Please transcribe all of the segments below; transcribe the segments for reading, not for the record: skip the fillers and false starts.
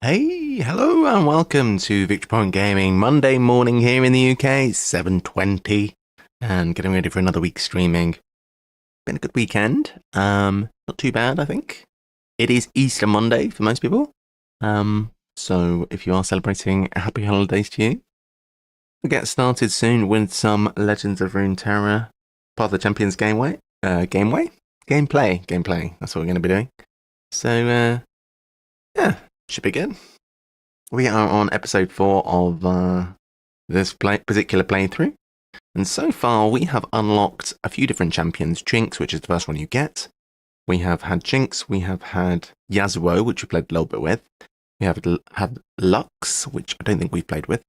Hey, hello and welcome to Victory Point Gaming. Monday morning here in the UK, 7:20, and getting ready for another week streaming. Been a good weekend. Not too bad, I think. It is Easter Monday for most people. So if you are celebrating, happy holidays to you. We'll get started soon with some Legends of Runeterra, part of the Champions Gameplay. That's what we're going to be doing. So, yeah, should be good. We are on episode 4 of this particular playthrough. And so far, we have unlocked a few different champions. Jinx, which is the first one you get. We have had Jinx. We have had Yasuo, which we played a little bit with. We have had Lux, which I don't think we've played with.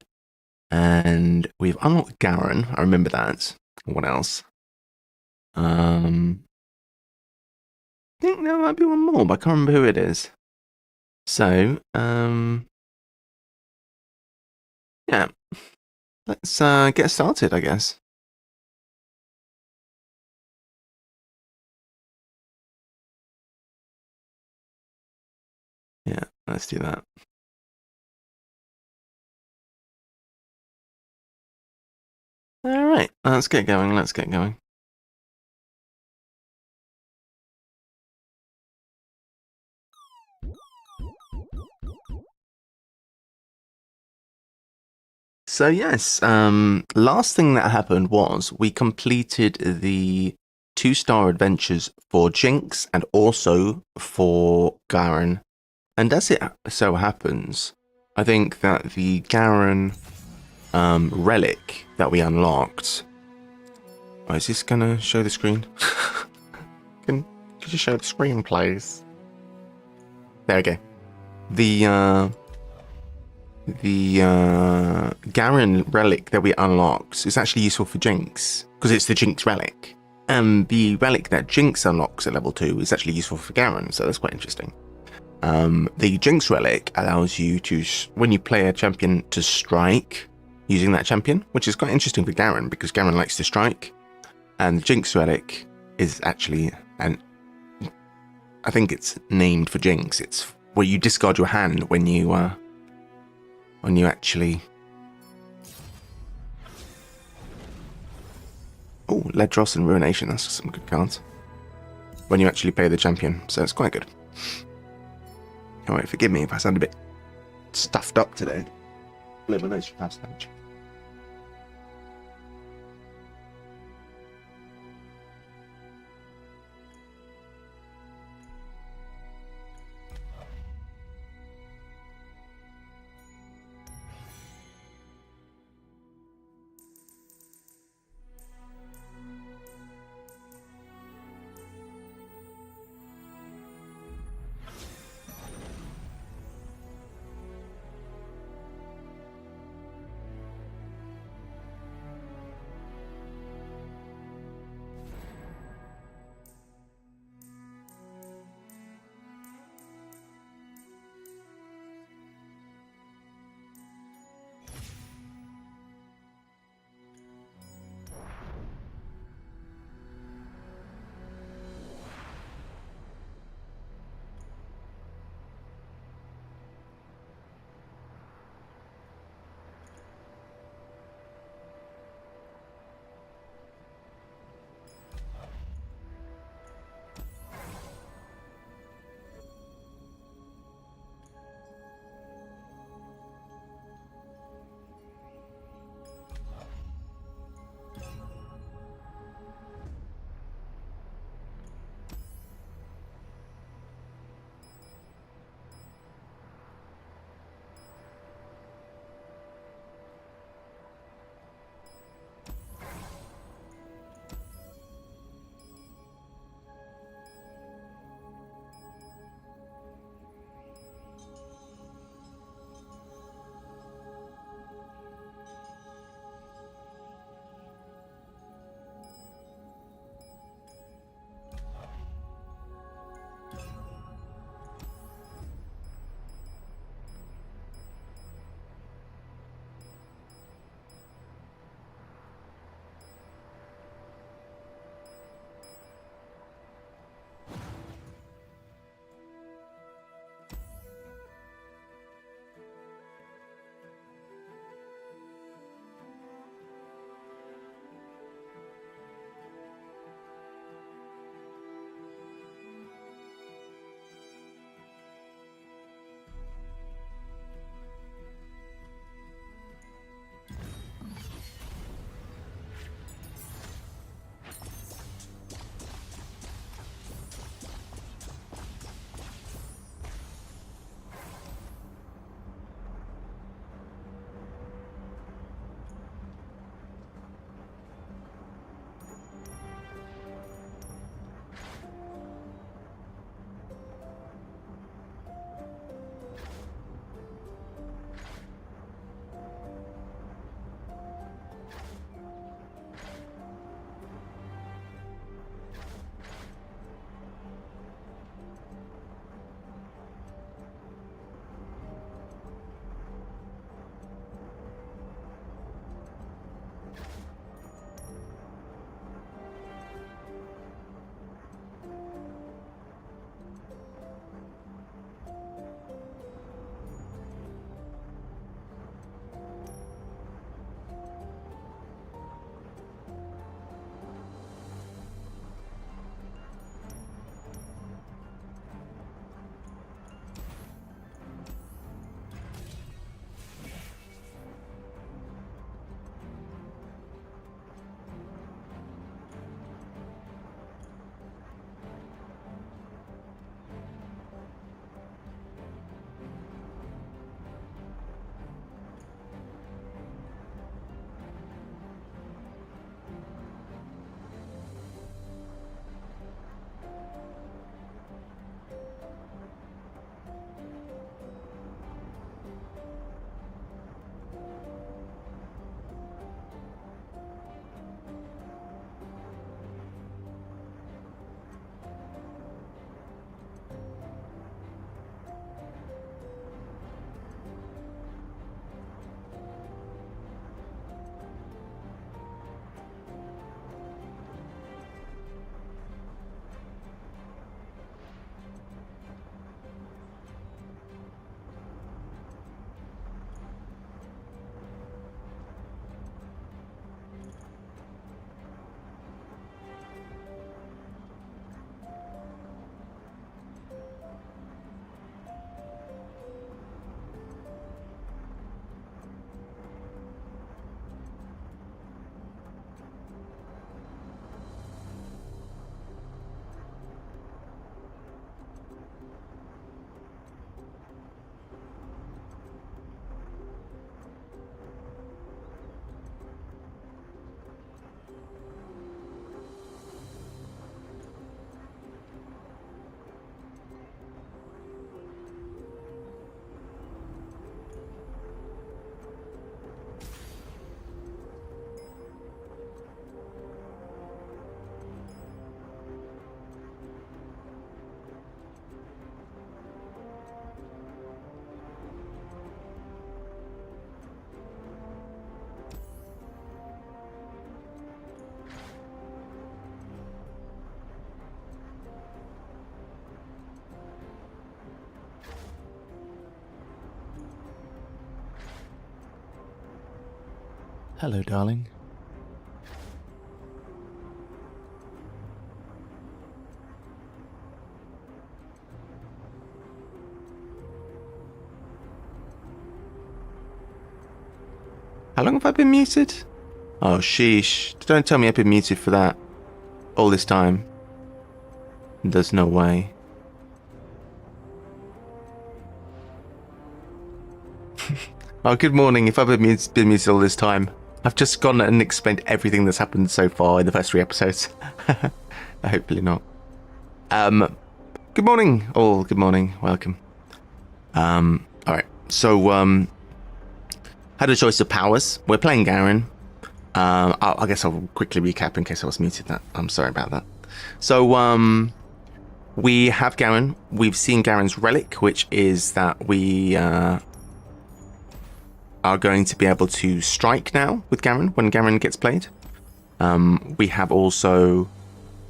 And we've unlocked Garen. I remember that. What else? I think there might be one more, but I can't remember who it is. So, yeah. Let's get started, I guess. Yeah, let's do that. All right, let's get going. Let's get going. So yes, last thing that happened was we completed the 2-star adventures for Jinx and also for Garen. And as it so happens, I think that the Garen relic that we unlocked. Oh, is this gonna show the screen? Could you show the screen, please? There we go. The Garen relic that we unlocked is actually useful for Jinx, because it's the Jinx relic. And the relic that Jinx unlocks at level 2 is actually useful for Garen, so that's quite interesting. The Jinx relic allows you to, when you play a champion, to strike using that champion, which is quite interesting for Garen, because Garen likes to strike. And the Jinx relic is actually, and I think it's named for Jinx, it's where you discard your hand when you actually... Oh, Ledros and Ruination, that's some good cards. When you actually play the champion, so it's quite good. Alright, forgive me if I sound a bit stuffed up today. Blow my nose from past stage. Hello, darling. How long have I been muted? Oh, sheesh. Don't tell me I've been muted for that all this time. There's no way. Oh, good morning. If I've been muted all this time, I've just gone and explained everything that's happened so far in the first 3 episodes. Hopefully not. Good morning. Oh, good morning. Welcome. All right. So, had a choice of powers. We're playing Garen. I guess I'll quickly recap in case I was muted. That I'm sorry about that. So, we have Garen. We've seen Garen's relic, which is that we are going to be able to strike now with Garen when Garen gets played. We have also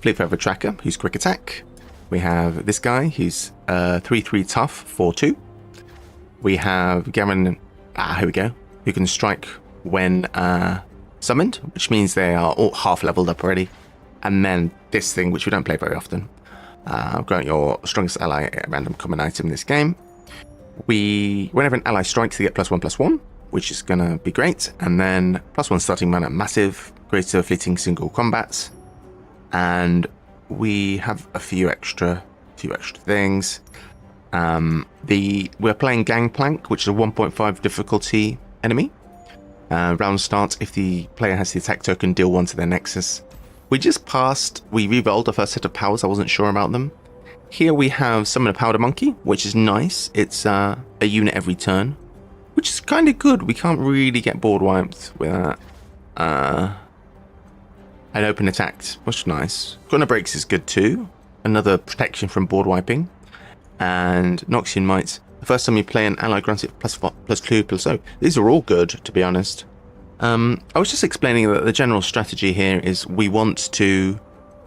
Fleet Forever Tracker, who's quick attack. We have this guy, who's 3/3 tough, 4/2. We have Garen, here we go, who can strike when summoned, which means they are all half leveled up already. And then this thing, which we don't play very often, grant your strongest ally a random common item in this game. Whenever an ally strikes, they get +1/+1, which is going to be great. And then +1 starting mana, massive, greater fleeting single combats. And we have a few extra things. We're playing Gangplank, which is a 1.5 difficulty enemy. Round starts if the player has the attack token, deal 1 to their nexus. We re-rolled our first set of powers. I wasn't sure about them. Here we have Summon a Powder Monkey, which is nice. It's a unit every turn, which is kind of good. We can't really get board wiped with that. And open attacked, which is nice. Gunner Breaks is good too. Another protection from board wiping. And Noxian Mites. The first time you play an ally grants it +2/+0. These are all good, to be honest. I was just explaining that the general strategy here is we want to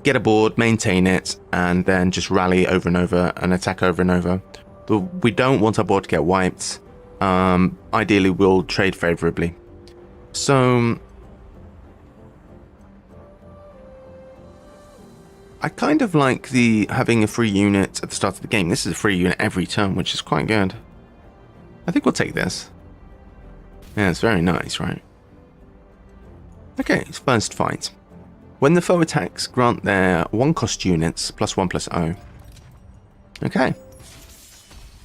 get a board, maintain it, and then just rally over and over and attack over and over. But we don't want our board to get wiped. Ideally, we'll trade favorably. So I kind of like having a free unit at the start of the game. This is a free unit every turn, which is quite good. I think we'll take this. Yeah, it's very nice, right? Okay, first fight. When the foe attacks, grant their 1-cost units +1/+0. Okay.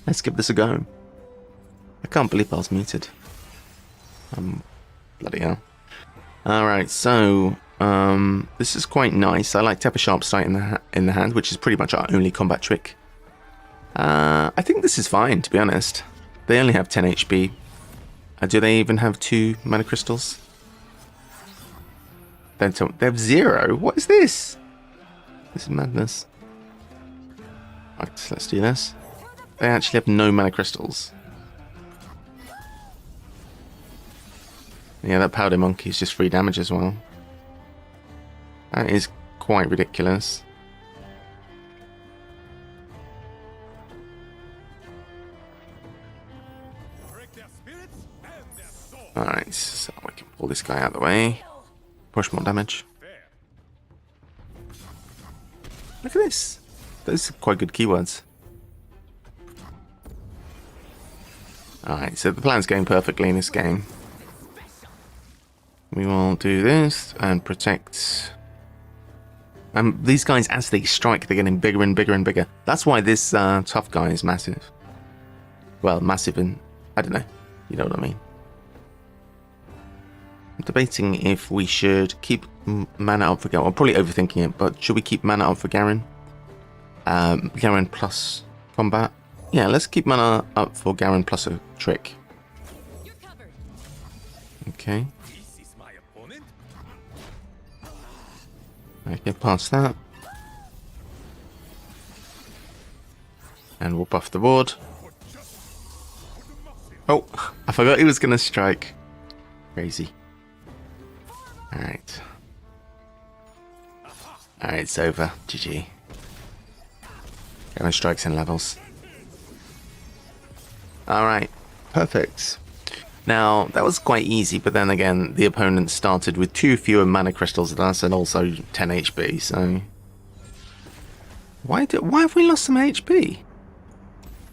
Let's give this a go. I can't believe I was muted. Bloody hell. Alright, so this is quite nice. I like to have a sharp sight in the hand, which is pretty much our only combat trick. I think this is fine, to be honest. They only have 10 HP. Do they even have 2 mana crystals? They have 0. What is this? This is madness. Right, so let's do this. They actually have no mana crystals. Yeah, that Powder Monkey is just free damage as well. That is quite ridiculous. Alright, so we can pull this guy out of the way. Push more damage. Look at this. Those are quite good keywords. Alright, so the plan's going perfectly in this game. We will do this and protect. These guys, as they strike, they're getting bigger and bigger and bigger. That's why this tough guy is massive. Well, massive and I don't know. You know what I mean. I'm debating if we should keep mana up for Garen. I'm probably overthinking it, but should we keep mana up for Garen? Garen plus combat. Yeah, let's keep mana up for Garen plus a trick. Okay. I get past that. And we'll buff the board. Oh, I forgot he was going to strike. Crazy. Alright. Alright, it's over. GG. Garen strikes and levels. Alright, perfect. Now, that was quite easy, but then again, the opponent started with 2 fewer mana crystals than us and also 10 HP, so... Why have we lost some HP?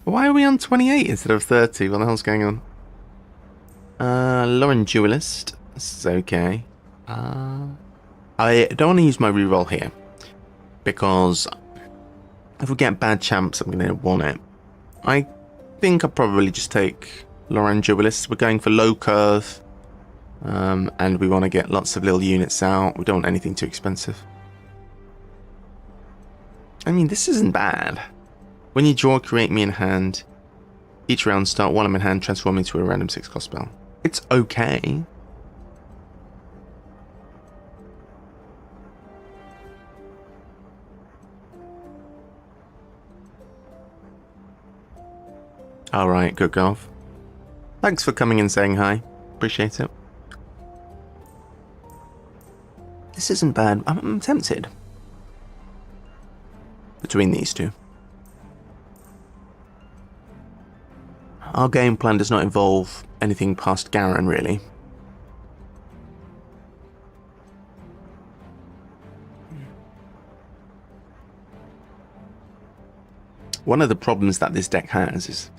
Why are we on 28 instead of 30? What the hell's going on? Lauren Duelist. This is okay. I don't want to use my reroll here, because if we get bad champs, I'm going to want it. I think I'll probably just take Lauren Duelist. We're going for low curve, and we want to get lots of little units out. We don't want anything too expensive. I mean, this isn't bad. When you draw, create me in hand. Each round, start while I'm in hand, transform into a random 6-cost spell. It's okay. Alright, good golf. Thanks for coming and saying hi. Appreciate it. This isn't bad. I'm tempted. Between these two. Our game plan does not involve anything past Garen, really. One of the problems that this deck has is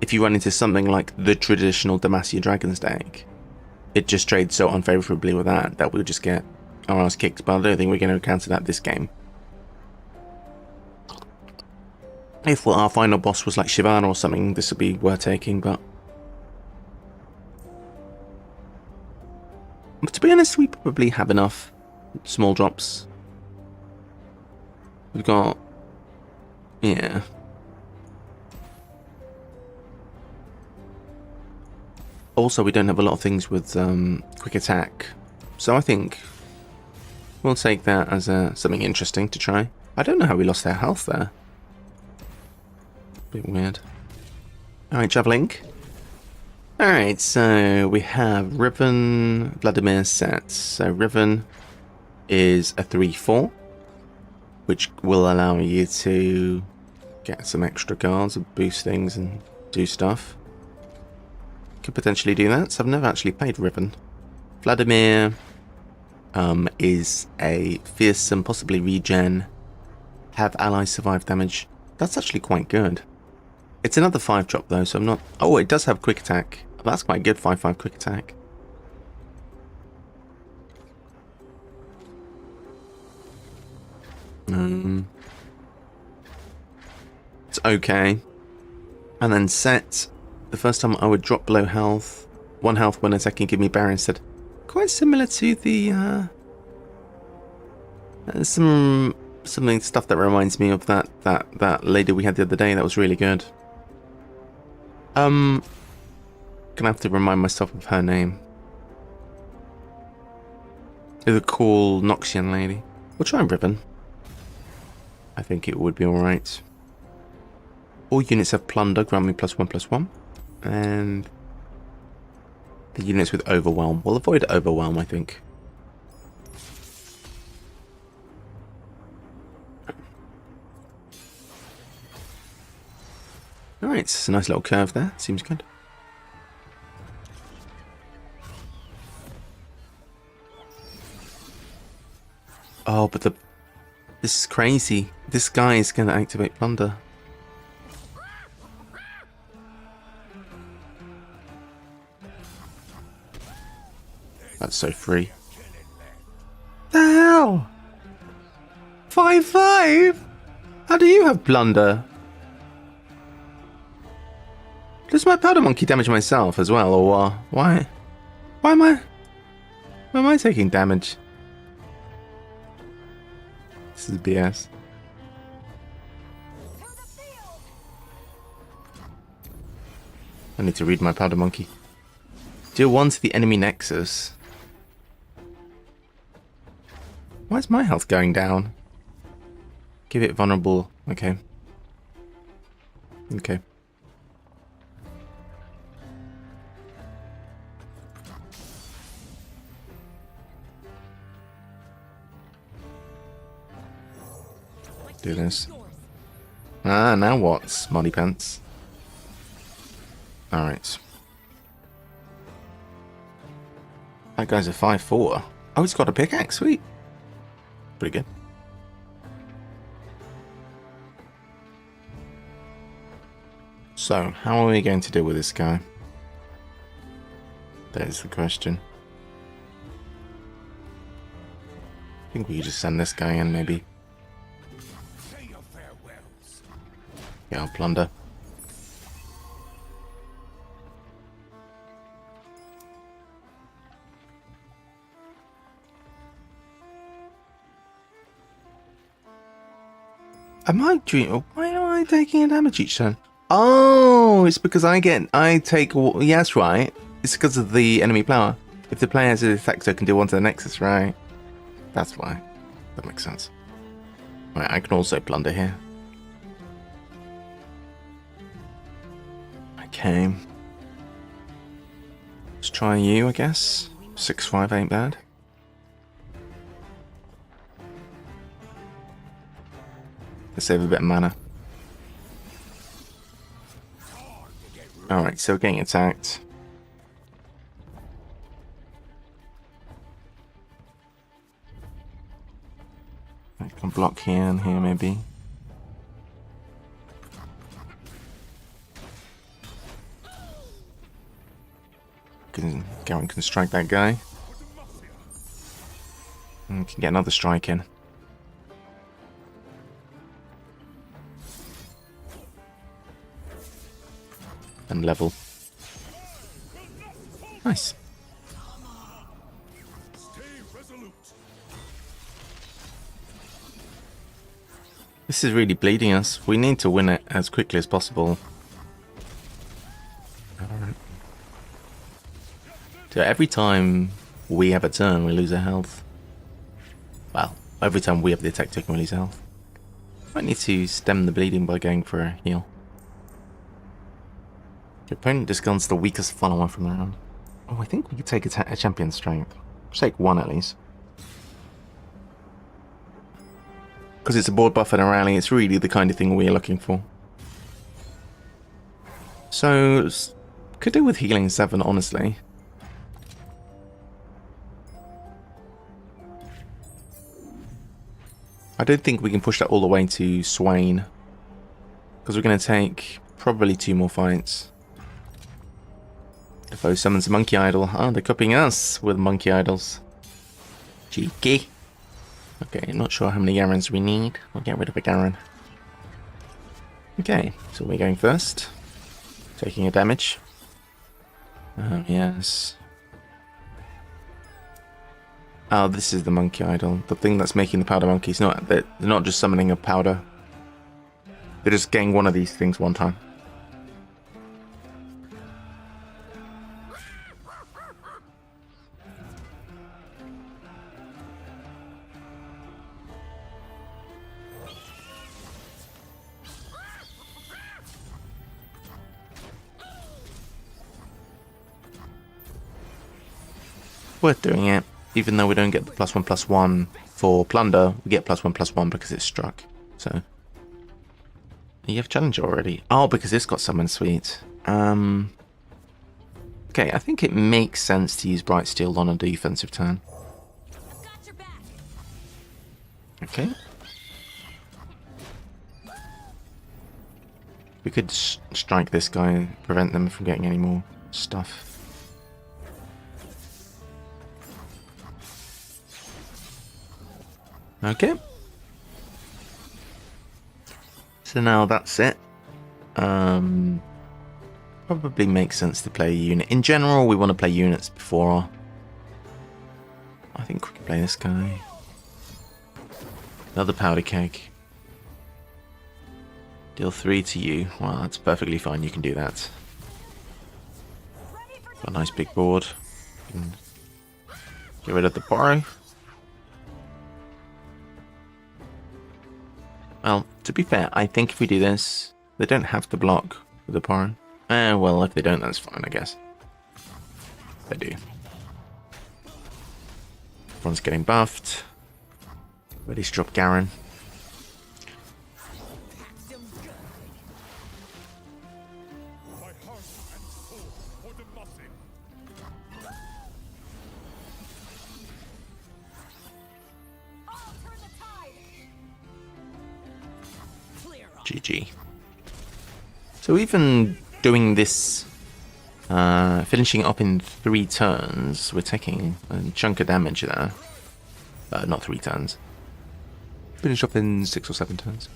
if you run into something like the traditional Demacia Dragons deck, it just trades so unfavorably with that we'll just get our ass kicked, but I don't think we're going to encounter that this game. If our final boss was like Shyvana or something, this would be worth taking, but to be honest, we probably have enough small drops. We've got... yeah. Also, we don't have a lot of things with quick attack, so I think we'll take that as something interesting to try. I don't know how we lost their health there. Bit weird. Alright, Javelin. Alright, so we have Riven, Vladimir sets. So Riven is a 3/4, which will allow you to get some extra guards and boost things and do stuff. Could potentially do that, so I've never actually played Riven. Vladimir is a fearsome, possibly regen, have allies survive damage. That's actually quite good. It's another 5-drop though, so I'm not... oh, it does have quick attack. That's quite good, 5/5 quick attack. It's okay. And then set. The first time I would drop below health. 1 health when attacking, give me barrier instead. Quite similar to the... something stuff that reminds me of that lady we had the other day. That was really good. Gonna have to remind myself of her name. The cool Noxian lady. We'll try Riven. I think it would be alright. All units have plunder, grant me +1/+1. And the units with overwhelm. We'll avoid overwhelm, I think. Alright, it's a nice little curve there. Seems good. Oh, but this is crazy. This guy is going to activate plunder. That's so free. The hell? 5/5? How do you have plunder? Does my powder monkey damage myself as well, or why? Why am I taking damage? This is BS. I need to read my powder monkey. Deal 1 to the enemy nexus. Why is my health going down? Give it vulnerable. Okay. Okay. Do this. Ah, now what? Smarty pants. Alright. That guy's a 5/4. Oh, he's got a pickaxe. Sweet. Pretty good. So, how are we going to deal with this guy? That is the question. I think we could just send this guy in, maybe. Yeah, I'll plunder. Am I dreaming? Why am I taking a damage each turn? Oh, it's because I take. Yeah, that's right. It's because of the enemy power. If the player has a detector, it can do one to the nexus, right? That's why. That makes sense. Right, I can also plunder here. Okay. Let's try you, I guess. 6/5 ain't bad. Let's save a bit of mana. Alright, so we're getting attacked. I can block here and here, maybe. Garen can strike that guy. And can get another strike in. And level. Nice. This is really bleeding us. We need to win it as quickly as possible. Alright. So every time we have a turn, we lose our health. Well, every time we have the attack token, we lose health. Might need to stem the bleeding by going for a heal. Your opponent discards the weakest follower from the round. Oh, I think we could take a champion strength. Take one at least. Because it's a board buff and a rally, it's really the kind of thing we're looking for. So, could do with healing 7, honestly. I don't think we can push that all the way to Swain. Because we're going to take probably 2 more fights. The foe summons a monkey idol. Oh, they're copying us with monkey idols. Cheeky. Okay, not sure how many Garens we need. We'll get rid of a Garen. Okay, so we're going first. Taking a damage. Yes. Oh, this is the monkey idol. The thing that's making the powder monkeys. They're not just summoning a powder. They're just getting one of these things one time. Worth doing it, even though we don't get the +1/+1 for plunder, we get +1/+1 because it's struck. So you have challenge already. Oh, because it's got summon sweet. Okay, I think it makes sense to use Bright Steel on a defensive turn. Okay. We could strike this guy and prevent them from getting any more stuff. Okay. So now that's it. Probably makes sense to play a unit. In general, we want to play units before. I think we can play this guy. Another powder keg. Deal 3 to you. Well, that's perfectly fine. You can do that. Got a nice big board. Get rid of the borrow. Well, to be fair, I think if we do this, they don't have to block with the Poron. Well, if they don't, that's fine, I guess. They do. Everyone's getting buffed. Ready to drop Garen. GG. So even doing this, finishing it up in 3 turns, we're taking a chunk of damage there. Not 3 turns. Finish up in 6 or 7 turns.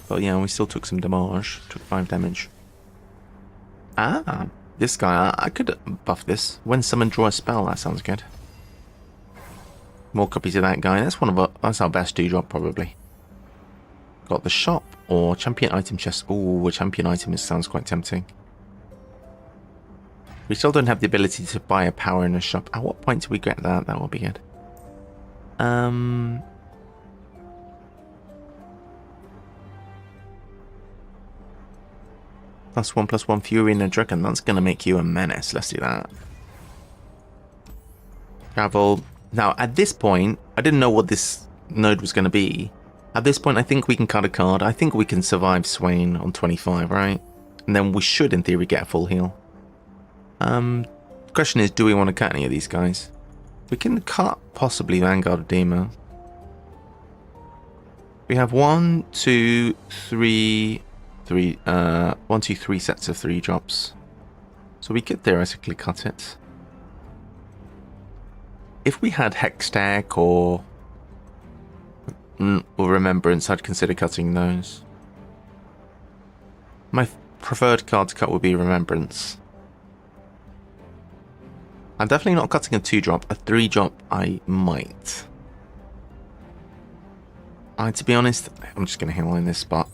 But yeah, we still took some damage. Took 5 damage. Ah, this guy, I could buff this. When summon, draw a spell. That sounds good. More copies of that guy. That's our best 2-drop probably. Got the shop or champion item chest. Ooh, a champion item sounds quite tempting. We still don't have the ability to buy a power in a shop. At what point do we get that? That will be good. +1/+1 Fury and a Dragon. That's going to make you a menace. Let's do that. Travel. Now, at this point, I didn't know what this node was going to be. At this point, I think we can cut a card. I think we can survive Swain on 25, right? And then we should, in theory, get a full heal. Question is, do we want to cut any of these guys? We can cut, possibly, Vanguard of Demo. We have 1, 2, 3... 1, 2, 3 sets of 3 drops. So we could theoretically cut it. If we had Hextech or Remembrance, I'd consider cutting those. My preferred card to cut would be Remembrance. I'm definitely not cutting a 2-drop. A 3-drop I might. To be honest, I'm just going to heal in this spot.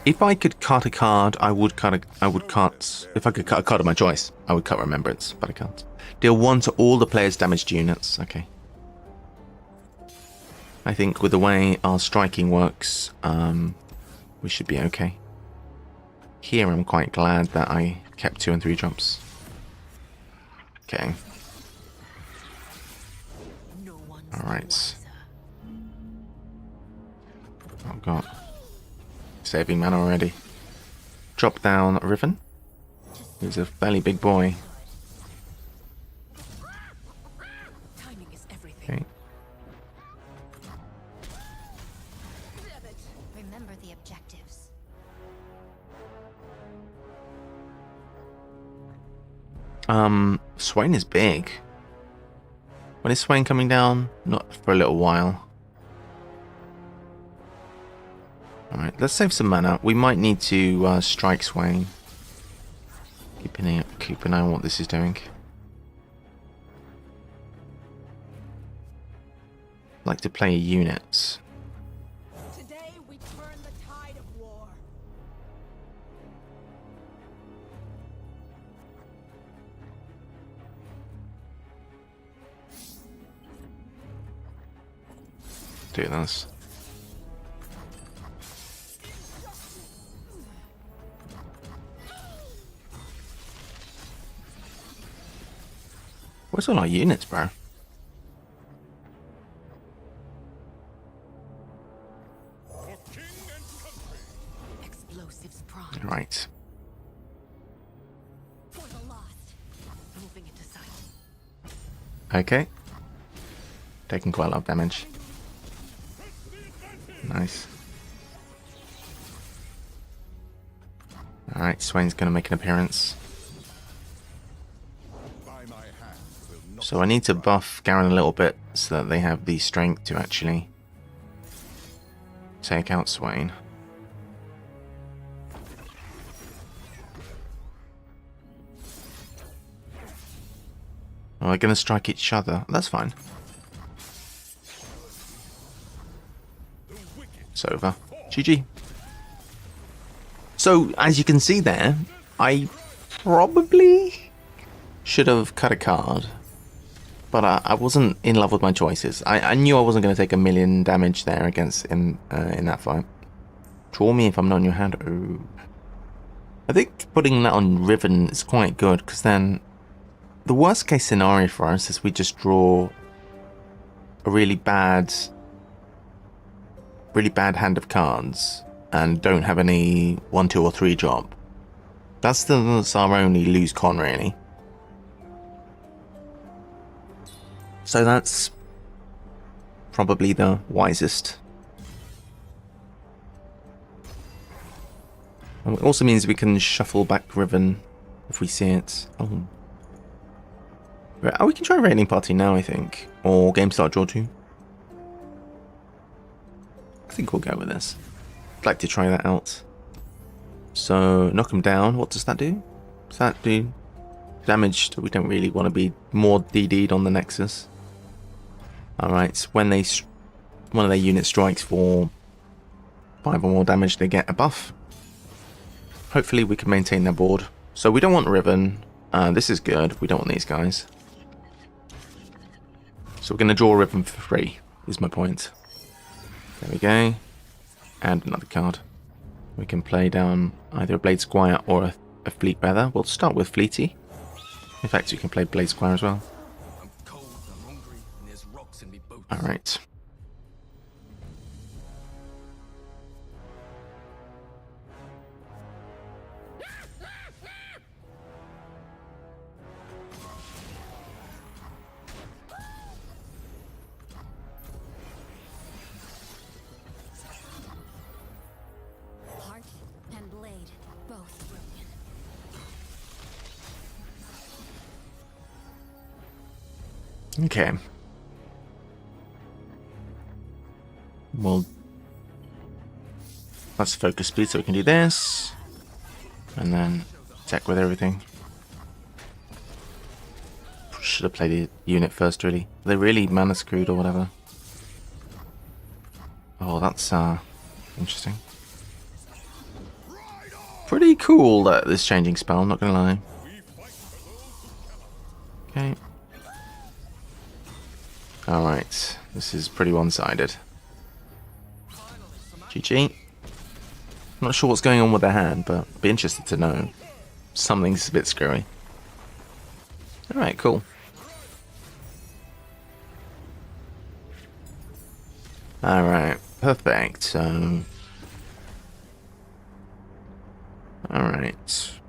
If I could cut a card, I would cut. If I could cut a card of my choice, I would cut Remembrance, but I can't. Deal 1 to all the player's damaged units. Okay. I think with the way our striking works, we should be okay. Here, I'm quite glad that I kept 2 and 3 drops. Okay. Alright. Oh god. Saving mana already. Drop down Riven. He's a fairly big boy. Okay. Remember the objectives. Swain is big. When is Swain coming down? Not for a little while. Alright, let's save some mana. We might need to strike Swain. Keep an eye on what this is doing. Like to play units. Today we turn the tide of war. Do this. Where's all our units, bro? Explosives prime. Right. For the lost. Moving into sight. Okay. Taking quite a lot of damage. Nice. Alright, Swain's gonna make an appearance. So I need to buff Garen a little bit so that they have the strength to actually take out Swain. Oh, they're going to strike each other. That's fine. It's over. GG. So, as you can see there, I probably should have cut a card. But I wasn't in love with my choices. I knew I wasn't going to take 1,000,000 damage there against in that fight. Draw me if I'm not in your hand. Ooh. I think putting that on Riven is quite good, because then the worst case scenario for us is we just draw a really bad hand of cards and don't have any 1, 2, or 3 drop. That's our only lose con, really. So that's probably the wisest And it also means we can shuffle back Riven if we see it. Oh. We can try Raiding Party now, I think. Or Game Start Draw 2. I think we'll go with this. I'd like to try that out. So, knock him down. What does that do? Does that do damage? We don't really want to be more DD'd on the Nexus. Alright, when one of their units strikes for 5 or more damage, they get a buff. Hopefully we can maintain their board. So we don't want Riven. This is good. We don't want these guys. So we're going to draw a Riven for free, is my point. There we go. And another card. We can play down either a Blade Squire or a Fleet Feather. We'll start with Fleety. In fact, you can play Blade Squire as well. I'm cold, I'm hungry, and there's rocks in me boots. Alright. Heart and blade, both broken. Okay. Well, let's focus speed so we can do this. And then attack with everything. Should have played the unit first, really. Are they really mana screwed or whatever? Oh, that's interesting. Pretty cool, this changing spell, not gonna lie. Okay. Alright, this is pretty one-sided. GG. Not sure what's going on with their hand, but be interested to know. Something's a bit screwy. Alright, cool. Alright, perfect. So... Alright.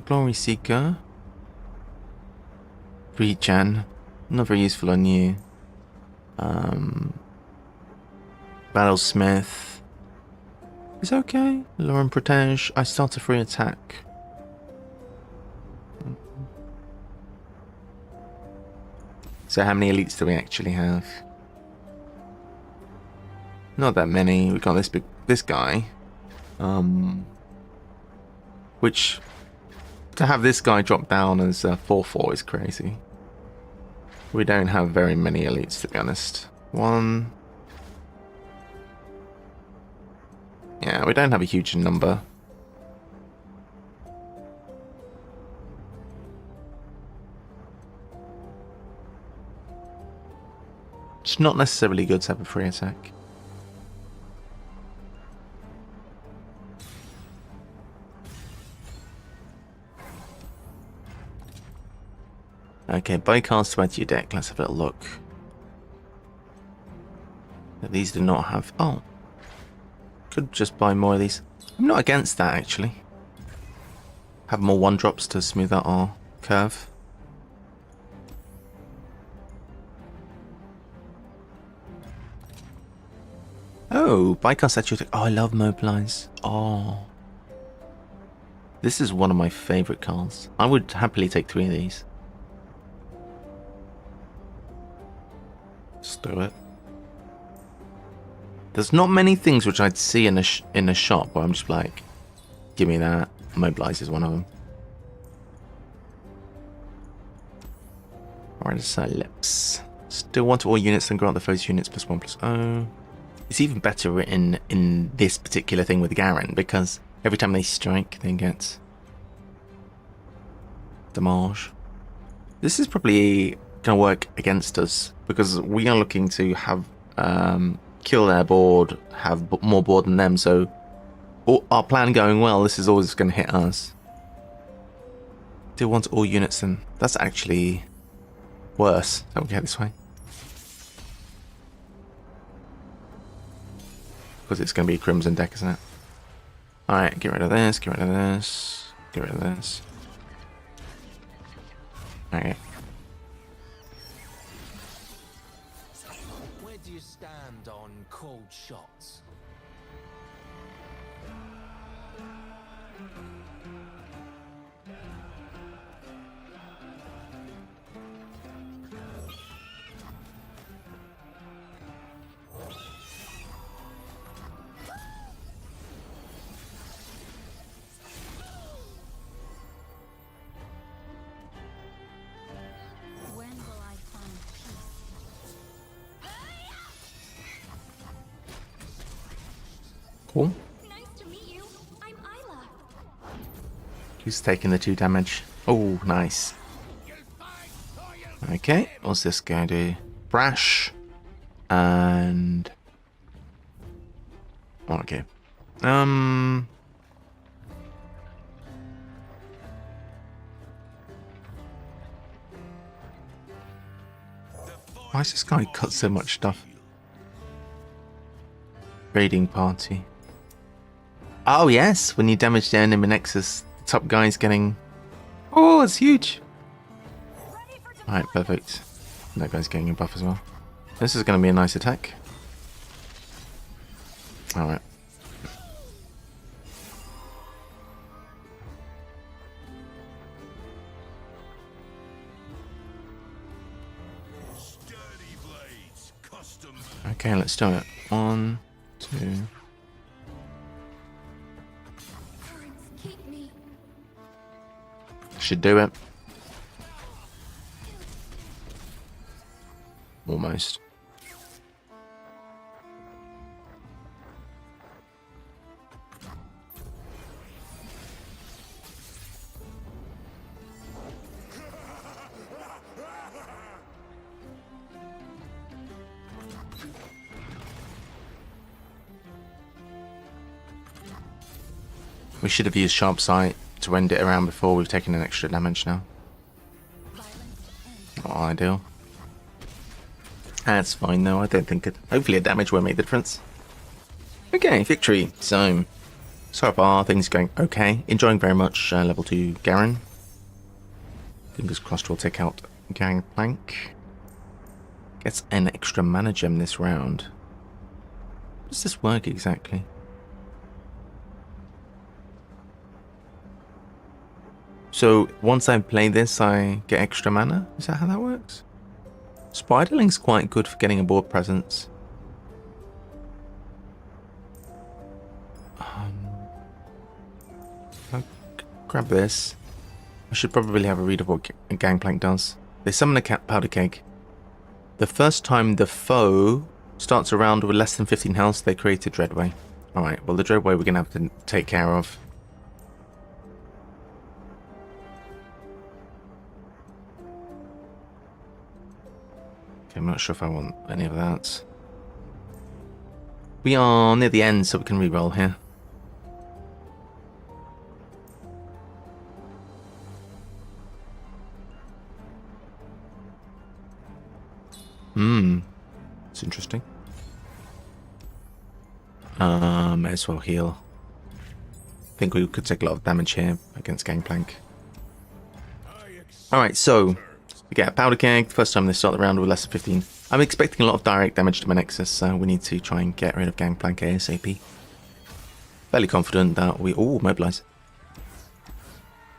Glory Seeker. Regen. Not very useful on you. Battlesmith. Is okay. Lauren Protege. I start a free attack. So how many elites do we actually have? Not that many. We got this guy. Which to have this guy drop down as 4/4 is crazy. We don't have very many elites, to be honest. One. Yeah, we don't have a huge number. It's not necessarily good to have a free attack. Okay, buy cards to add to your deck. Let's have a little look. These do not have... Oh. Could just buy more of these. I'm not against that, actually. Have more 1-drops to smooth out our curve. Oh, buy cards at your deck. Oh, I love Mobilize. Oh. This is one of my favourite cards. I would happily take 3 of these. Just do it. There's not many things which I'd see in a shop where I'm just like, give me that. Mobilize is one of them. Alright, so lips. Still want all units and grant the foe's units +1/+0. It's even better written in this particular thing with Garen because every time they strike, they get damage. This is probably going to work against us because we are looking to have kill their board, have more board than them, so our plan going well, this is always going to hit us. Do want all units, and that's actually worse. Don't we go this way? Because it's going to be a Crimson deck, isn't it? Alright, get rid of this, get rid of this, get rid of this. Okay. Where do you stand on cold shots? When will I find peace? Cool. Nice to meet you. I'm Isla. Who's taking the 2 damage? Oh, nice. Okay, what's this guy do? Brash. And... okay. Why does this guy cut so much stuff? Raiding party. Oh yes, when you damage the enemy nexus, the top guy's getting... oh, it's huge! Alright, perfect. That guy's getting a buff as well. This is going to be a nice attack. Alright. Okay, let's do it. 1, 2... Currents keep me. should do it. Almost. We should have used Sharp Sight to end it around before we've taken an extra damage now. Not ideal. That's fine though, I don't think it... hopefully a damage won't make the difference. Okay, victory. So far things are going okay. Enjoying very much level 2 Garen. Fingers crossed we'll take out Gangplank. Gets an extra mana gem this round. How does this work exactly? So once I play this, I get extra mana? Is that how that works? Spiderling's quite good for getting a board presence. I'll grab this. I should probably have a read of what Gangplank does. They summon a powder keg. The first time the foe starts a round with less than 15 health, they create a Dreadway. Alright, well the Dreadway we're going to have to take care of. I'm not sure if I want any of that. We are near the end, so we can reroll here. It's interesting. May as well heal. I think we could take a lot of damage here against Gangplank. Alright, so we get a powder keg. First time they start the round with less than 15. I'm expecting a lot of direct damage to my Nexus, so we need to try and get rid of Gangplank ASAP. Fairly confident that we... oh, mobilize.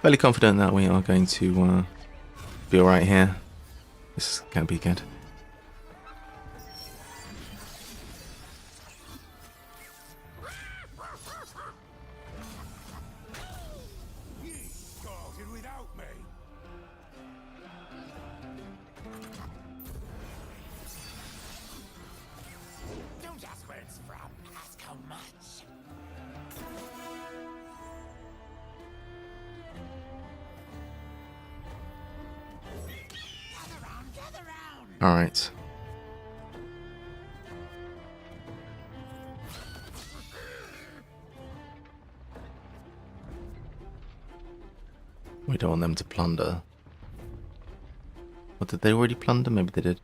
Fairly confident that we are going to be alright here. This is going to be good. Alright. We don't want them to plunder. Or did they already plunder? Maybe they did.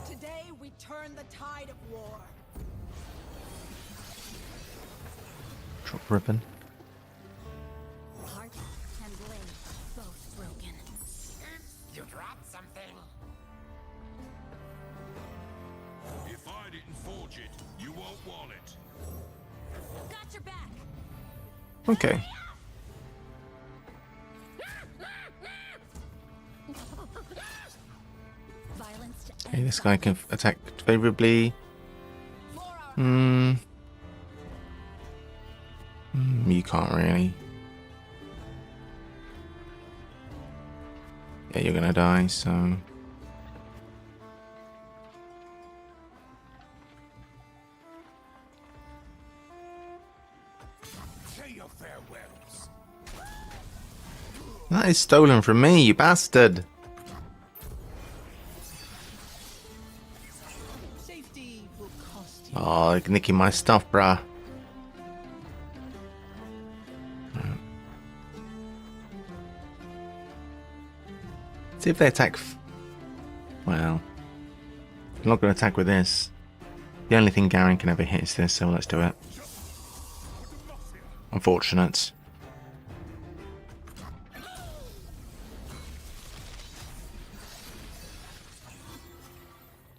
Today we turn the tide of war. Drop ribbon. Heart and blade, both broken. You dropped Okay. Violence to Okay, this guy can attack favorably. You can't really. Yeah, you're gonna die, so... Say your farewells. That is stolen from me, you bastard! Safety will cost you. Oh, nicking my stuff, bruh. See if they attack... Well... I'm not going to attack with this. The only thing Garen can ever hit is this, so let's do it. Unfortunate.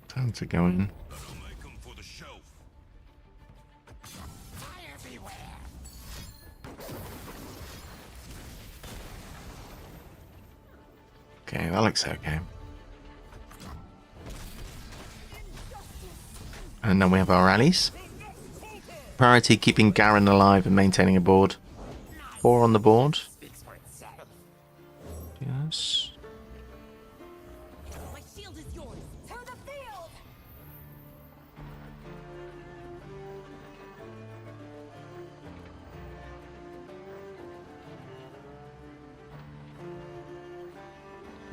Time to go in. That'll make 'em for the shelf. Everywhere. Okay, that looks okay. And then we have our rallies. Priority keeping Garen alive and maintaining a board. 4 on the board. Yes. My shield is yours. To the field.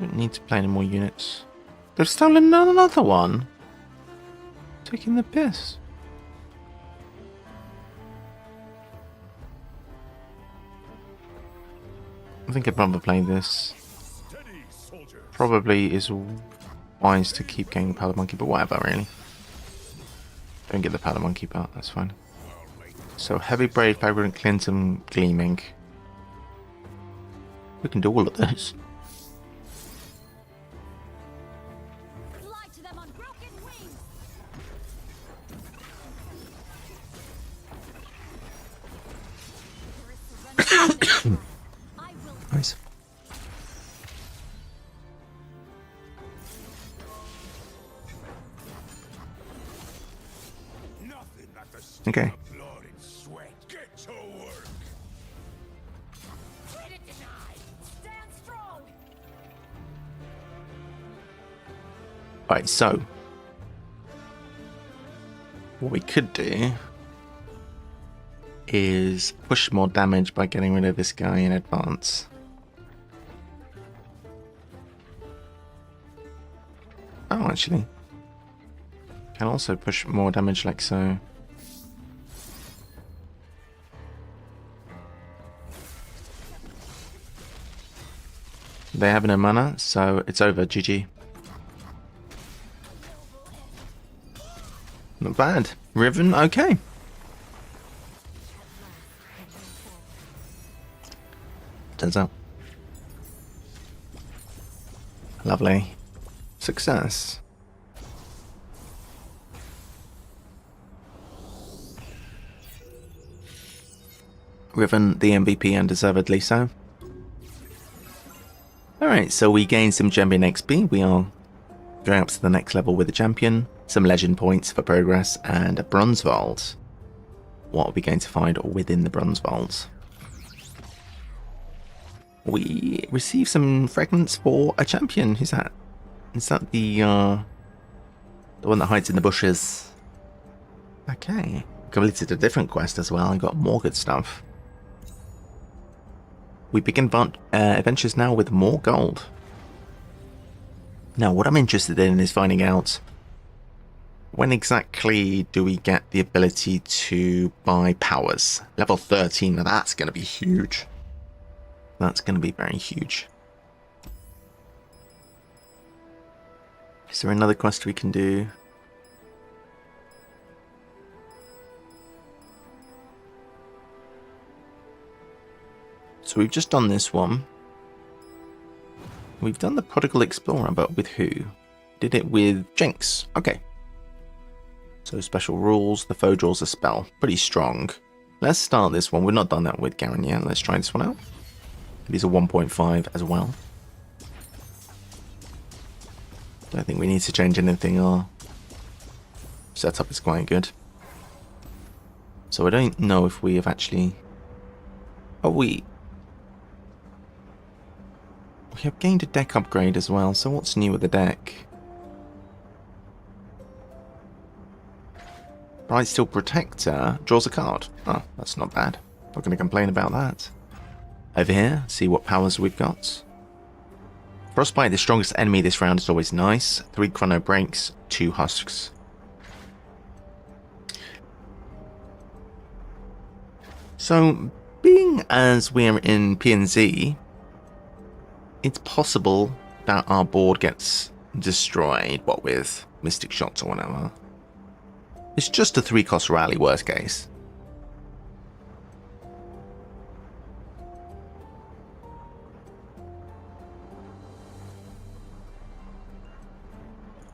Don't need to play any more units. They've stolen another one. Taking the piss. I think I'd rather play this. Steady, soldiers. Probably is wise to keep getting the Powder Monkey, but whatever, really. Don't get the Powder Monkey part, that's fine. So, Heavy Braid, Vibrant Clint, and Gleaming. We can do all of those. fly to them on broken wings. There is surrender. I will Nice. Nothing like the smell Okay. of blood and sweat. Get to work. Credit denied. Stand strong. Right, so what we could do is push more damage by getting rid of this guy in advance. Oh, actually, can also push more damage like so. They have no mana, so it's over. GG. Not bad. Riven, okay. Turns out. Lovely. Success. Riven, the MVP, and deservedly so. Alright, so we gained some champion XP. We are going up to the next level with the champion. Some legend points for progress, and a bronze vault. What are we going to find within the bronze vault? We receive some fragments for a champion. Who's that? Is that the one that hides in the bushes? Okay. Completed a different quest as well and got more good stuff. We begin adventures now with more gold. Now, what I'm interested in is finding out when exactly do we get the ability to buy powers. Level 13, now that's going to be huge. That's going to be very huge. Is there another quest we can do? So we've just done this one. We've done the Prodigal Explorer, but with who? Did it with Jinx. Okay. So special rules. The foe draws a spell. Pretty strong. Let's start this one. We've not done that with Garen yet. Let's try this one out. These are 1.5 as well. Don't think we need to change anything. Our setup is quite good. So I don't know if we have actually... Oh, we have gained a deck upgrade as well. So what's new with the deck? Bright Steel Protector draws a card. Oh, that's not bad. Not going to complain about that. Over here, see what powers we've got. Frostbite, the strongest enemy this round, is always nice. 3 Chrono Breaks, 2 Husks. So, being as we're in PNZ, it's possible that our board gets destroyed, what with Mystic Shots or whatever. It's just a 3-cost rally, worst case.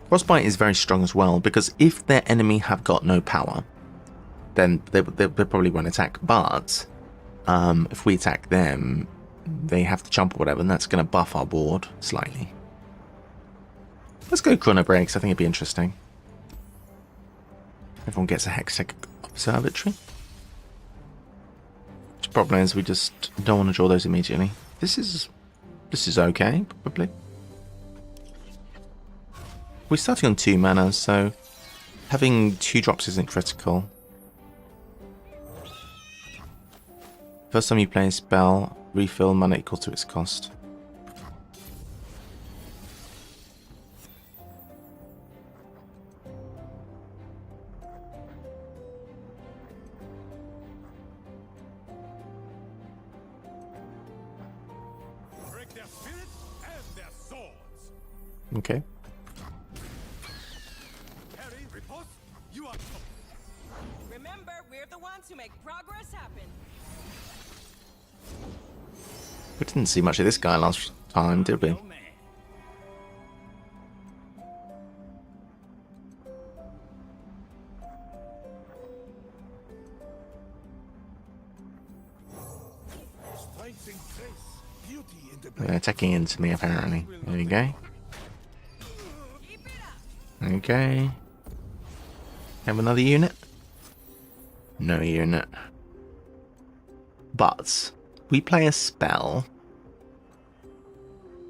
Frostbite is very strong as well, because if their enemy have got no power, then they probably won't attack. But if we attack them, they have to jump or whatever, and that's going to buff our board slightly. Let's go Chrono Breaks. I think it'd be interesting. Everyone gets a Hextech Observatory. The problem is we just don't want to draw those immediately. This is okay, probably. We're starting on 2 mana, so having 2 drops isn't critical. First time you play a spell, refill mana equal to its cost. Break their spirit and their swords. Okay. Harry, riposte. You are. Remember, we're the ones who make progress happen. We didn't see much of this guy last time, did we? No man. Strength in grace, beauty in the They're attacking into me, apparently. There you go. Keep it up. Okay. Have another unit? No unit. But we play a spell.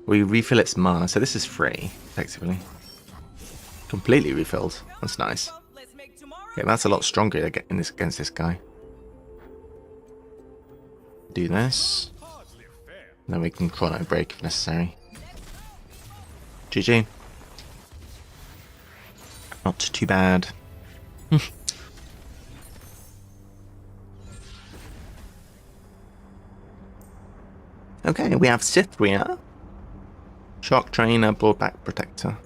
We refill its mana, so this is free, effectively. Completely refilled. That's nice. Let's make tomorrow. Okay, that's a lot stronger against this guy. Do this. hardly fair. Then we can Chrono Break if necessary. GG. Not too bad. Okay, we have Cythria. Shark Trainer, Broadback Protector.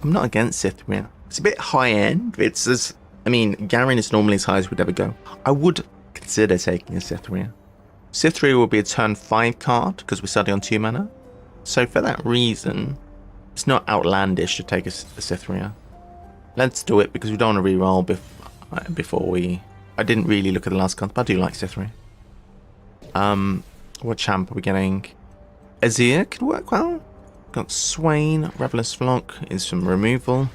I'm not against Cythria. It's a bit high end. It's as... I mean, Garen is normally as high as we'd ever go. I would consider taking a Cythria. Cythria will be a turn 5 card, because we're starting on 2 mana. So for that reason, it's not outlandish to take a Cythria. Let's do it, because we don't want to reroll before we... I didn't really look at the last card, but I do like Cythria. What champ are we getting? Azir could work well. Got Swain, Revelous Flock is some removal.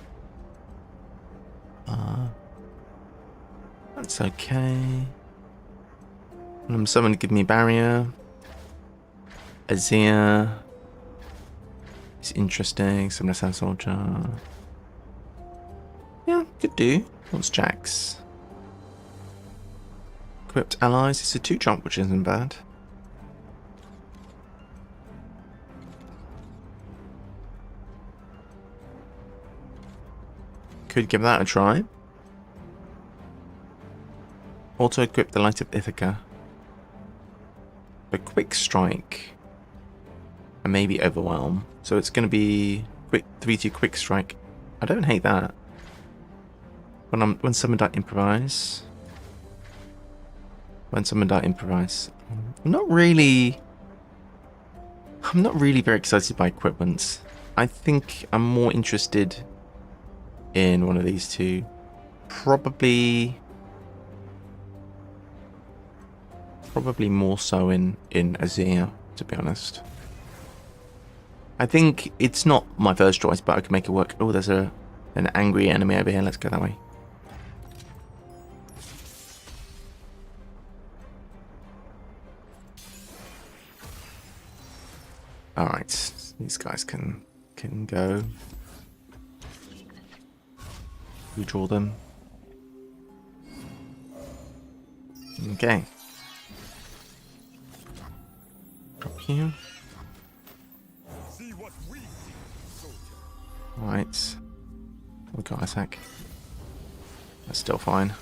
That's okay. Someone give me barrier. Azir is interesting. Some Sand Soldier. Yeah, could do. What's Jax? Equipped allies. It's a 2-drop, which isn't bad. Could give that a try. Auto equip the Light of Ithaca. A Quick Strike. And maybe Overwhelm. So it's going to be quick 3-2 Quick Strike. I don't hate that. When someone die improvise. When someone die improvise. I'm not really very excited by equipment. I think I'm more interested in one of these two. Probably Probably more so in Azir, to be honest. I think it's not my first choice, but I can make it work. Oh, there's an angry enemy over here. Let's go that way. All right, these guys can go. Redraw them. Okay. Drop you. See what we see, soldier. Right. We got Isaac. That's still fine.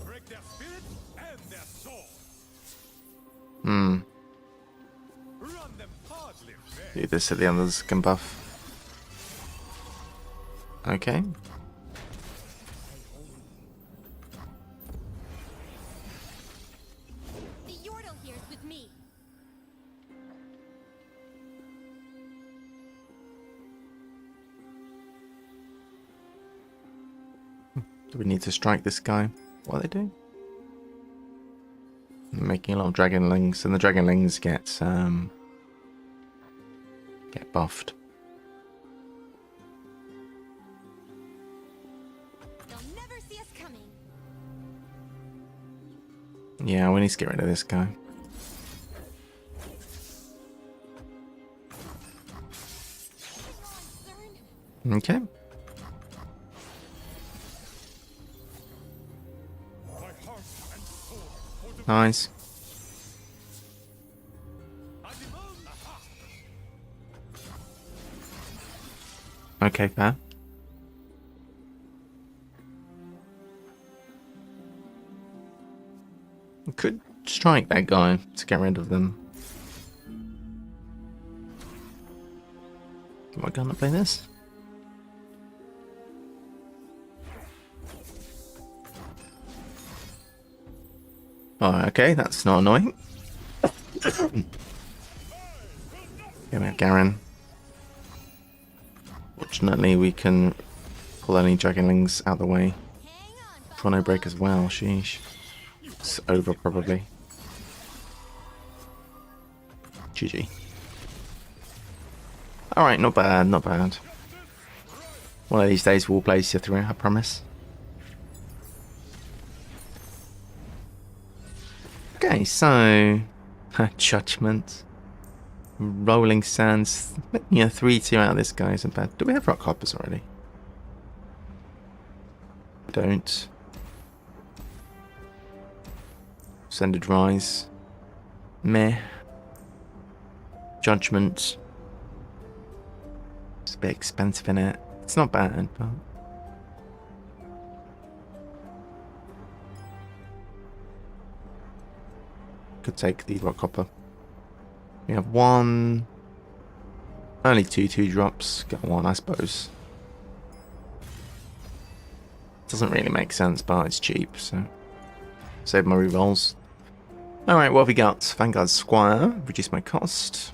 Break their spirit and their soul. Hmm. Run them hardly fair. Do this so the others can buff. Okay. The Yordle here's with me. Do we need to strike this guy? What are they doing? Making a lot of dragonlings, and the dragonlings get buffed. They'll never see us coming. Yeah, we need to get rid of this guy. Okay. My heart and soul for the Nice. Adimon. Aha. Okay, fair. We could strike that guy to get rid of them. Am I gonna play this? Oh, okay, that's not annoying. Give me Garen. Fortunately, we can pull any dragonlings out the way. Hang on, Chrono break as well, sheesh. It's over probably. GG. Alright, not bad, not bad. One of these days we'll play Cithra, I promise. Okay, so Judgment. Rolling Sands. Yeah, 3-2 out of this guy isn't bad. Do we have rock hoppers already? Don't. Ascended Rise. Meh. Judgment. It's a bit expensive in it. It's not bad, but could take the rock hopper. We have one, only two 2-drops. Get one, I suppose. Doesn't really make sense, but it's cheap, so save my rerolls. Alright, what have we got? Vanguard Squire, reduce my cost.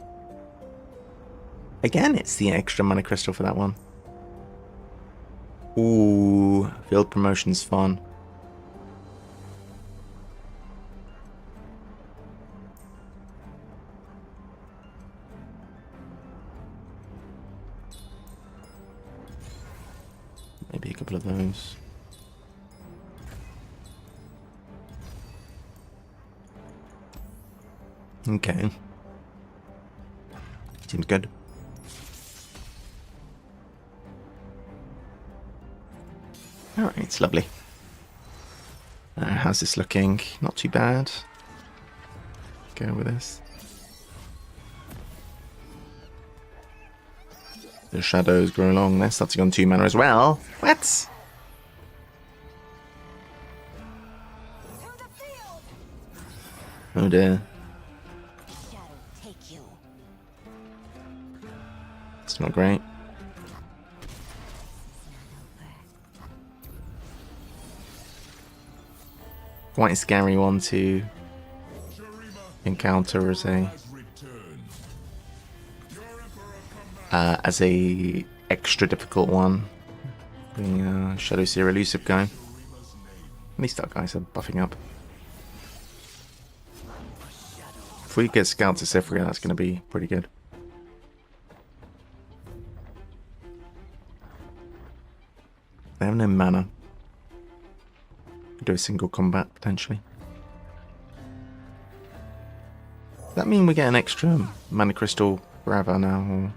Again, it's the extra mana crystal for that one. Ooh, field promotion's fun. Maybe a couple of those. Okay. Seems good. Alright, it's lovely. How's this looking? Not too bad. Go with this. The shadows grow along. They're starting on 2 mana as well. What? To the field. Oh dear. Shadow take you. It's not great. Quite a scary one to encounter as a extra difficult one. The Shadow Seer elusive guy. least our guys are buffing up. If we get Scout to Sifria, that's going to be pretty good. They have no mana. Do a single combat, potentially. Does that mean we get an extra mana crystal forever now? Or...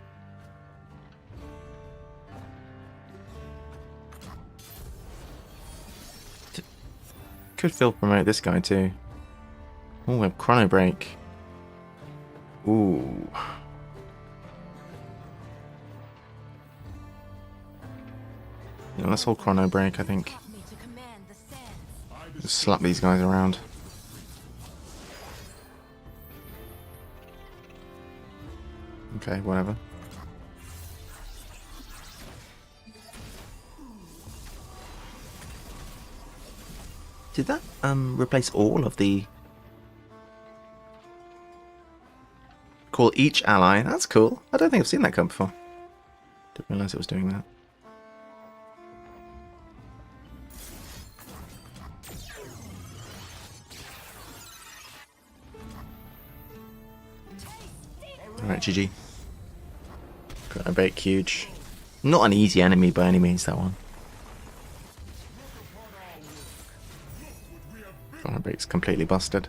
could field promote this guy too. Oh, we have Chrono Break. Ooh. Yeah, let's hold Chrono Break, I think. Just slap these guys around. Okay, whatever. Did that replace all of the... Call each ally? That's cool. I don't think I've seen that come before. Didn't realise it was doing that. Alright, GG. Got a bit huge. Not an easy enemy by any means, that one. Break's completely busted.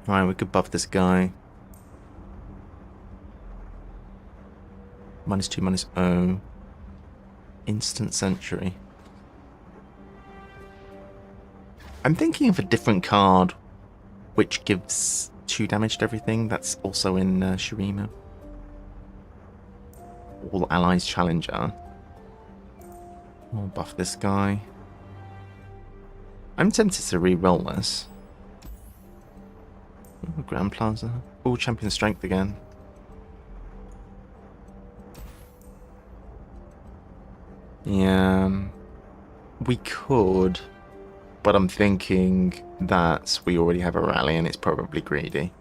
Alright, we could buff this guy. -2, -0. Instant Sentry. I'm thinking of a different card which gives 2 damage to everything. That's also in Shurima. All allies challenger. We'll buff this guy. I'm tempted to re-roll this. Ooh, Grand Plaza. Oh, champion strength again. Yeah, we could, but I'm thinking that we already have a rally and it's probably greedy.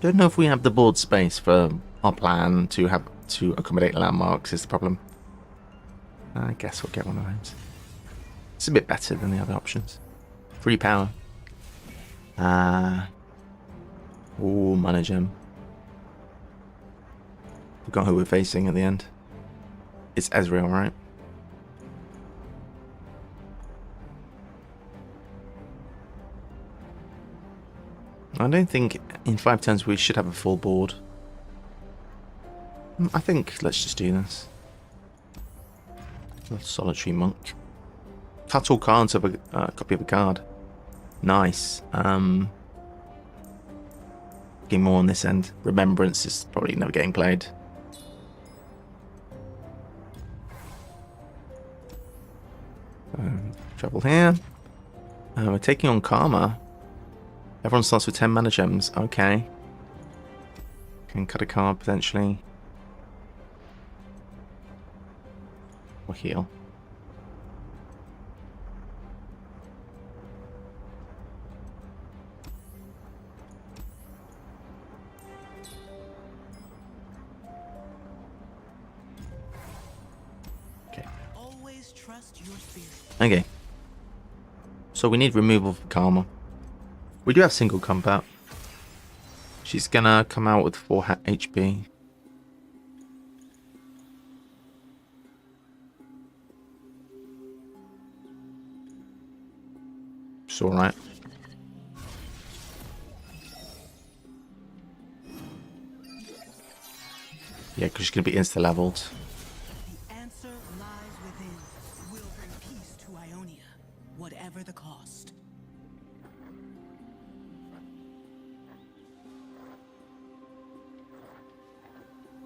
Don't know if we have the board space for our plan to accommodate landmarks is the problem. I guess we'll get one of those. It's a bit better than the other options. Free power. Oh, mana gem. Forgot who we're facing at the end. It's Ezreal, right? I don't think in 5 turns we should have a full board. I think let's just do this. A solitary monk. Cut all cards of a copy of a card. Nice. Getting more on this end. Remembrance is probably never getting played. Travel here. We're taking on Karma. Everyone starts with 10 mana gems. Okay. Can cut a card potentially. Or heal. Okay. Always trust your spirit. Okay. So we need removal for Karma. We do have single combat. She's gonna come out with 4 HP. It's alright. Yeah, because she's gonna be insta-leveled. The answer lies within. We'll bring peace to Ionia, whatever the cost.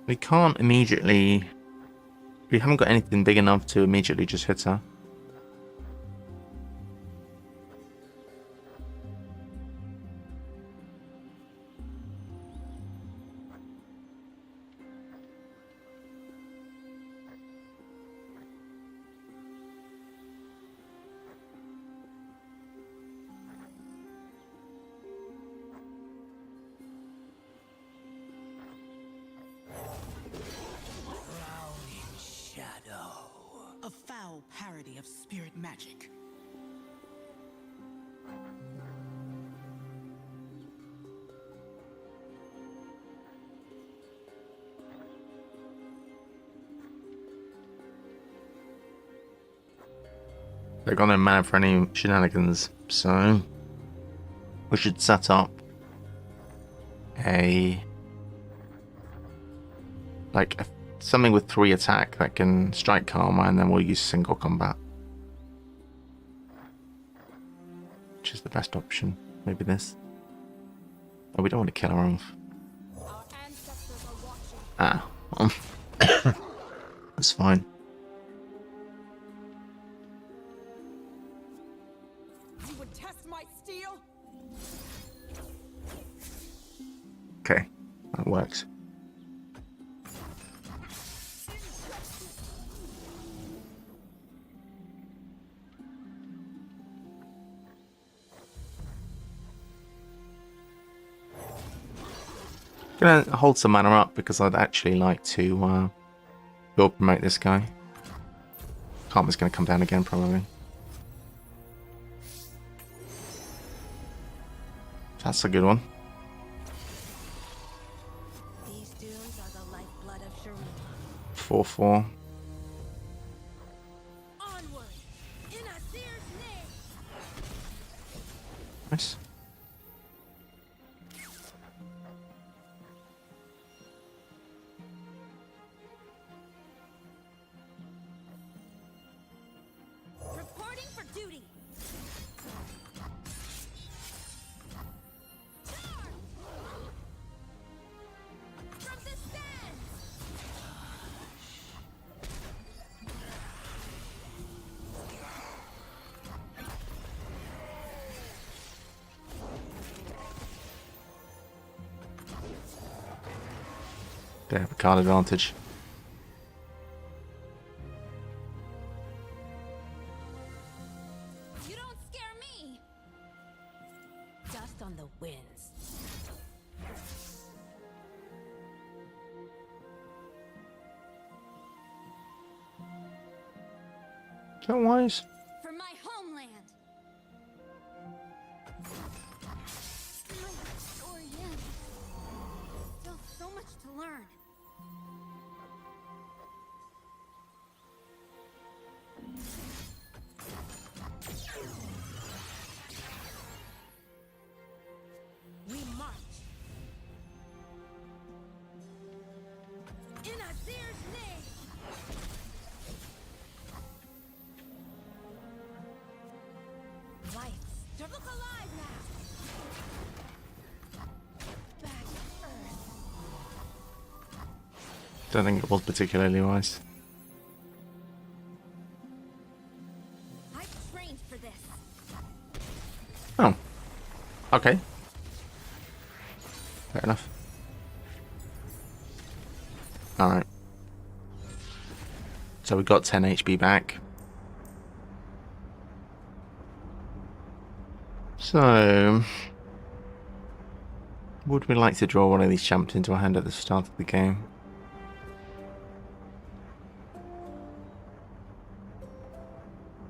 We can't immediately... We haven't got anything big enough to immediately just hit her. spirit magic. They've got no mana for any shenanigans, so we should set up something with 3 attack that can strike Karma, and then we'll use single combat, which is the best option. Maybe this. Oh, we don't want to kill her off. Our ancestors are watching. Ah, that's fine. You would test my steel? Okay, that works. Gonna hold some mana up because I'd actually like to build promote this guy. Karma's gonna come down again probably. That's a good one. These dunes are the lifeblood of Shireen. 4/4. Onward! In Azir's name! Nice. Reporting for duty! Charge! From the stands! They have a card advantage. You don't scare me! Dust on the winds. Is that wise? For my homeland! My story ends. Still so much to learn. We march. In Azir's name! Lights. Look alive now! Back to Earth. Don't think it was particularly wise. I trained for this. Oh. Okay. Fair enough. Alright. So we got 10 HP back. So, would we like to draw one of these champs into our hand at the start of the game?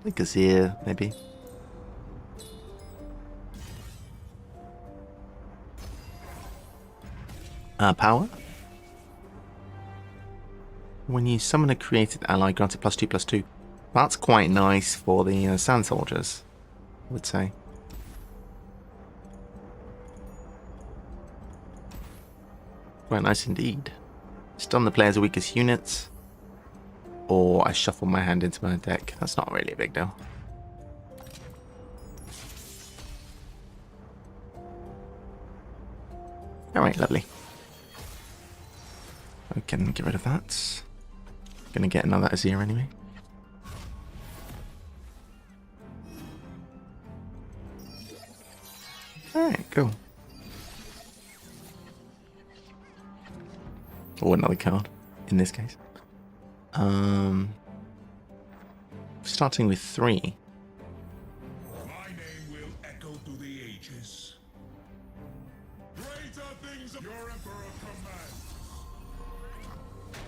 Like Azir, maybe. Power. When you summon a created ally, granted +2/+2. That's quite nice for the sand soldiers, I would say. Quite nice indeed. Stun the player's weakest units. Or I shuffle my hand into my deck. That's not really a big deal. Alright, lovely. I can get rid of that. Gonna get another Azir anyway. Alright, cool. Or another card, in this case. Starting with 3. My name will echo through the ages. Greater things your emperor commands.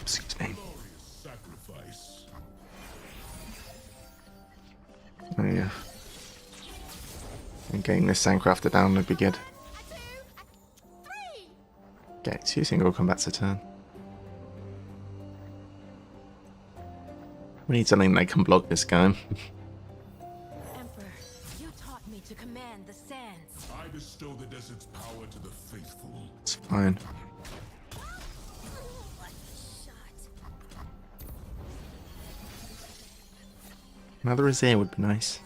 Excuse me. Glorious sacrifice. And getting this Sandcrafter down would be good. A two, a three. Okay, 2 single combats a turn. We need something that can block this guy. Emperor, you taught me to command the sands. I bestow the desert's power to the faithful. It's fine. What shot? Another Azir would be nice.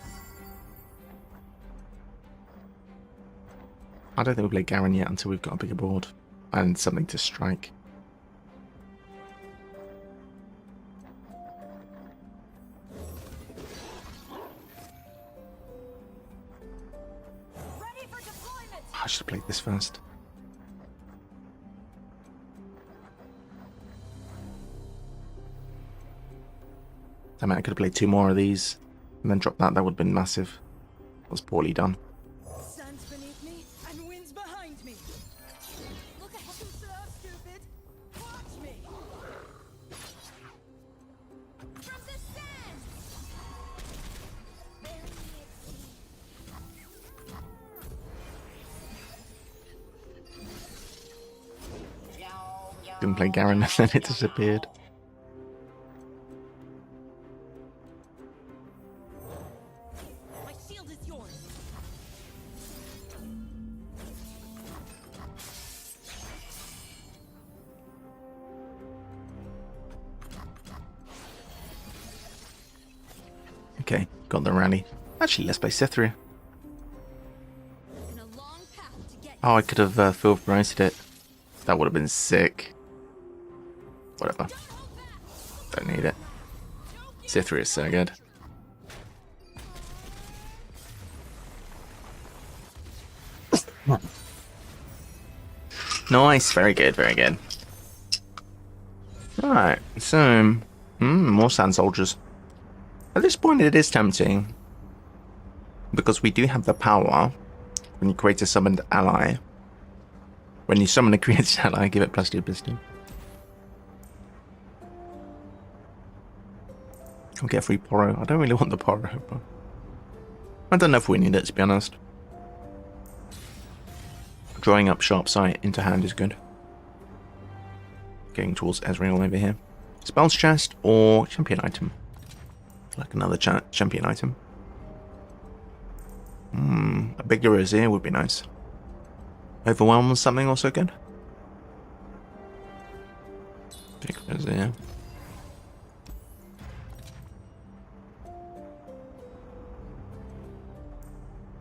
I don't think we'll play Garen yet until we've got a bigger board and something to strike. Ready for deployment. I should have played this first. I mean, I could have played 2 more of these and then dropped that. That would have been massive. That was poorly done. Sun's beneath me and winds behind me. Look ahead. Too slow, stupid. Watch me. From the sands. Bury me at sea. Didn't play Garen and then it disappeared. My shield is yours. Okay, got the rally. Actually, let's play Cytherea. In a long path to get. Oh, I could have Phil Brighted it. That would have been sick. Whatever. Don't need it. Cytherea is so good. Nice, very good, very good. Alright, so more sand soldiers. At this point it is tempting. Because we do have the power when you create a summoned ally. When you summon a created ally, give it +2/+2. I'll get a free Poro. I don't really want the Poro, but I don't know if we need it, to be honest. Drawing up Sharp Sight into hand is good. Getting towards Ezreal over here. Spells chest or champion item. Like another champion item. A bigger Azir would be nice. Overwhelm or something also good. Big Azir.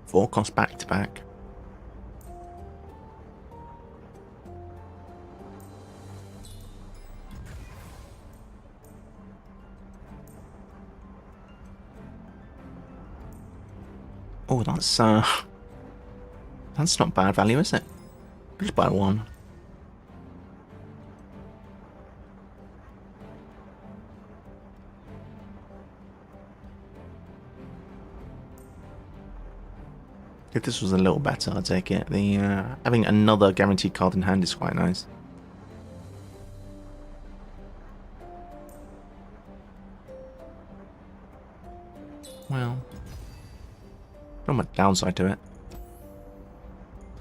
Four cost back to back. Oh, that's not bad value, is it? Just buy 1. If this was a little better, I'd take it. The having another guaranteed card in hand is quite nice. Well, not much downside to it.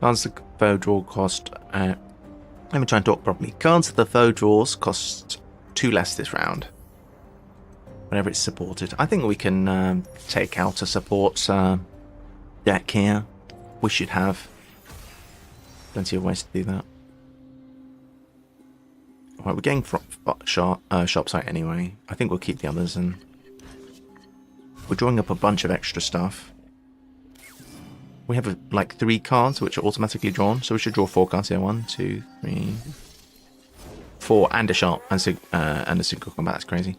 Cards the foe draw cost. Let me try and talk properly. Cards that the foe draws cost 2 less this round. Whenever it's supported. I think we can take out a support deck here. We should have plenty of ways to do that. Alright, we're getting sharp sight anyway. I think we'll keep the others and we're drawing up a bunch of extra stuff. We have like 3 cards which are automatically drawn, so we should draw 4 cards here. 1, 2, 3, 4, and a sharp and a single combat. That's crazy.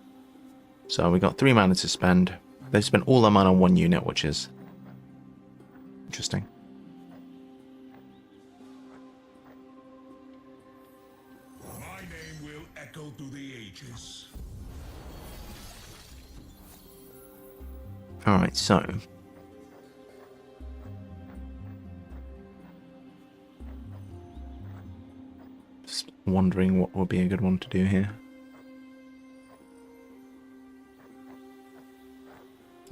So we got 3 mana to spend. They spent all their mana on 1 unit, which is interesting. My name will echo through the ages. Alright, so just wondering what would be a good one to do here.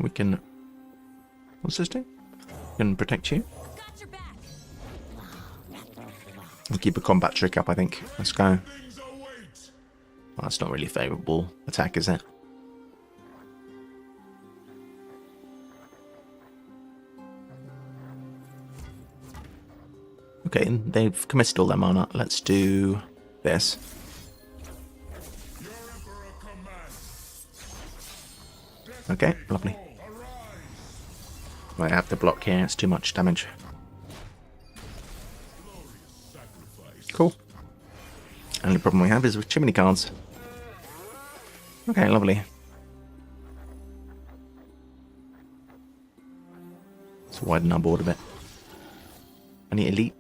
We can... What's this do? can protect you. Got your back. We'll keep a combat trick up, I think. Let's go. Things await. Well, that's not really a favourable attack, is it? Okay, they've committed all their mana. Let's do this. Your emperor commands. Okay, lovely. Arise. Might have to block here. It's too much damage. Glorious sacrifice. Cool. Only problem we have is with too many cards. Okay, lovely. Let's widen our board a bit. Any elite?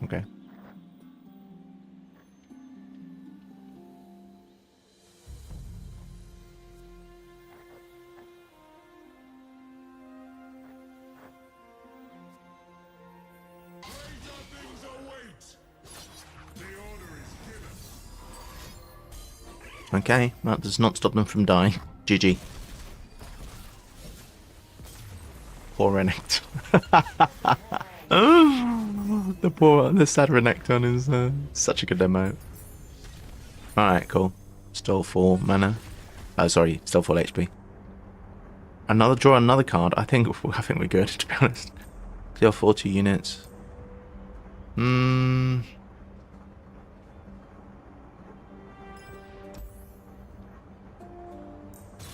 Okay. Greater things await. The order is given. Okay, that does not stop them from dying. GG. Poor Renekton. The sad Renekton is such a good demo. Alright, cool. Still 4 mana. Oh, sorry, still full HP. Draw another card. I think we're good, to be honest. Deal 40 units.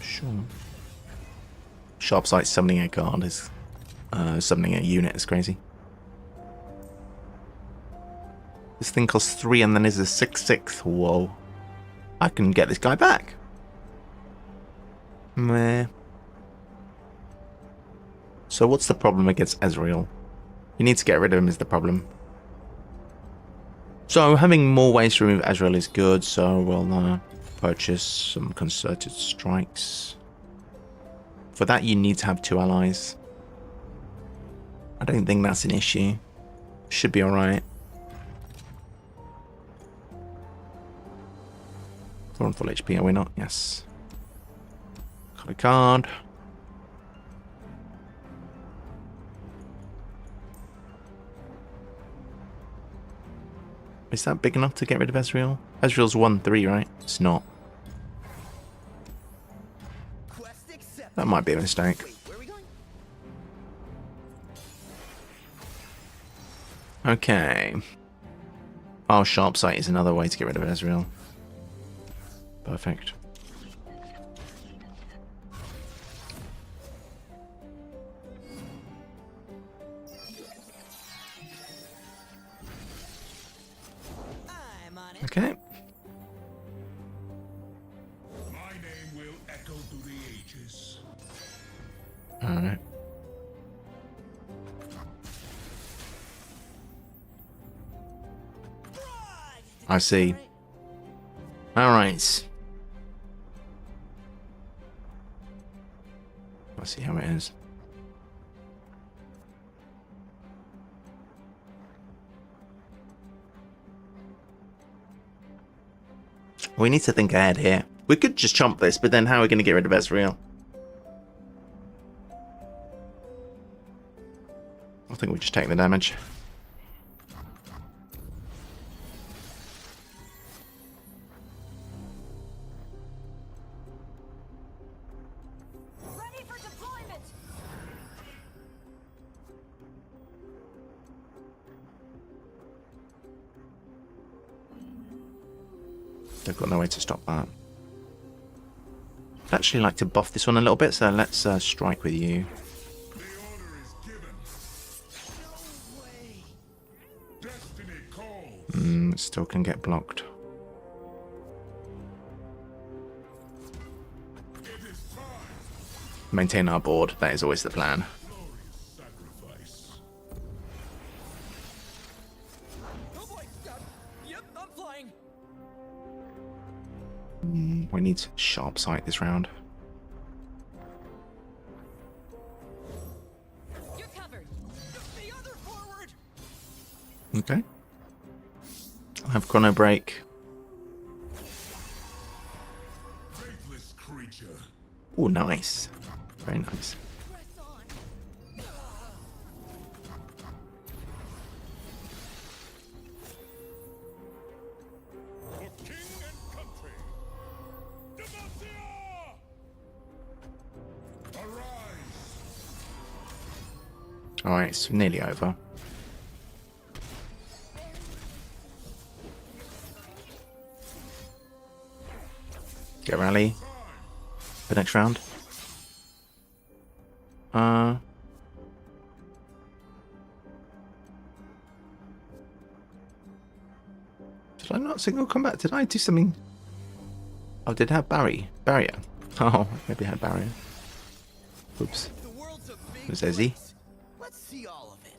Sure. Sharp Sight summoning a card is summoning a unit is crazy. This thing costs 3 and then is a 6/6. Whoa. I can get this guy back. Meh. So what's the problem against Ezreal? You need to get rid of him is the problem. So having more ways to remove Ezreal is good, so we'll purchase some concerted strikes. For that you need to have 2 allies. I don't think that's an issue. Should be alright. We're on full HP, are we not? Yes. Got a card. Is that big enough to get rid of Ezreal? Ezreal's 1/3, right? It's not. That might be a mistake. Okay. Oh, Sharp Sight is another way to get rid of Ezreal. Perfect. Okay. My name will echo through the ages. Alright. I see. Alright. Let's see how it is. We need to think ahead here. We could just chomp this, but then how are we going to get rid of Ezreal? I think we just take the damage. Ready for deployment. They've got no way to stop that. I'd actually like to buff this one a little bit, so let's strike with you. The order is given. No way. Destiny calls. Still can get blocked. It is time. Maintain our board, that is always the plan. Glorious sacrifice. Oh boy, yep, I'm flying. We need sharp sight this round. You're covered. The other forward. Okay. I'll have chrono break. Faithless creature. Oh, nice. Very nice. Press on. For king and country. Demacia! Arise! Alright, it's nearly over. Get rally. The next round. Did I not single combat? Did I do something? Oh, did I have barrier? Oh, maybe I had barrier. Oops. The world's a big Was Ezzy? place. Let's see all of it.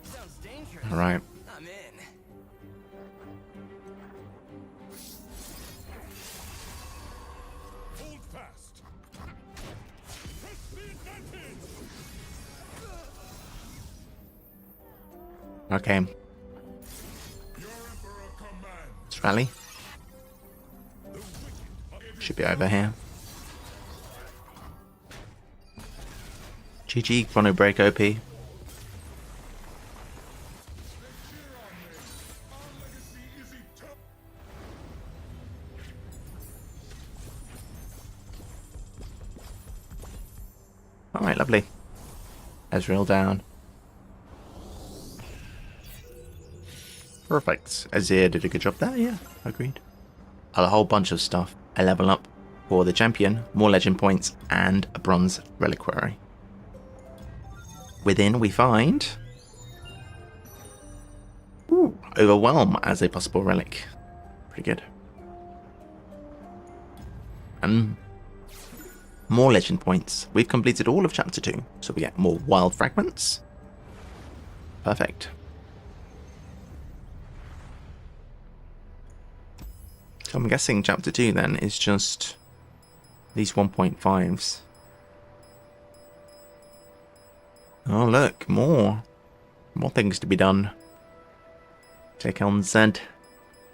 Sounds dangerous. All right. I'm in. Hold fast. Press the advantage. Okay. Your emperor commands. Let's rally. The wicked are Should be over here. GG, chrono break OP. Our legacy is eternal. Alright, lovely. Ezreal down. Perfect. Azir did a good job there, yeah, agreed. A whole bunch of stuff. A level up for the champion, more legend points, and a bronze reliquary. Within we find Overwhelm as a possible relic. Pretty good. And more legend points. We've completed all of chapter 2, so we get more wild fragments. Perfect. So I'm guessing chapter 2 then is just these 1.5s. Oh look, more things to be done. Take on Zed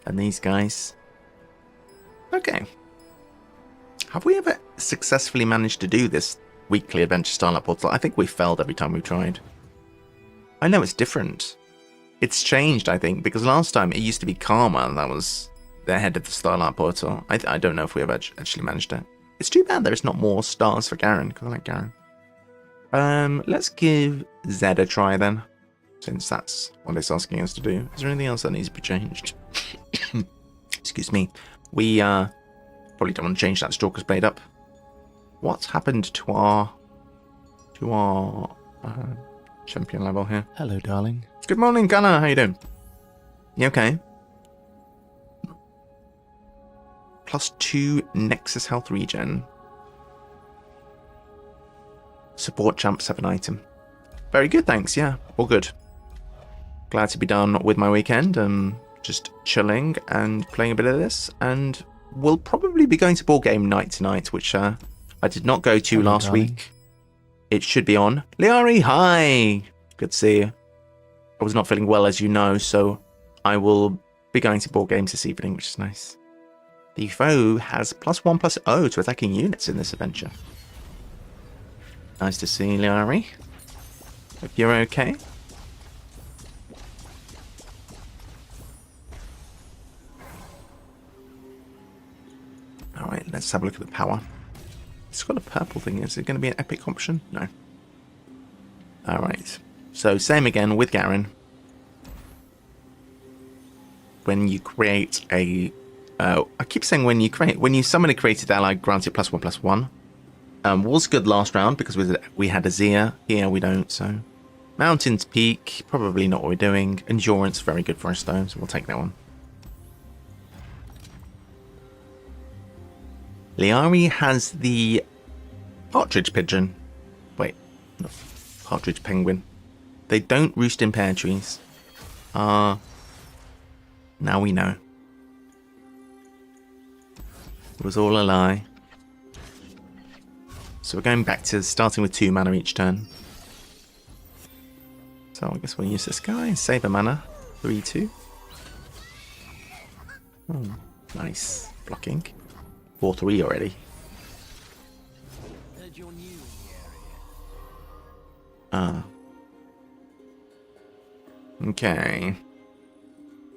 and these guys. Okay. Have we ever successfully managed to do this weekly adventure Starlight Portal? I think we failed every time we've tried. I know it's different. It's changed, I think, because last time it used to be Karma that was the head of the Starlight Portal. I don't know if we ever actually managed it. It's too bad there's not more stars for Garen, because I like Garen. Let's give Zed a try then, since that's what it's asking us to do. Is there anything else that needs to be changed? Excuse me. We probably don't want to change that Stalker's Blade up. What's happened to our champion level here? Hello, darling. Good morning, Gunnar. How you doing? You okay? +2 Nexus health regen. Support champ 7 item. Very good, thanks. Yeah, all good. Glad to be done with my weekend. Just chilling and playing a bit of this. And we'll probably be going to board game night tonight, which I did not go to last week. It should be on. Liari, hi! Good to see you. I was not feeling well, as you know, so I will be going to board games this evening, which is nice. The foe has +1/+0 to attacking units in this adventure. Nice to see you, Liari. Hope you're okay. Alright, let's have a look at the power. It's got a purple thing. Is it going to be an epic option? No. Alright. So, same again with Garen. When you create a... I keep saying when you summon a created ally, grant it +1/+1. Was good last round because we had Azir. Here we don't, so... Mountains Peak, probably not what we're doing. Endurance, very good for us though, so we'll take that one. Liari has the Partridge Pigeon. No, partridge penguin. They don't roost in pear trees. Now we know. It was all a lie. So we're going back to starting with 2 mana each turn. So I guess we'll use this guy, save a mana. 3-2. Oh, nice. Blocking. 4-3 already. Okay.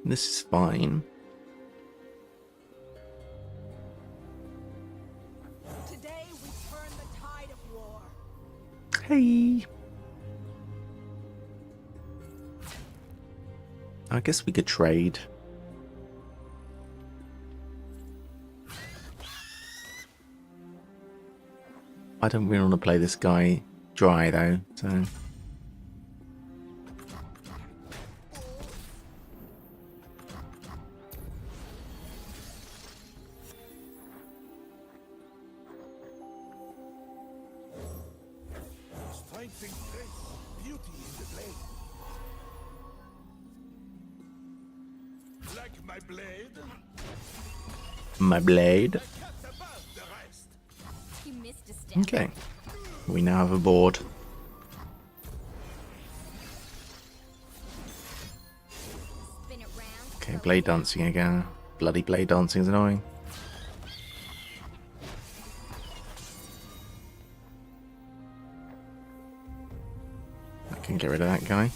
This is fine. Today we turn the tide of war. Hey. I guess we could trade. I don't really want to play this guy dry though, so. Strength and grace, beauty in the blade. Like my blade, My blade. cut above the rest. You missed a step. Okay. We now have a board. Spin it round. Okay, blade dancing again. Bloody blade dancing is annoying. I can get rid of that guy.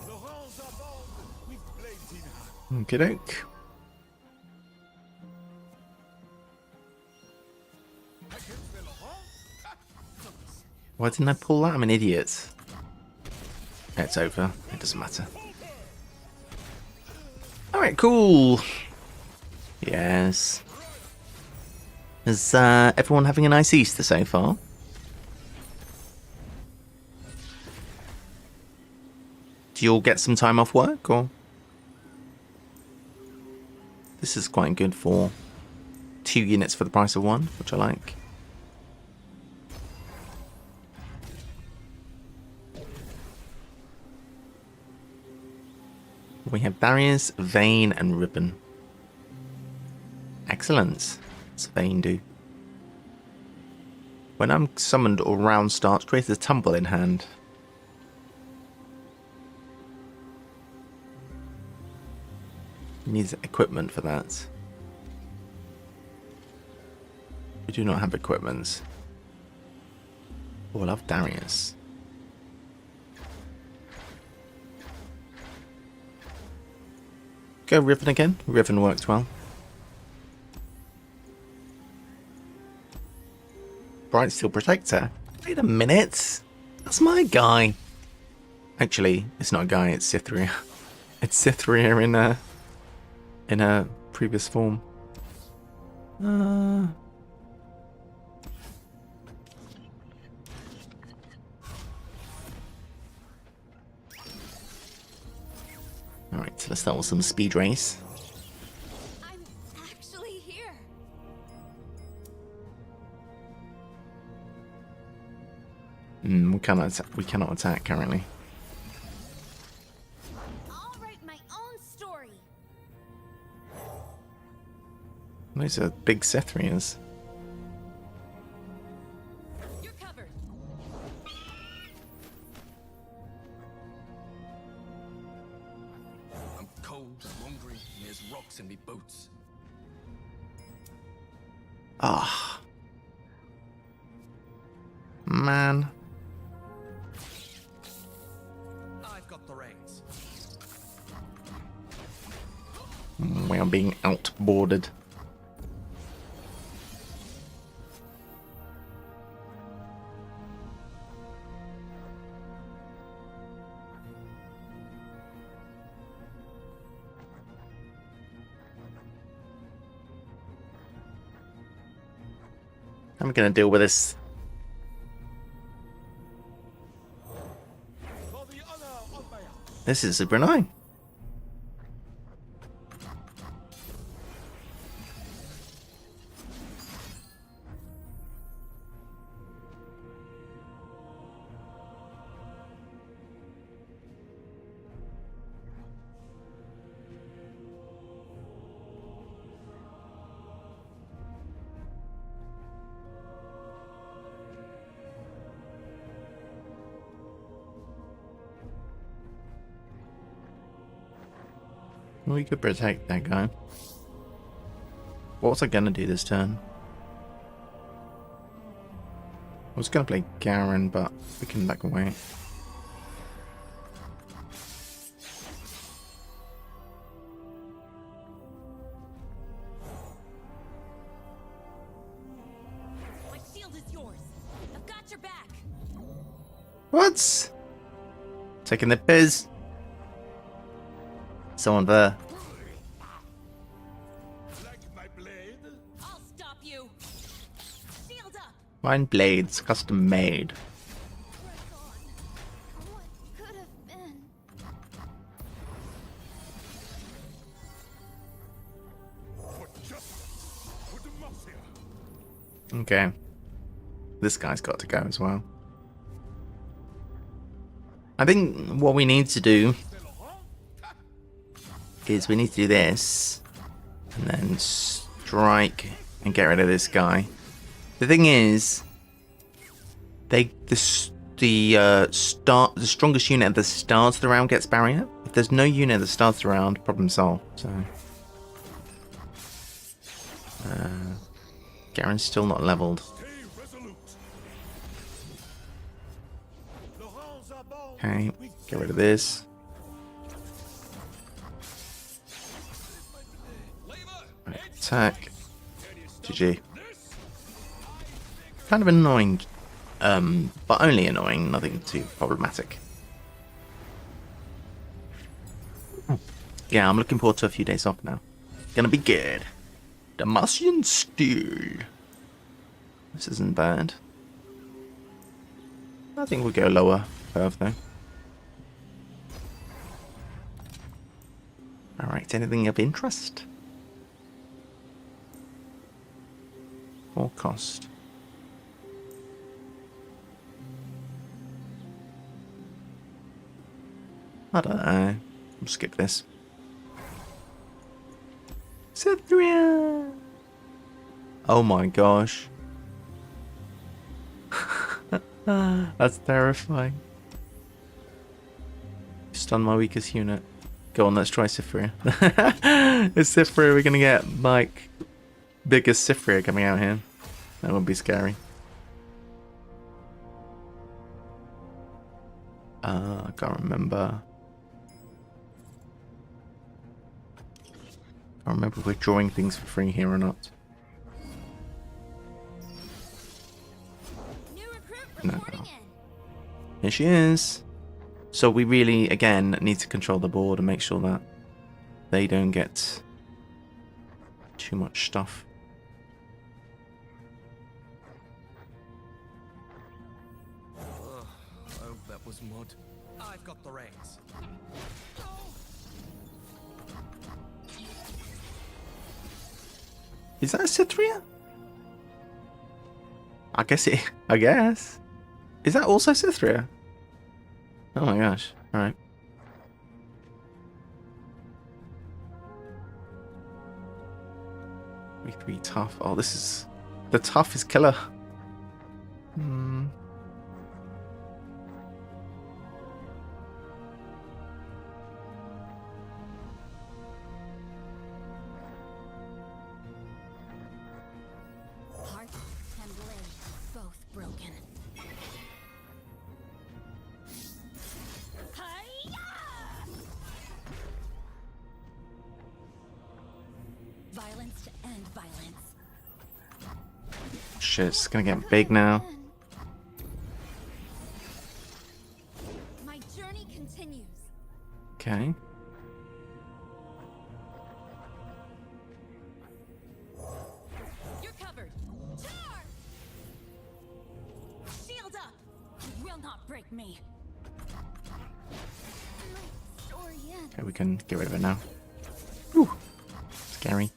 The rangs are bold with blades in hand. Okie doke. Against the Laurent? Why didn't I pull that? I'm an idiot. It's over. It doesn't matter. Alright, cool. Yes. Is everyone having a nice Easter so far? Do you all get some time off work, or? This is quite good for 2 units for the price of 1, which I like. We have barriers, vein, and ribbon. Excellent. What's vein do? When I'm summoned or round starts, create a tumble in hand. Needs equipment for that. We do not have equipment. Oh, I love Darius. Go Riven again. Riven worked well. Bright Steel Protector. Wait a minute. That's my guy. Actually, it's not a guy, it's Cytheria. It's Cytheria in a previous form. Alright, let's start with some speed race. I'm actually here. We cannot attack currently. I'll write my own story. Those are big Cytherians. You're covered. I'm cold, hungry, and there's rocks in me boots. Ah. Man. I've got the reins. We are being outboarded. I'm gonna deal with this. For the honor of my house. This is super annoying. We could protect that guy. What was I gonna do this turn? I was gonna play Garen, but we can back away. My shield is yours. I've got your back. What? Taking the piss. Someone there. Like my blade? I'll stop you. Shield up. Mine blades, custom made. Press on. What could have been? For justice, for demacia. Okay. This guy's got to go as well. I think what we need to do is we need to do this and then strike and get rid of this guy. The thing is, the strongest unit at the start of the round gets barrier. If there's no unit at the start of the round, problem solved. So Garen's still not leveled. Stay resolute. Okay, get rid of this. Attack. GG. Kind of annoying, but only annoying, nothing too problematic. Yeah, I'm looking forward to a few days off now. Gonna be good. Demacian Steel. This isn't bad. I think we'll go lower curve though. Alright, anything of interest? Or cost? I don't know. We'll skip this. Cythria! Oh my gosh. That's terrifying. Stun my weakest unit. Go on, let's try Cythria. Is Cythria, we're gonna get like biggest Cythria coming out here. That would be scary. I can't remember. I don't remember if we're drawing things for free here or not. New recruit No. reporting in. Here she is. So we really, again, need to control the board and make sure that they don't get too much stuff. I hope that was mud. I've got the reins. Is that a Cythria? I guess. Is that also Cythria? Oh my gosh. Alright. V3 tough. Oh, this is... The tough is killer. Hmm. Heart and blade, both broken. Hi-ya! Violence to end violence. Shit, it's gonna get big now. My journey continues. Okay. You're covered. Charge! Shield up! You will not break me. My story ends. Okay, we can get rid of it now. Whew. Scary.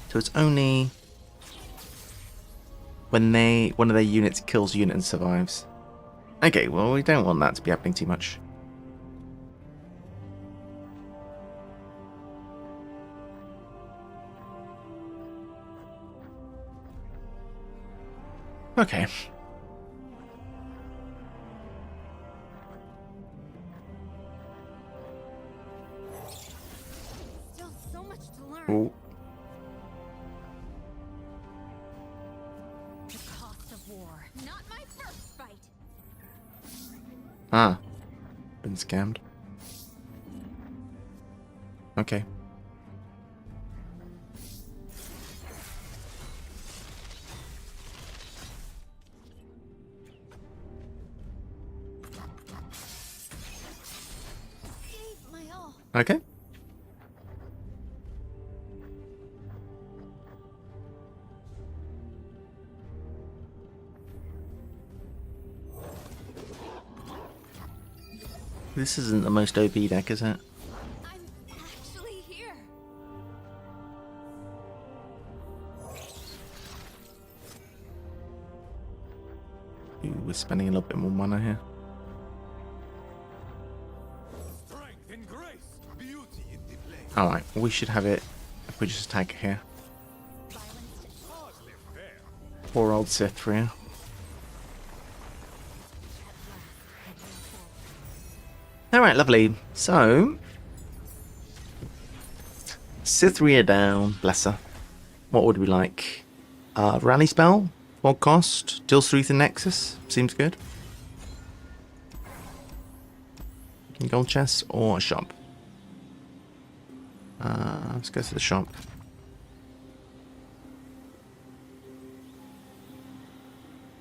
So it's only when one of their units kills a unit and survives. Okay, well we don't want that to be happening too much. Okay. Ooh. The cost of war. Not my first fight. Ah. Been scammed. Okay. Gave my all. Okay. This isn't the most OP deck, is it? I'm actually here. Ooh, we're spending a little bit more mana here. Strength and grace, beauty in the play. Alright, we should have it if we just attack here. Hardly fair. Poor old Cythria. Alright, lovely. So, Cythria down, bless her. What would we like? Rally spell? What cost? Deals 3 to Nexus? Seems good. Gold chest or a shop? Let's go to the shop.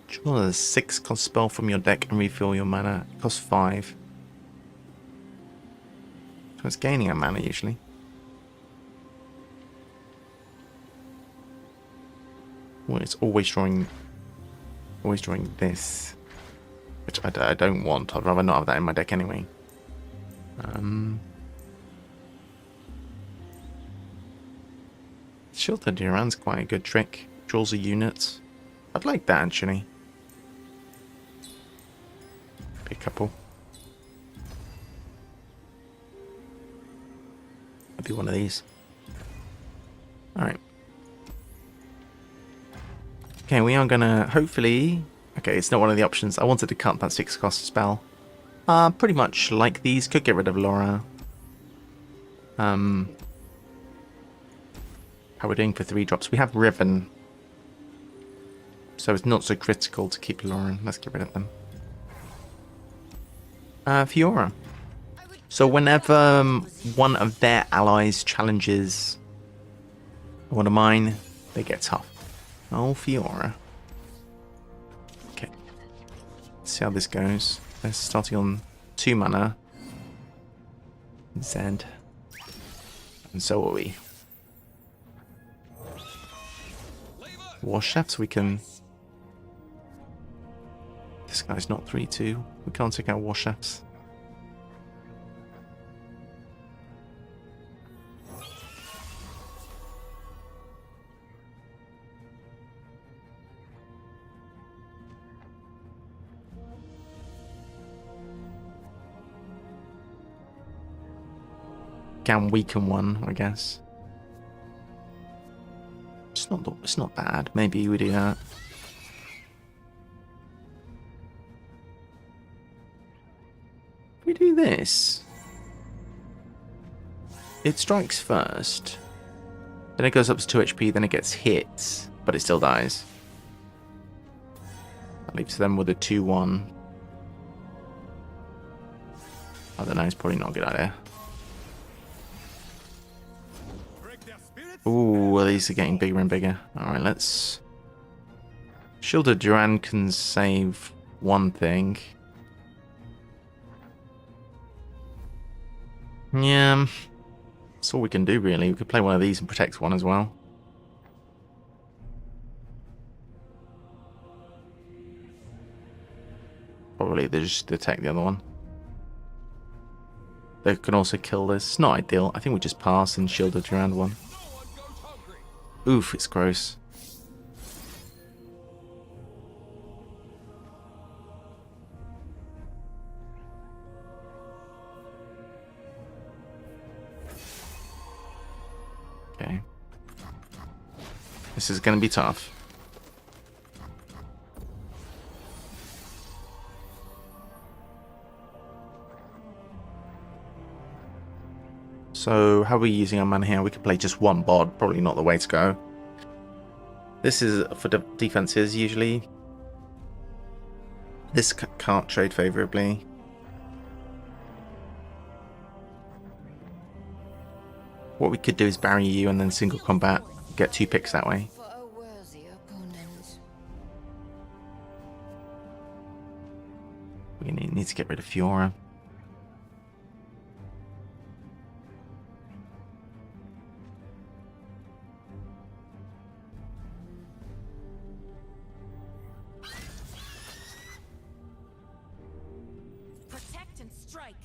Draw a 6 cost spell from your deck and refill your mana. It costs 5. So it's gaining a mana usually. Well, it's always drawing this, which I don't want. I'd rather not have that in my deck anyway. Shilter Duran's quite a good trick. Draws a unit. I'd like that actually. Pick a couple. I'll do one of these. Alright. Okay, we are gonna hopefully... Okay, it's not one of the options. I wanted to cut that 6 cost spell. Pretty much like these. Could get rid of Laura. How we're doing for 3 drops. We have Riven. So it's not so critical to keep Lauren. Let's get rid of them. Fiora. So whenever one of their allies challenges one of mine, they get tough. Oh, Fiora. Okay. Let's see how this goes. They're starting on 2 mana. Zed. And so are we. War chefs, we can... This guy's not 3-2. We can't take out war chefs. Can weaken one, I guess. It's not bad. Maybe we do that. If we do this, it strikes first, then it goes up to 2 HP, then it gets hit, but it still dies. That leaves them with a 2-1. I don't know, it's probably not a good idea. Ooh, well, these are getting bigger and bigger. Alright, let's... Shielded Duran can save one thing. Yeah, that's all we can do, really. We could play one of these and protect one as well. Probably they just detect the other one. They can also kill this. It's not ideal. I think we just pass and Shielded Duran one. Oof, it's gross. Okay. This is going to be tough. So how are we using our mana here? We could play just one bod, probably not the way to go. This is for defenses usually. This can't trade favorably. What we could do is bury you and then single combat, get 2 picks that way. For a worthy opponent. We need to get rid of Fiora. Protect and strike.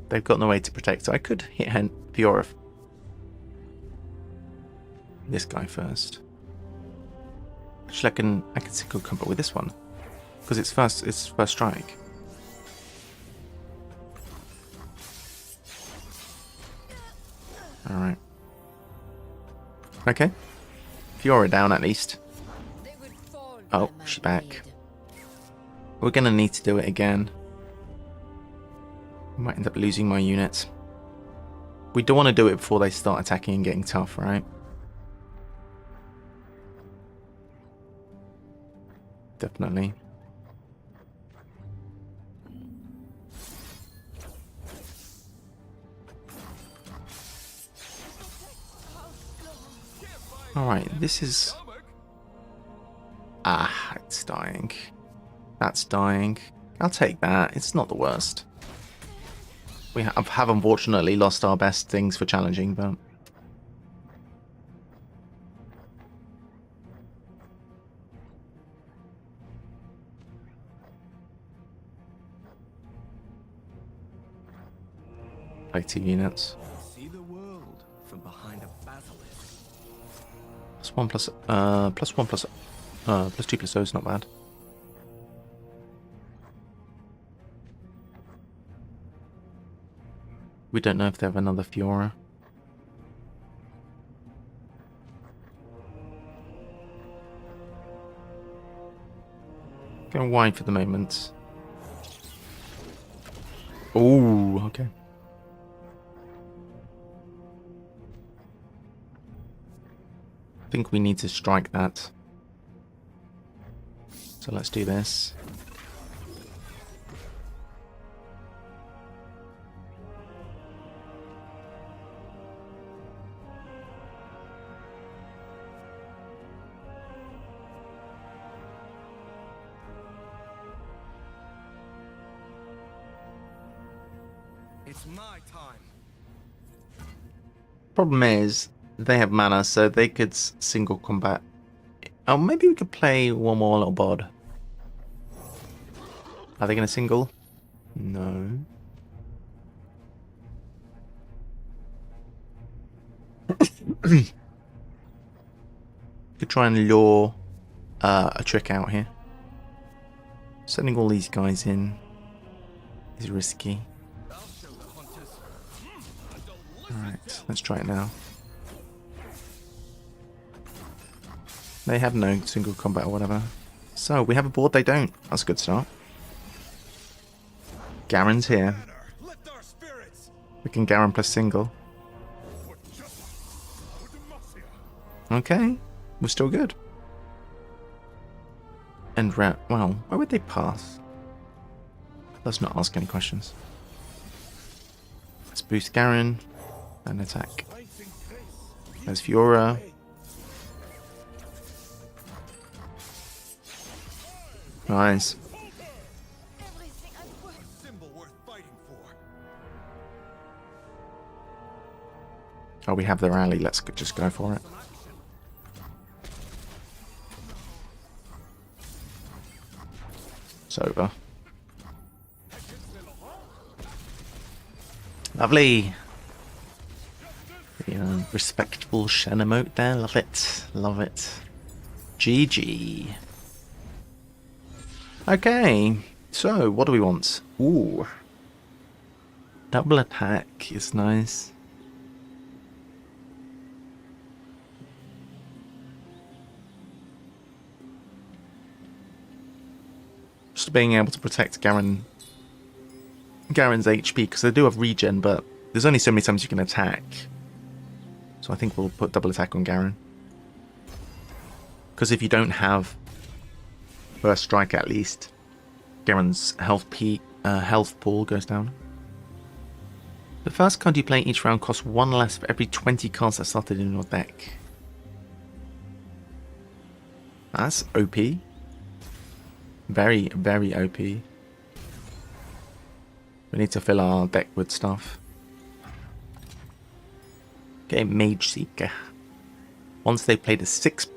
They've got no way to protect, so I could hit Fiora. This guy first. Actually, I can single combat with this one because it's first strike. All right. Okay. Fiora down at least. They would fall Oh, by my she's back. blade. We're gonna need to do it again. Might end up losing my units. We don't want to do it before they start attacking and getting tough, right? Definitely. Alright, this is... Ah, it's dying. That's dying. I'll take that. It's not the worst. We have unfortunately lost our best things for challenging, but... Play 2 units. See the world from behind a basilisk. +1 +1 +2 +0 is not bad. We don't know if they have another Fiora. Going wide for the moment. Oh, okay. I think we need to strike that. So let's do this. It's my time. Problem is, they have mana, so they could single combat. Oh, maybe we could play one more little bod. Are they going to single? No. Could try and lure a trick out here. Sending all these guys in is risky. I'll show the hunters. Alright, let's try it now. They have no single combat or whatever. So, we have a board, they don't. That's a good start. Garen's here. Lift our spirits. We can Garen plus single. For justice. For demacia. Okay, we're still good. And well, why would they pass? Let's not ask any questions. Let's boost Garen and attack. There's Fiora. Nice. Everything I put. A symbol worth fighting for. Oh, we have the rally. Let's just go for it. It's over. Lovely. The respectable Shen emote there. Love it. Love it. GG. Okay. So, what do we want? Ooh. Double attack is nice. Just being able to protect Garen's HP, because they do have regen, but there's only so many times you can attack. So I think we'll put double attack on Garen. Because if you don't have first strike at least, Garen's health pool goes down. The first card you play each round costs 1 less for every 20 cards that started in your deck. That's OP. Very, very OP. We need to fill our deck with stuff. Okay, Mage Seeker. Once they've played a 6+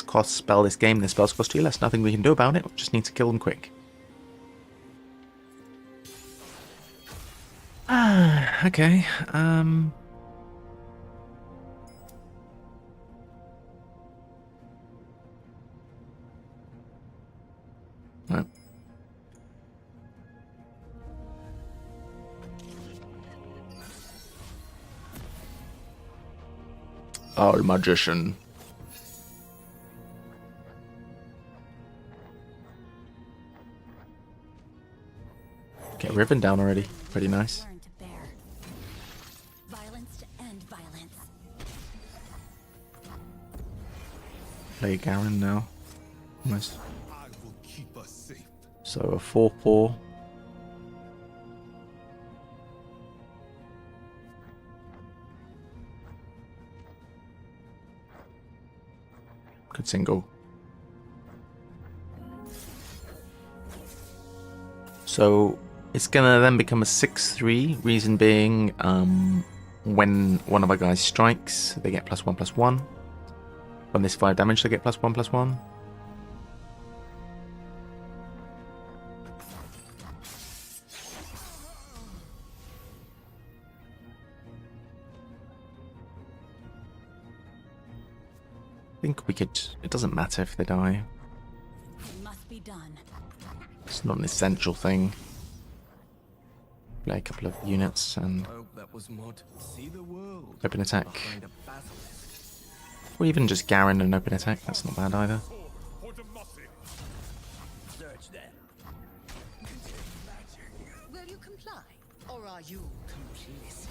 cost spell this game, their spells cost 2 less. Nothing we can do about it. We just need to kill them quick. Okay. No. Our magician. Okay, Riven down already. Pretty nice. Learn to bear. Violence to end violence. Play Garen now. Nice. I will keep us safe. So a 4/4. Good single. So it's gonna then become a 6/3. Reason being, when one of our guys strikes, they get +1/+1. When there's 5 damage, they get +1/+1. I think we could. It doesn't matter if they die. It must be done. It's not an essential thing. Play a couple of units and Hope that was Mod. See the world open attack. behind a basilisk. Or even just Garen and open attack. That's not bad either. Search them. Will you comply? Or are you complicit?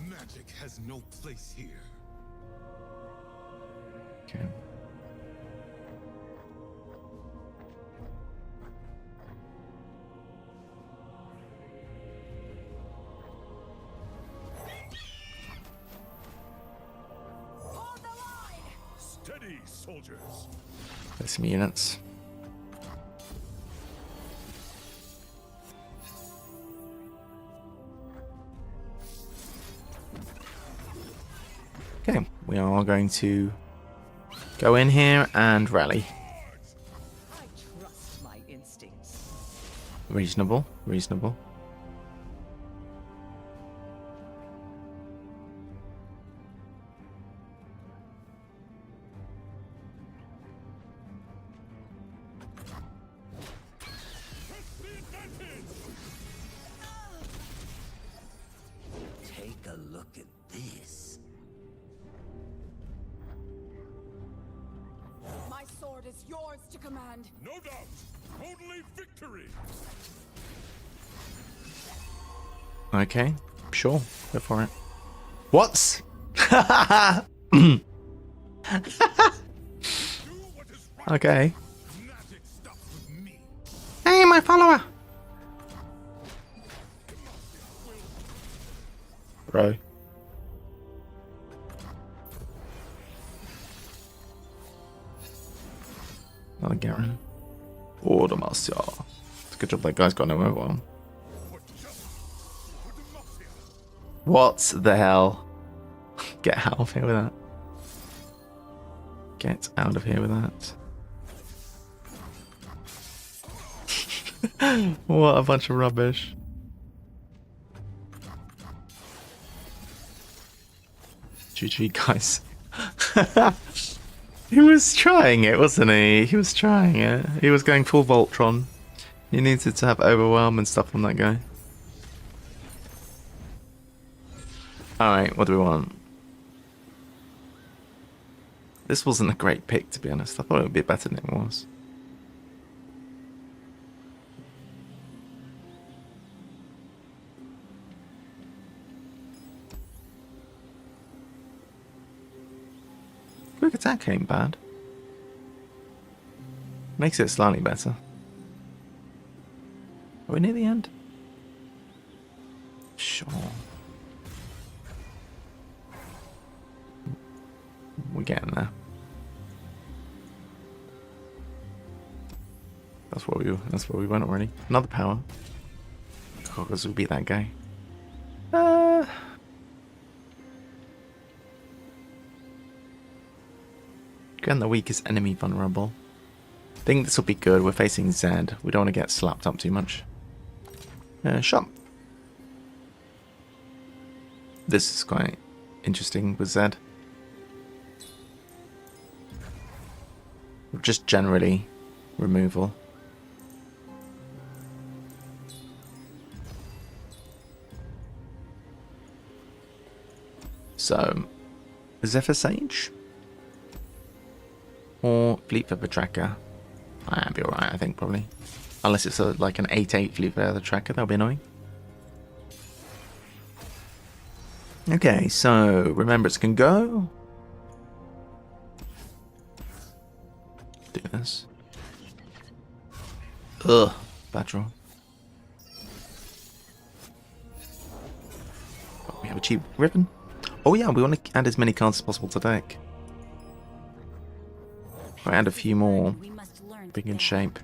Magic has no place here. Okay. Steady, soldiers. Play some units. Okay, we are going to go in here and rally. I trust my instincts. Reasonable, reasonable. Take a look at this. My sword is yours to command. No doubt. Only victory. Okay, sure, go for it. What? Do what is right. Okay. Magic stops with me. Hey, my follower! Bro. Another Garen. Order Marcia. It's a good job that guy's got no mobile. For justice. For democracy. What the hell? Get out of here with that. Get out of here with that. What a bunch of rubbish. GG, guys. He was trying it, wasn't he? He was trying it. He was going full Voltron. You needed to have overwhelm and stuff on that guy. Alright, what do we want? This wasn't a great pick, to be honest. I thought it would be better than it was. attack ain't bad. Makes it slightly better. Are we near the end? Sure. We're getting there. That's where we went already. Another power. Because we beat that guy. Grant the weakest enemy vulnerable. I think this will be good. We're facing Zed. We don't want to get slapped up too much. Shot. This is quite interesting with Zed. Just generally removal. So, Zephyr Sage or Fleet Feather Tracker. I'd be alright, I think, probably. Unless it's like an 8/8 Fleet Feather Tracker, that'll be annoying. Okay, so Remembrance can go. Do this. Ugh, bad draw. Oh, we have a cheap ribbon. Oh yeah, we want to add as many cards as possible to the deck. If I add a few more, We must learn be to in bear. shape.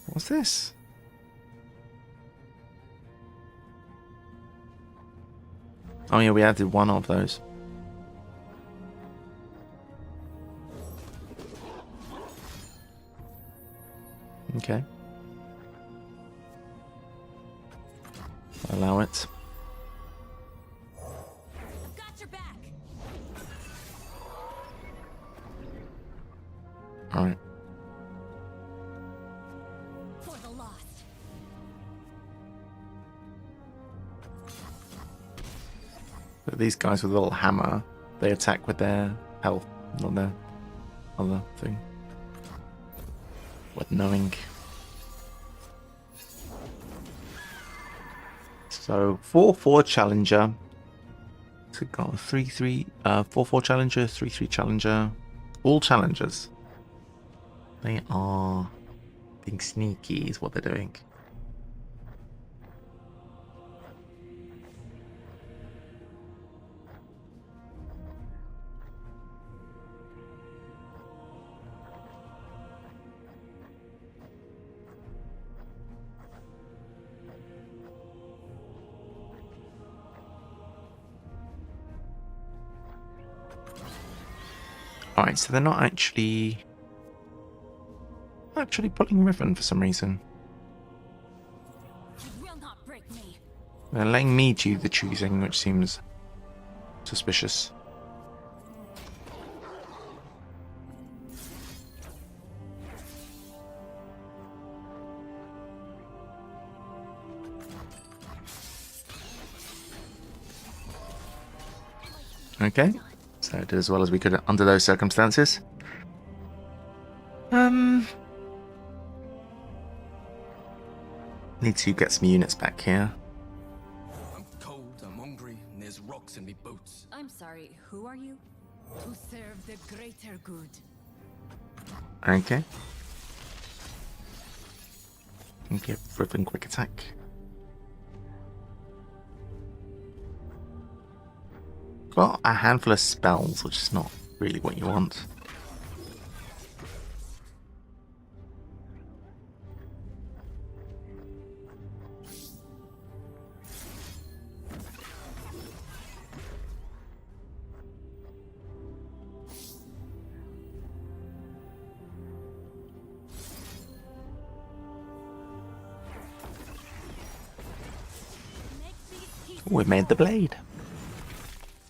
What's this? Oh yeah, we added one of those. Okay. Allow it. Got your back. Alright. For the lost. But these guys with a little hammer, they attack with their health, not their other thing. Worth knowing. So 4/4 challenger. So got 3/3, 4/4 challenger, 3/3 challenger. All challengers. They are being sneaky, is what they're doing. Alright, so they're not actually pulling Riven for some reason. You will not break me. They're letting me do the choosing, which seems suspicious. Okay, so did as well as we could under those circumstances. Need to get some units back here. I'm cold, I'm hungry, and there's rocks in me boots. I'm sorry, who are you? To serve the greater good. Okay. And give Riven quick attack. Got a handful of spells, which is not really what you want. We've made the blade.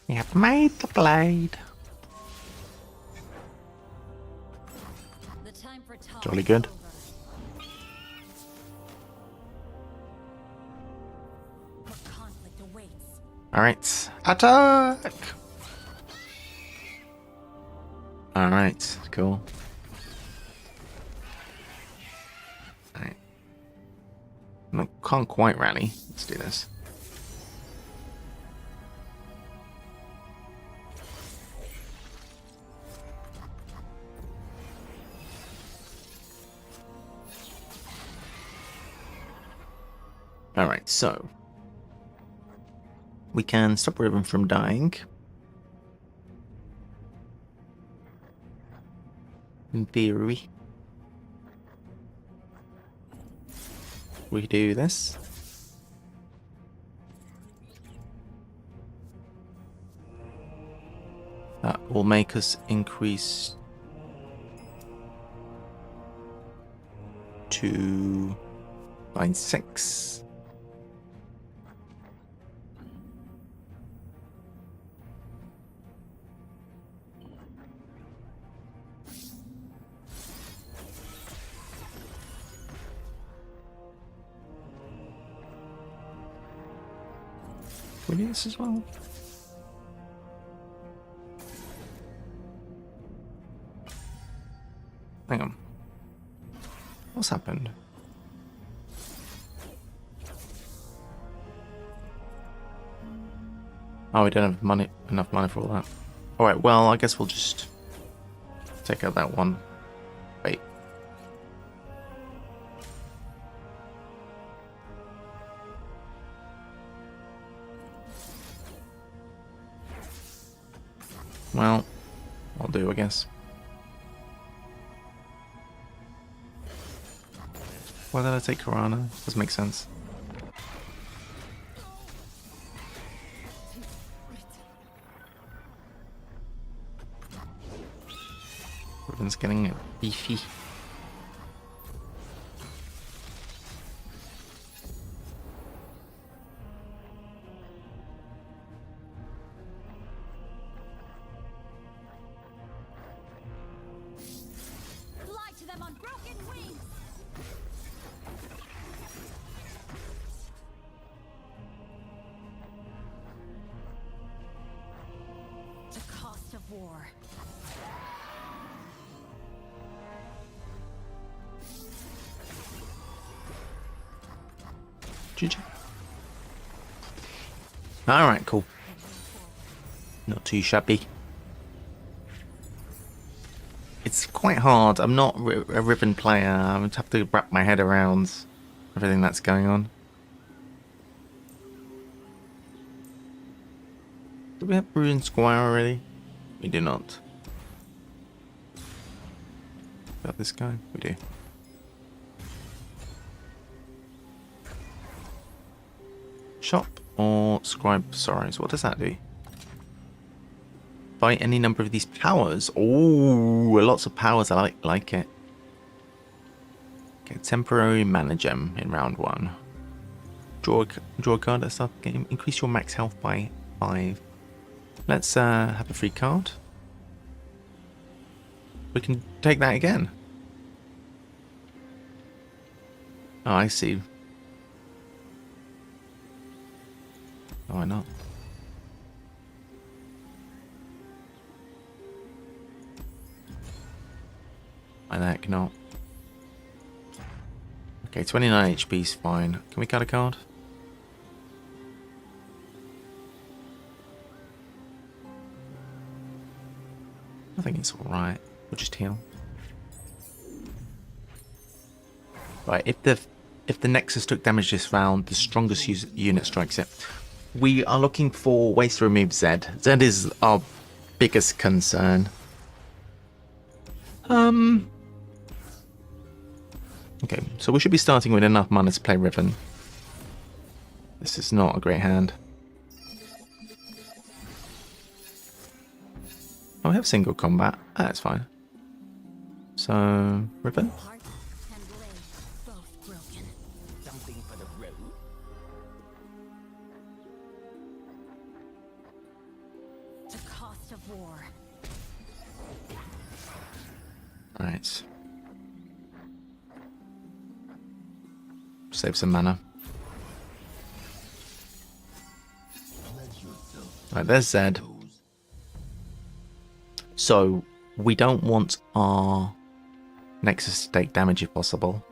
We have made the blade. The time for talk Jolly is good. over. What conflict awaits? Alright, attack! Alright, cool. Alright. No, can't quite rally. Let's do this. Alright, so we can stop Riven from dying. In theory. We do this. That will make us increase to 9.6. We do this as well. Hang on. What's happened? Oh, we don't have enough money for all that. Alright, well, I guess we'll just take out that one. Wait. Well, I'll do, I guess. Why did I take Karana? Doesn't make sense. Riven's getting beefy. Fly to them on broken wings. The cost of war. GG. Alright, cool. Not too shabby. It's quite hard. I'm not a Riven player. I would have to wrap my head around everything that's going on. Do we have Rune Squire already? We do not. About this guy? We do. Shop or scribe sorrows? What does that do? Buy any number of these powers. Oh, lots of powers. I like it. Okay, temporary mana gem in round 1. Draw a card at the start of the game. Increase your max health by 5. Let's have a free card. We can take that again. Oh, I see. Oh, why not? Why the heck not? Okay, 29 HP is fine. Can we cut a card? I think it's alright. We'll just heal. Right, if the Nexus took damage this round, the strongest unit strikes it. We are looking for ways to remove Zed. Zed is our biggest concern. Okay, so we should be starting with enough mana to play Riven. This is not a great hand. Oh, we have single combat. That's fine. So, Riven. Heart and leg both broken. Something for the road. The cost of war. Alright. Save some mana. Right, there's Zed. So, we don't want our Nexus to take damage if possible.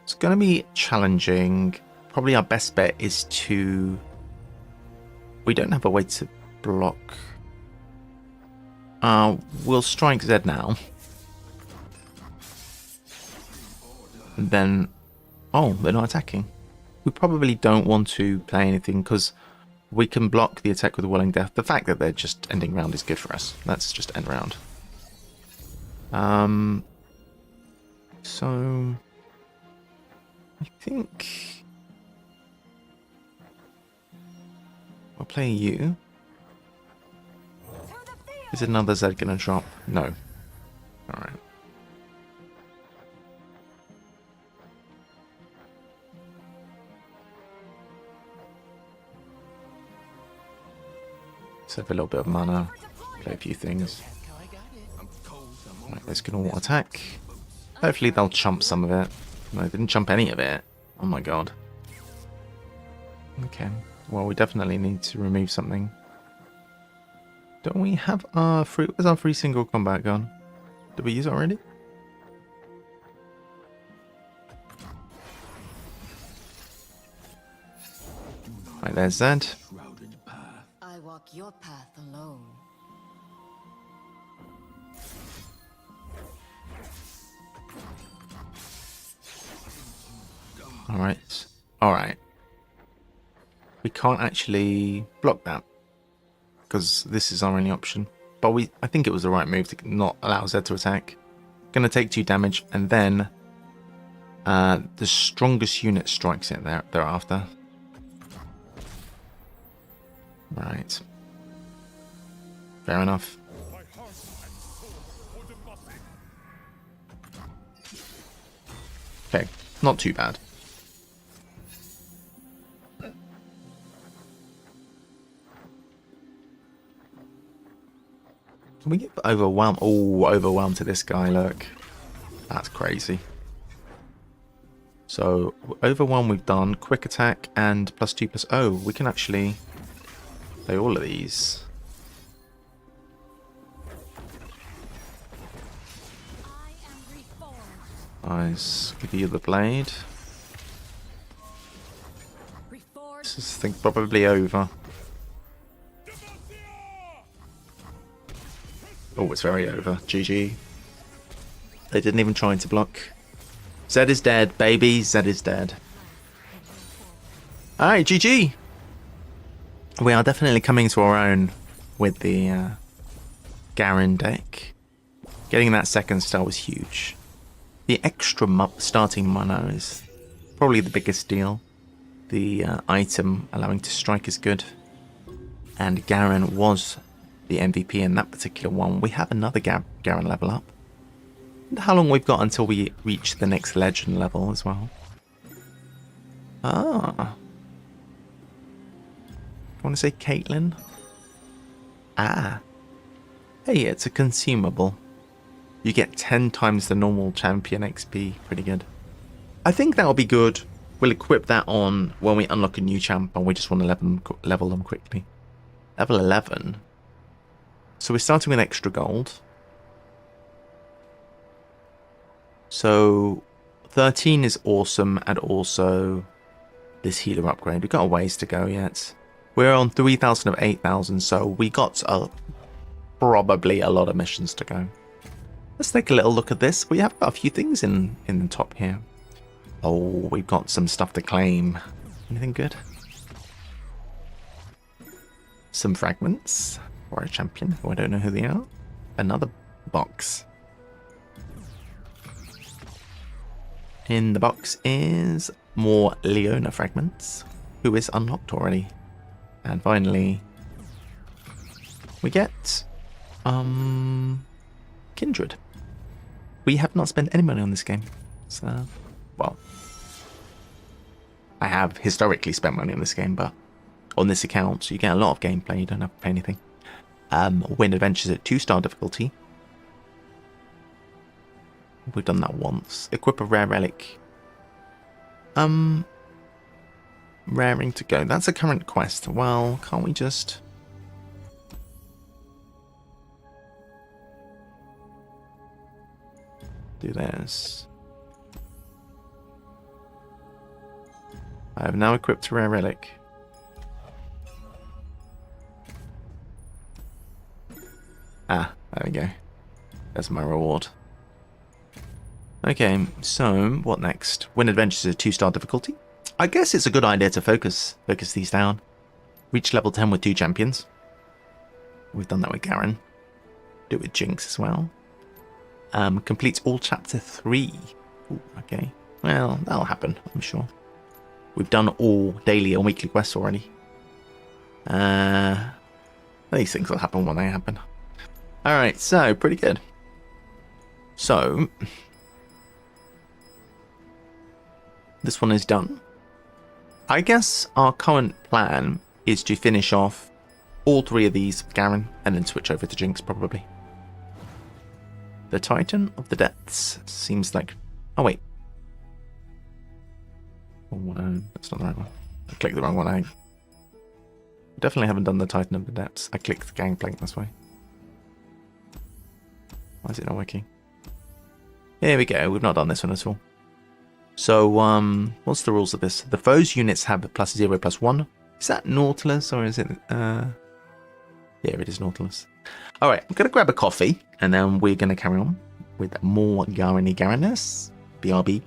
It's going to be challenging. Probably our best bet is to... We don't have a way to block. We'll strike Zed now. And then... Oh, they're not attacking. we probably don't want to play anything because we can block the attack with the Willing Death. The fact that they're just ending round is good for us. Let's just end round. So I think I'll play you. Is another Z gonna drop? No. Alright. Save a little bit of mana. Play a few things. Right, let's get an auto attack. Hopefully they'll chump some of it. No, they didn't chump any of it. Oh my god. Okay. Well, we definitely need to remove something. Don't we have our free... Where's our free single combat gun? Did we use it already? Right, there's Zed. I walk your path alone. Alright. Alright. We can't actually block that. Because this is our only option. But I think it was the right move to not allow Zed to attack. Gonna take 2 damage, and then the strongest unit strikes it thereafter. Right. Fair enough. Okay, not too bad. Can we give overwhelm? Oh, overwhelm to this guy, look. That's crazy. So, overwhelm we've done, quick attack and +2/+. Oh, we can actually play all of these. I am reformed. Nice. Give you the blade. Reformed. This is, I think, probably over. Oh, it's very over. GG. They didn't even try to block. Zed is dead, baby. Zed is dead. Alright, GG. We are definitely coming to our own with the Garen deck. Getting that second star was huge. The extra starting mana is probably the biggest deal. The item allowing to strike is good. And Garen was the MVP in that particular one. We have another Garen level up. And how long we've got until we reach the next legend level as well. Ah. I want to say Caitlyn. Ah. Hey, it's a consumable. You get 10 times the normal champion XP. Pretty good. I think that'll be good. We'll equip that on when we unlock a new champ and we just want to level them quickly. Level 11. So we're starting with extra gold. So 13 is awesome, and also this healer upgrade. We've got a ways to go yet. We're on 3,000 of 8,000, so we got probably a lot of missions to go. Let's take a little look at this. We have got a few things in the top here. Oh, we've got some stuff to claim. Anything good? Some fragments for a champion who I don't know who they are. Another box. In the box is more Leona fragments, who is unlocked already. And finally, we get Kindred. We have not spent any money on this game. So, well, I have historically spent money on this game, but on this account, you get a lot of gameplay. You don't have to pay anything. Win adventures at 2-star difficulty. We've done that once. Equip a rare relic. Raring to go. That's a current quest. Well, can't we just... do this? I have now equipped a rare relic. Ah, there we go. There's my reward. Okay, so what next? Win adventures at 2-star difficulty. I guess it's a good idea to focus these down. Reach level 10 with 2 champions. We've done that with Garen. Do it with Jinx as well. Complete all chapter 3. Ooh, okay. Well, that'll happen, I'm sure. We've done all daily and weekly quests already. These things will happen when they happen. Alright, so, pretty good. So, this one is done. I guess our current plan is to finish off all 3 of these with Garen and then switch over to Jinx, probably. The Titan of the Depths seems like... Oh, wait. Oh, that's not the right one. I clicked the wrong one. I definitely haven't done the Titan of the Depths. I clicked the Gangplank this way. Why is it not working? Here we go. We've not done this one at all. So, what's the rules of this? The foe's units have +0, +1. Is that Nautilus or is it... Yeah, it is Nautilus. Alright, I'm going to grab a coffee and then we're going to carry on with more Gareness. BRB.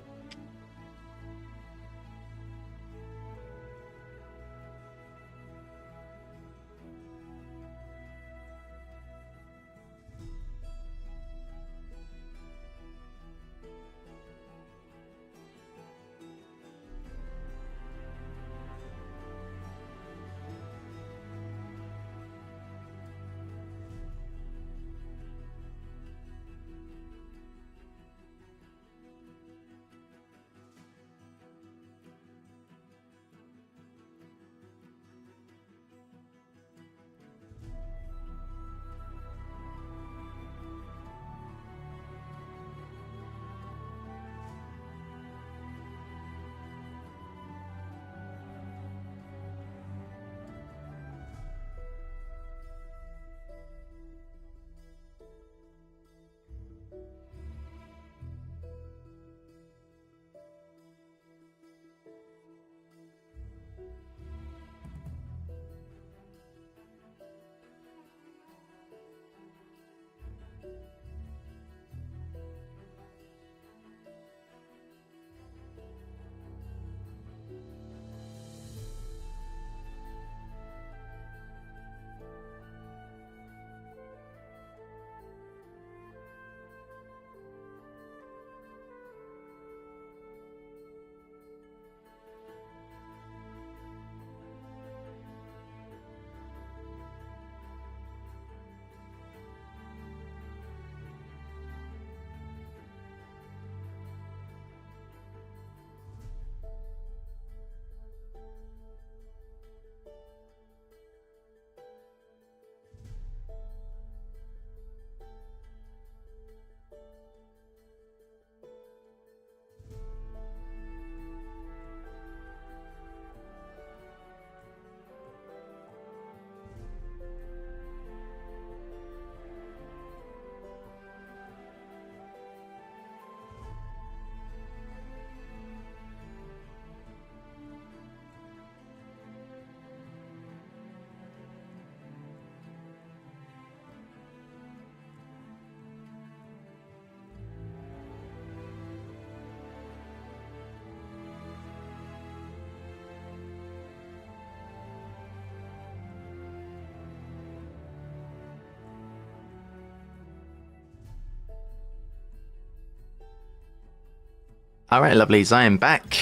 Alright, lovelies, I am back.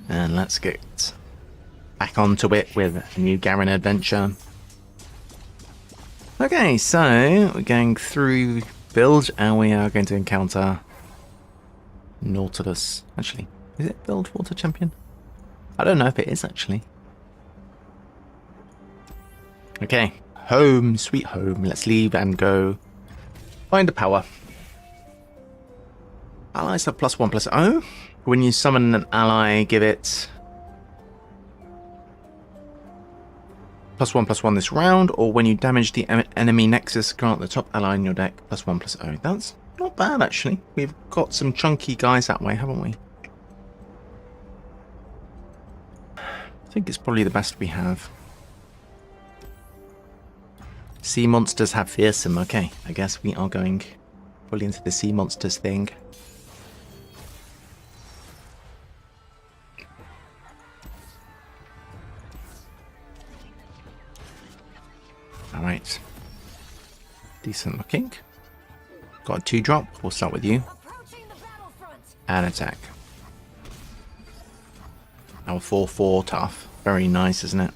And let's get back onto it with a new Garen adventure. Okay, so we're going through build and we are going to encounter Nautilus. Actually, is it build water champion? I don't know if it is actually. Okay, home, sweet home. Let's leave and go find a power. Allies have +1/+0. When you summon an ally, give it +1/+1 this round, or when you damage the enemy nexus, grant the top ally in your deck +1/+0. That's not bad, actually. We've got some chunky guys that way, haven't we? I think it's probably the best we have. Sea monsters have fearsome. Okay, I guess we are going fully into the sea monsters thing. Decent looking. Got a 2-drop. We'll start with you. Approaching the battlefront. And attack. Our 4/4 tough. Very nice, isn't it?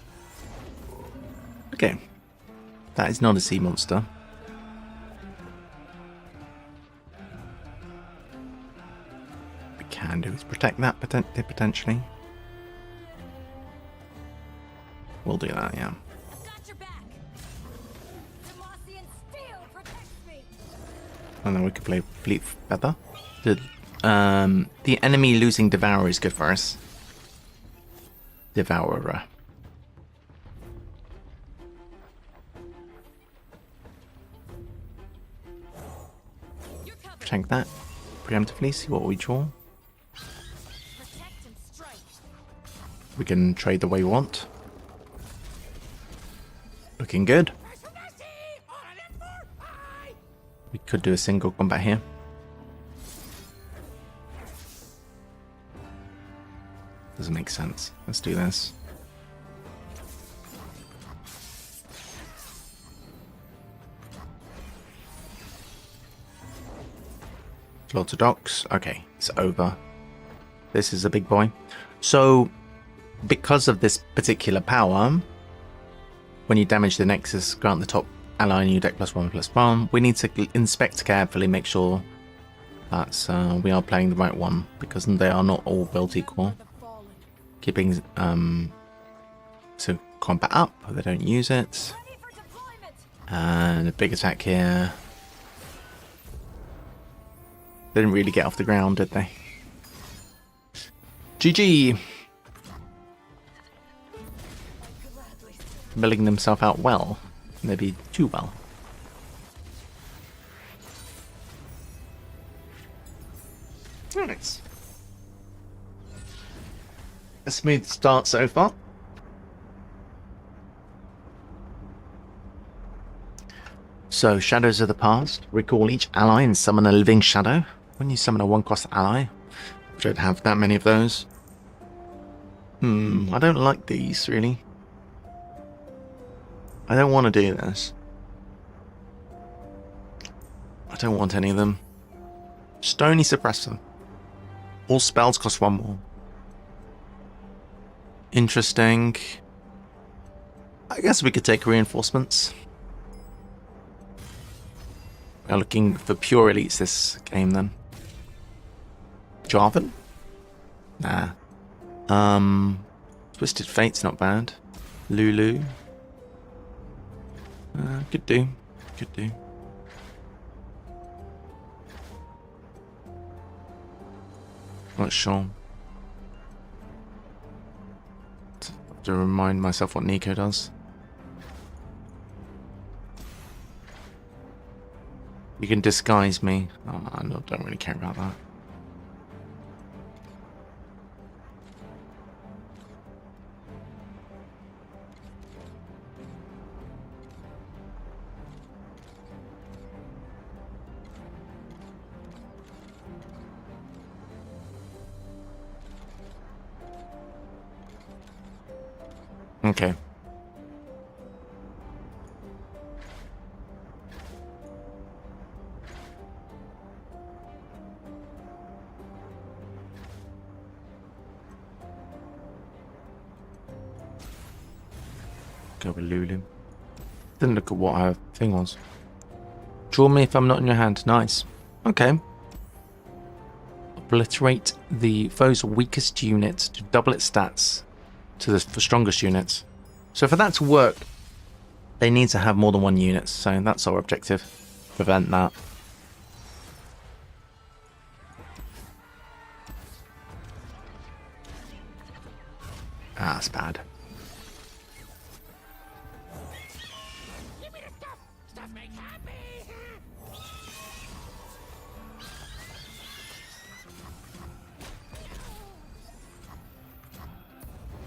Okay. That is not a sea monster. What we can do is protect that potentially. We'll do that, yeah. Got your back. Demacian steel protects me. And then we could play Fleet Feather. The enemy losing Devourer is good for us. Devourer. You're covered. Check that. Preemptively, see what we draw. Protect and strike. We can trade the way we want. Looking good. We could do a single combat here. Doesn't make sense. Let's do this. Lots of docks. Okay, it's over. This is a big boy. So, because of this particular power, when you damage the Nexus, grant the top ally in your deck +1/+1. We need to inspect carefully, make sure that we are playing the right one, because they are not all built equal. Keeping so combat up, they don't use it. Ready for deployment. And a big attack here. They didn't really get off the ground, did they? GG! Milling themselves out well. Maybe too well. Nice. A smooth start so far. So, Shadows of the Past. Recall each ally and summon a living shadow. When you summon a 1-cost ally, we don't have that many of those. I don't like these, really. I don't want to do this. I don't want any of them. Stony Suppressor. All spells cost 1 more. Interesting. I guess we could take reinforcements. We're looking for pure elites this game then. Jarvan? Nah. Twisted Fate's not bad. Lulu. Could do. Could do. Not sure. Have to remind myself what Nico does. You can disguise me. Oh, I don't really care about that. Okay. Go with Lulu. Didn't look at what her thing was. Draw me if I'm not in your hand. Nice. Okay. Obliterate the foe's weakest unit to double its stats to the strongest units. So for that to work, they need to have more than 1 unit. So that's our objective. Prevent that. Ah, that's bad.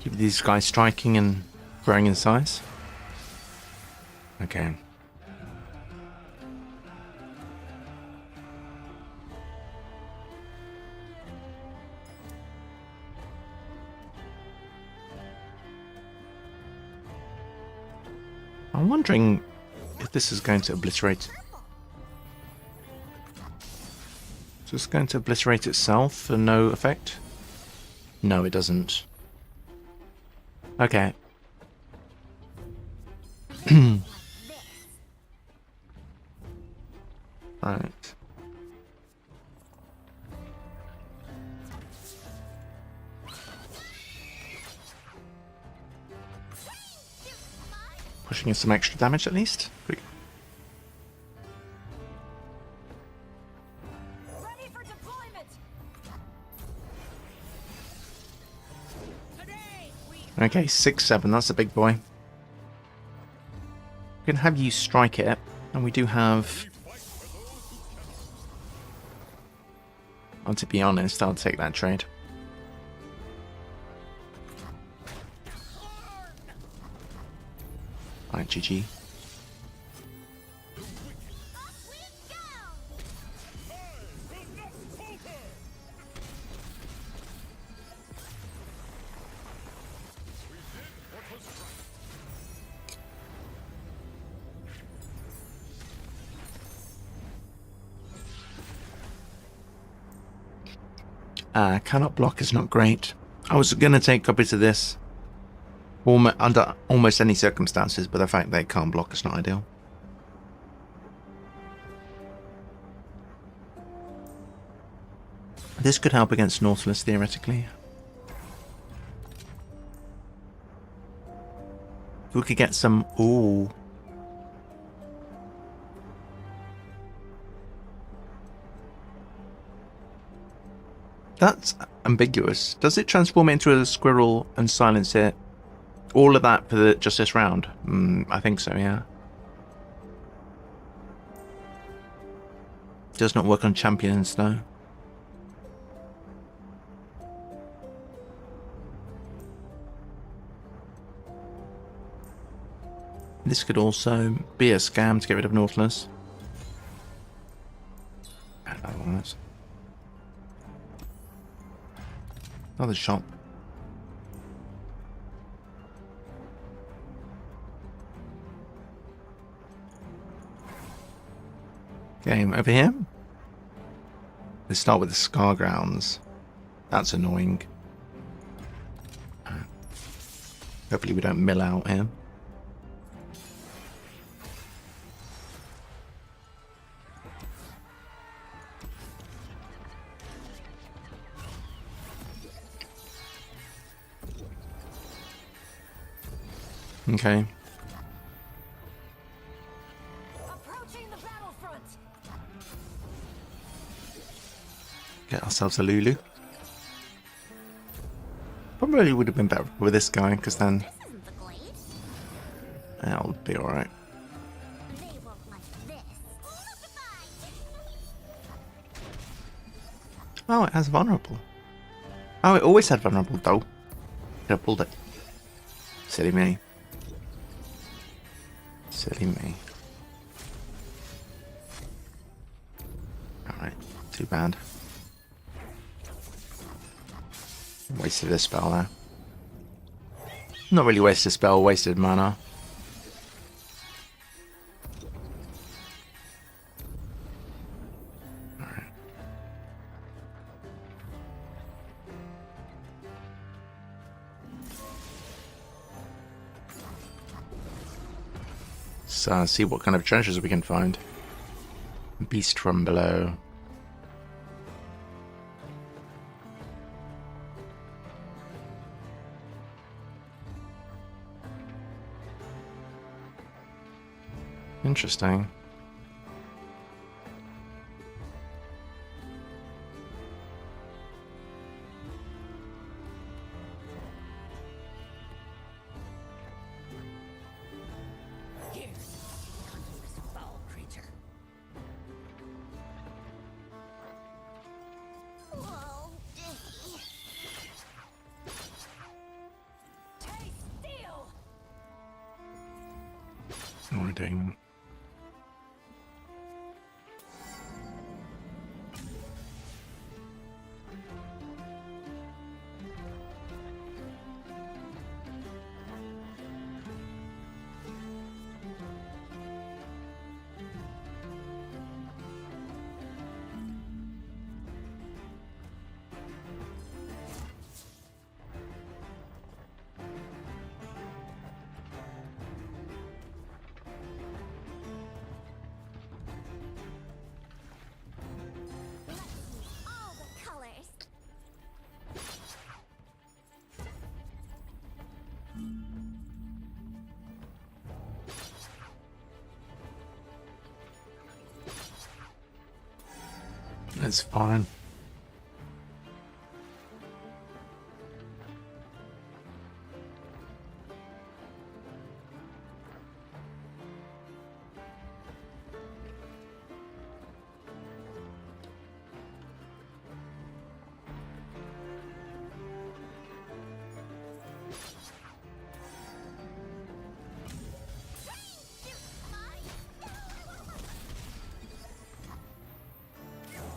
Keep these guys striking and growing in size. Okay. I'm wondering if this is going to obliterate So it's going to obliterate itself for no effect? No, it doesn't. Okay. Right. Pushing in some extra damage at least. Quick. Ready for deployment. Today we Okay, 6-7, that's a big boy. We can have you strike it, and we do have... Oh, to be honest, I'll take that trade. Alright, GG. Cannot block is not great. I was going to take copies of this under almost any circumstances, but the fact they can't block is not ideal. This could help against Nautilus, theoretically. If we could get some... Ooh. That's ambiguous. Does it transform it into a squirrel and silence it? All of that for just this round? I think so, yeah. Does not work on champions, though. This could also be a scam to get rid of Nautilus. Another shot. Game over here. Let's start with the Scar Grounds. That's annoying. Hopefully we don't mill out here. Okay. approaching the battlefront. Get ourselves a Lulu. Probably would have been better with this guy, because then This isn't the glade. that'll be alright. They won't like this. Oh, it has vulnerable. Oh, it always had vulnerable, though. Could have pulled it. Silly me. Silly me. Alright, too bad. Wasted a spell there. Not really wasted a spell, wasted mana. Alright. So, see what kind of treasures we can find. Beast from below. Interesting. Here, this foul creature. Whoa. Taste steel. What are we doing? It's fine.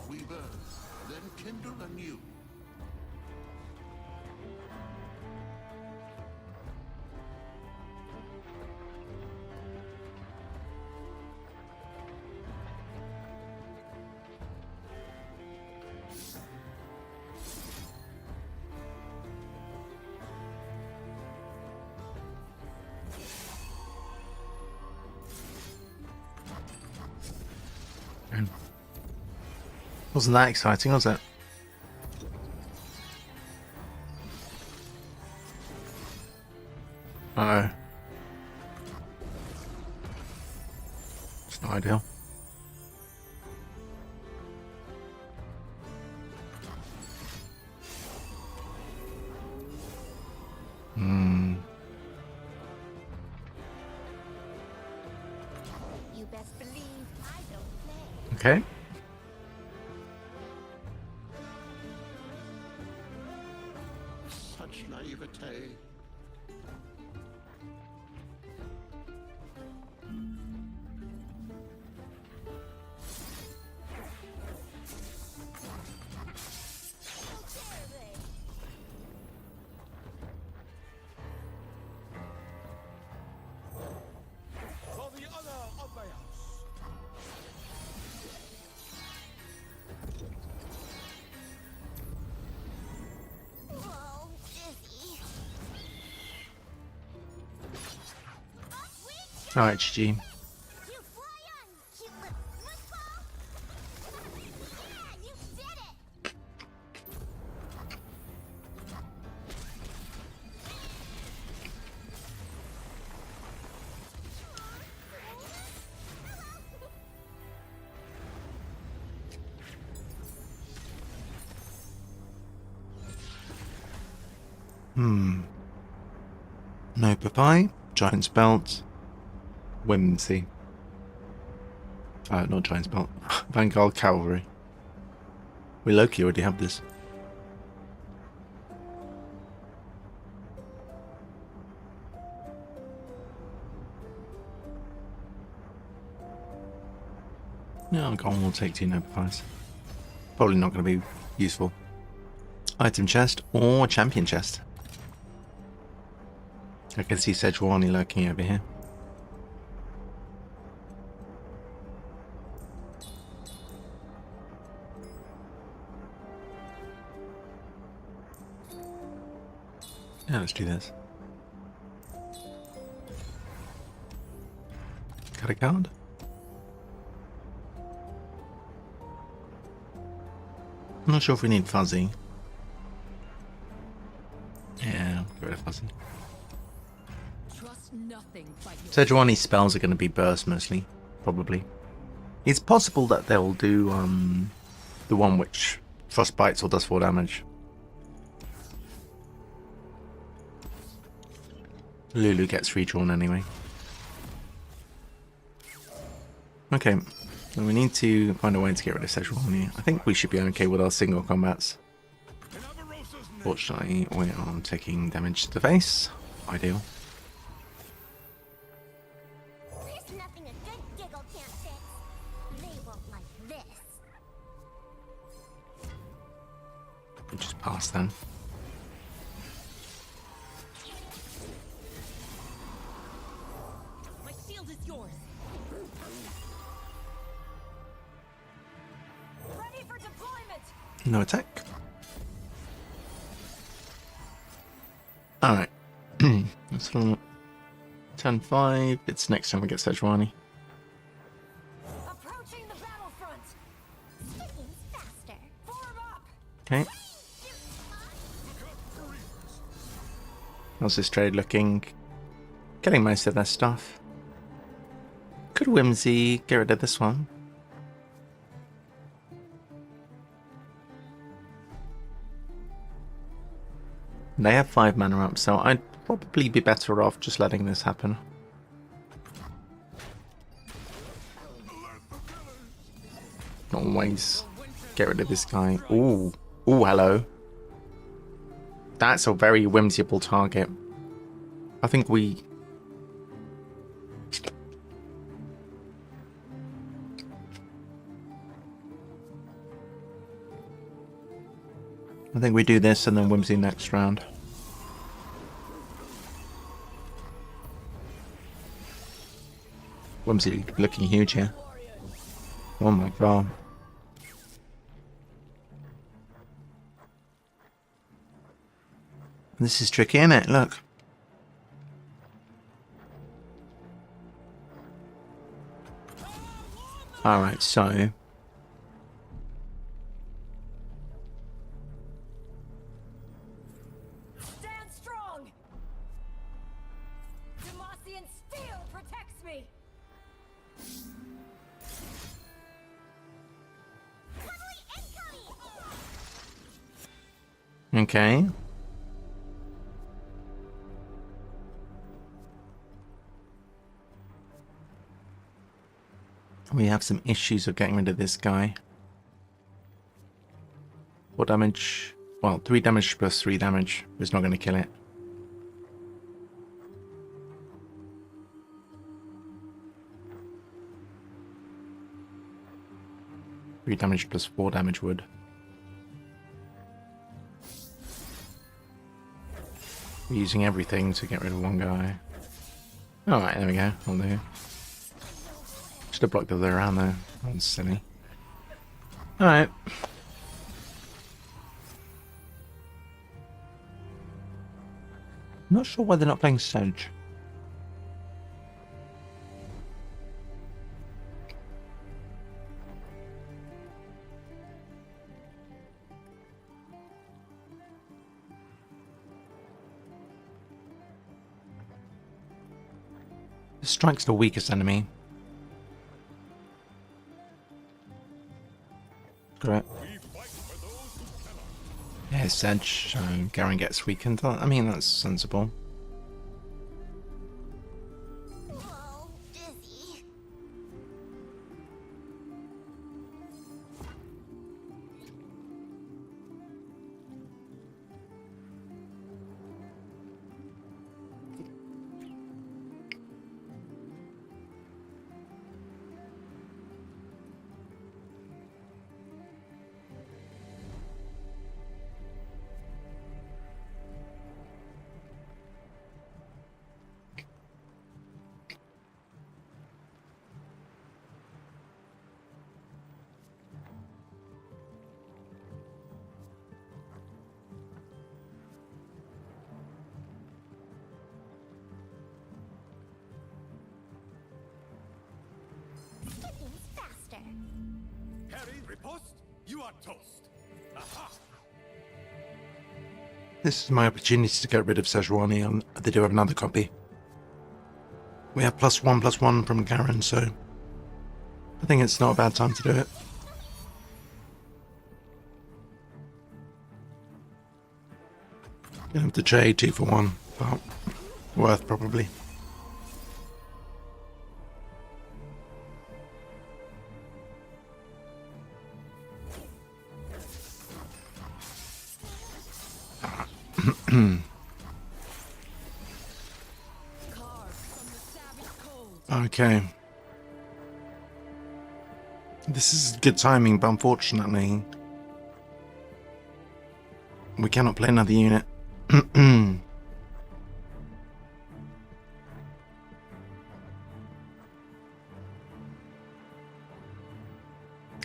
We burn, then kindle anew. Wasn't that exciting, was it? Uh-oh. It's not ideal. You best believe I don't play. Okay. Such naivete. For the honor of my house. Whoa, dizzy. Alright, GG. You fly on, cute little football. Yeah, you did it. No Papaya, Giant's Belt, Whimsy. Not Giant's Belt. Vanguard Cavalry. We Loki already have this. No, go on, we'll take 2 No Papayas. Probably not going to be useful. Item chest or champion chest. I can see Sejuani lurking over here. Yeah, let's do this. Got a card? I'm not sure if we need Fuzzy. Yeah, get rid of Fuzzy. Trust nothing but your Sejuani's spells are going to be burst mostly, probably. It's possible that they'll do the one which frostbites or does 4 damage. Lulu gets redrawn anyway. Okay, so we need to find a way to get rid of Sejuani. I think we should be okay with our single combats. Fortunately, we are taking damage to the face. Ideal. There's nothing a good giggle can't fix. They won't like this. We'll just pass then. my shield is yours. Ready for deployment. No attack. Alright. Let's turn 5. It's next time we get Sejuani. Approaching the battlefront. Sticking faster. Form up. Okay. How's this trade looking? Getting most of their stuff. Could Whimsy get rid of this one? They have 5 mana up, so I'd probably be better off just letting this happen. Always get rid of this guy. Ooh. Ooh, hello. That's a very whimsical target. I think we... do this and then Whimsy next round. Whimsy looking huge here. Oh my god. This is tricky, isn't it? Look. Alright, so... Stand strong! Demacian steel protects me! Cavalry incoming! Okay. We have some issues of getting rid of this guy. 4 damage. Well, 3 damage plus 3 damage is not going to kill it. Three damage plus 4 damage would. We're using everything to get rid of one guy. Alright, there we go. I'll do. Should have blocked the other around though. That was silly. Alright. Not sure why they're not playing Sedge. Strike's the weakest enemy. Correct. Yeah, Sedge. Garen gets weakened. I mean, that's sensible. Whoa, dizzy. Skipping's faster. Harry, riposte. You are toast. Aha! This is my opportunity to get rid of Sejuani, and they do have another copy. We have +1/+1 from Garen, so I think it's not a bad time to do it. Gonna have to trade 2 for 1, but worth probably. Okay. This is good timing, but unfortunately, we cannot play another unit.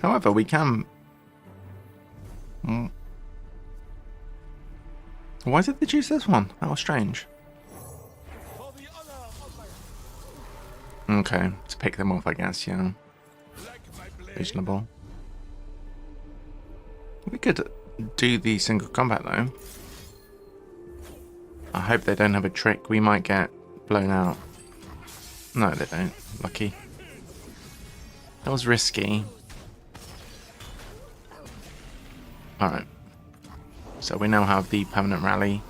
However, we can... Why did they choose this one? That was strange. Okay, to pick them off, I guess, yeah. Reasonable. We could do the single combat, though. I hope they don't have a trick. We might get blown out. No, they don't. Lucky. That was risky. Alright. So we now have the permanent rally.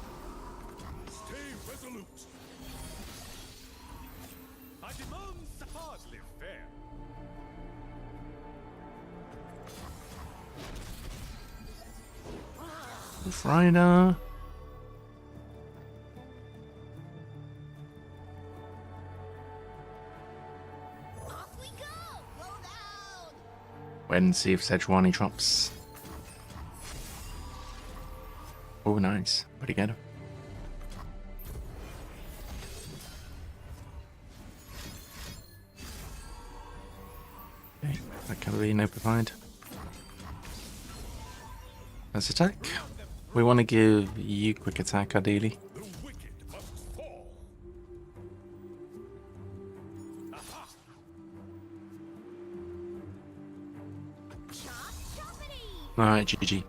Wolf Rider. Off we go! Slow down! Wait and see if Sejuani drops. Oh, nice. Pretty good. Okay, that cavalry notified. Let's attack. We want to give you quick attack, ideally. The wicked must fall. Aha! Chop choppity! Alright, GG.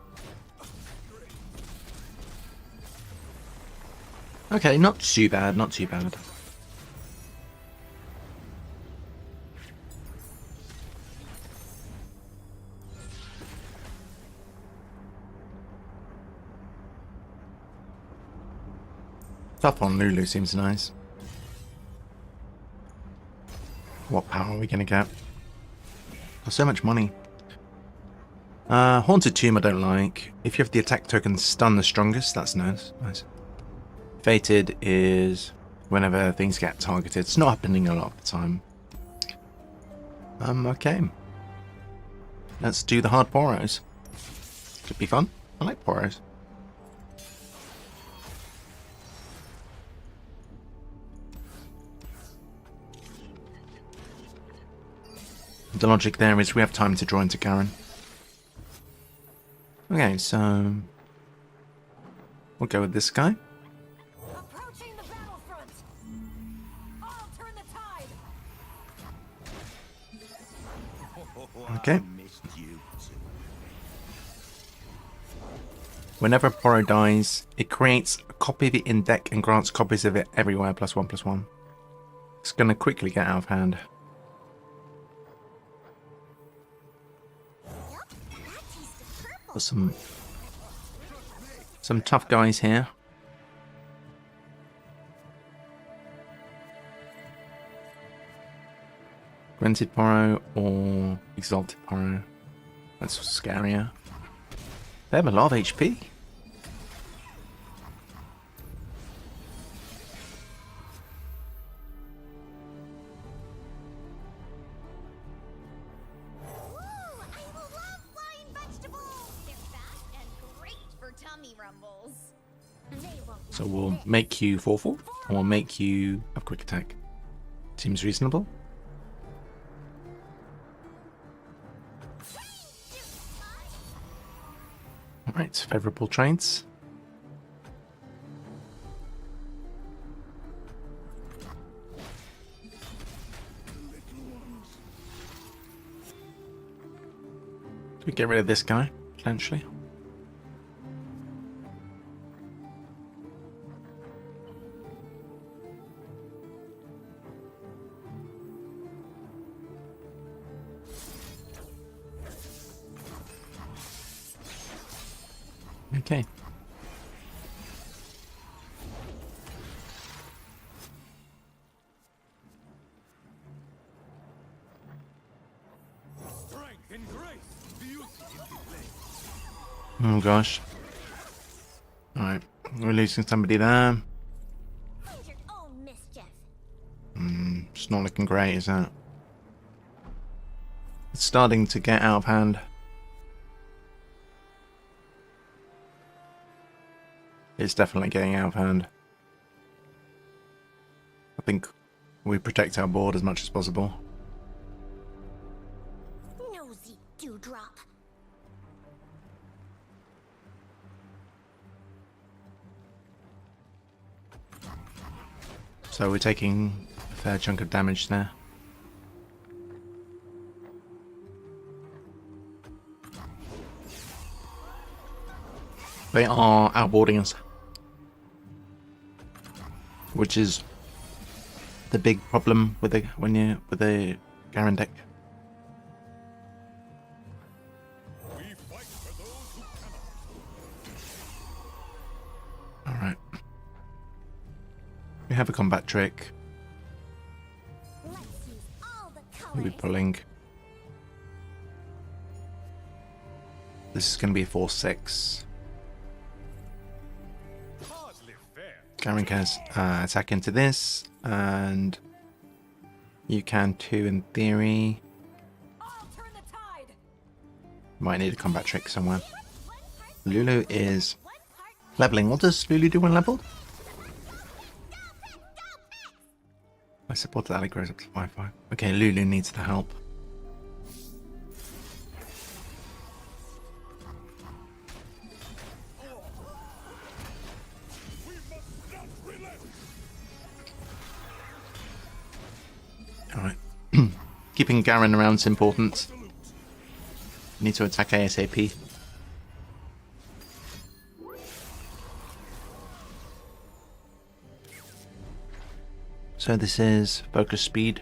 Okay, not too bad, not too bad. Tough on Lulu seems nice. What power are we gonna get? Oh, so much money. Haunted Tomb I don't like. If you have the attack token stun the strongest, that's nice. Nice. Fated is whenever things get targeted. It's not happening a lot of the time. Okay. Let's do the hard poros. Could be fun. I like poros. The logic there is we have time to draw into Garen. Okay, so we'll go with this guy. Approaching the battlefront! I'll turn the tide! Okay. Whenever a Poro dies, it creates a copy of it in deck and grants copies of it everywhere, +1/+1. It's going to quickly get out of hand. Got some tough guys here. Rented Poro or Exalted Poro. That's scarier. They have a lot of HP. Woo! I love flying vegetables! They're fast and great for tummy rumbles. They won't So we'll make you 4/4 or we'll make you have quick attack. Seems reasonable. Alright, favourable trades. We get rid of this guy, potentially. Okay. Strength and grace. Beauty in display. Oh gosh. Alright, we're losing somebody there. find your own mischief. It's not looking great, is it? It's starting to get out of hand. It's definitely getting out of hand. I think we protect our board as much as possible. Nosy dewdrop. So we're taking a fair chunk of damage there. They are outboarding us, which is the big problem with the Garen deck. We fight for those who cannot. All right, we have a combat trick. Let's use all the We'll be colors. pulling. This is going to be a 4/6. Garen can attack into this, and you can too in theory. I'll turn the tide. Might need a combat trick somewhere. Lulu is leveling. What does Lulu do when leveled? I support that it grows up to 5-5. Okay, Lulu needs the help. Alright. Keeping Garen around is important. Need to attack ASAP. So this is focus speed,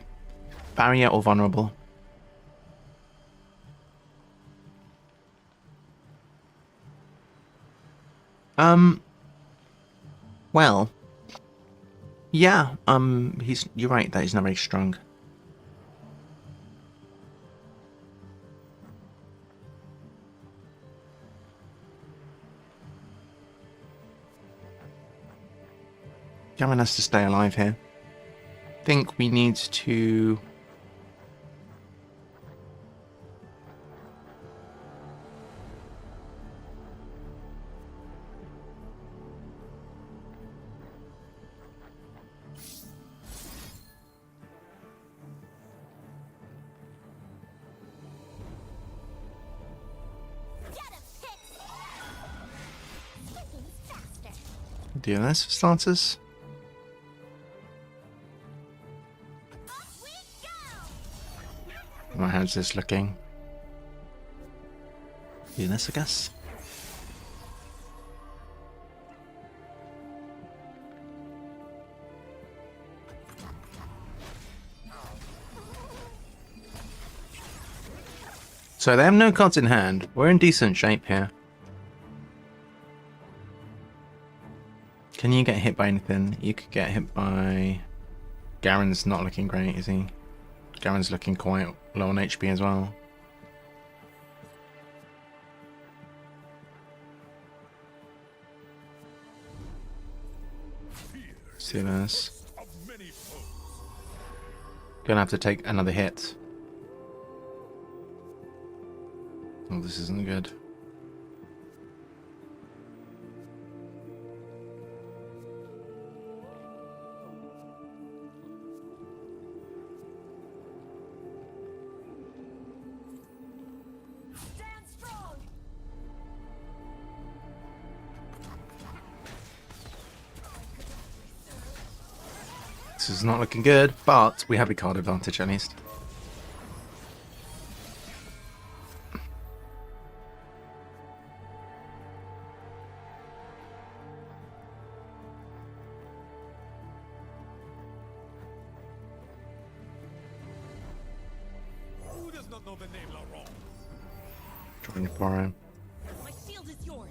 barrier or vulnerable. Well, yeah, you're right that he's not very strong. Garen has to stay alive here. I think we need to... do this for starters. Right, how's this looking? Do this, I guess. So they have no cards in hand. We're in decent shape here. Can you get hit by anything? You could get hit by... Garen's not looking great, is he? Garen's looking quite low on HP as well. See this. Gonna have to take another hit. Oh, this isn't good. This is not looking good, but we have a card advantage at least. Who does not know the name Laurent? Trying to borrow. My shield is yours.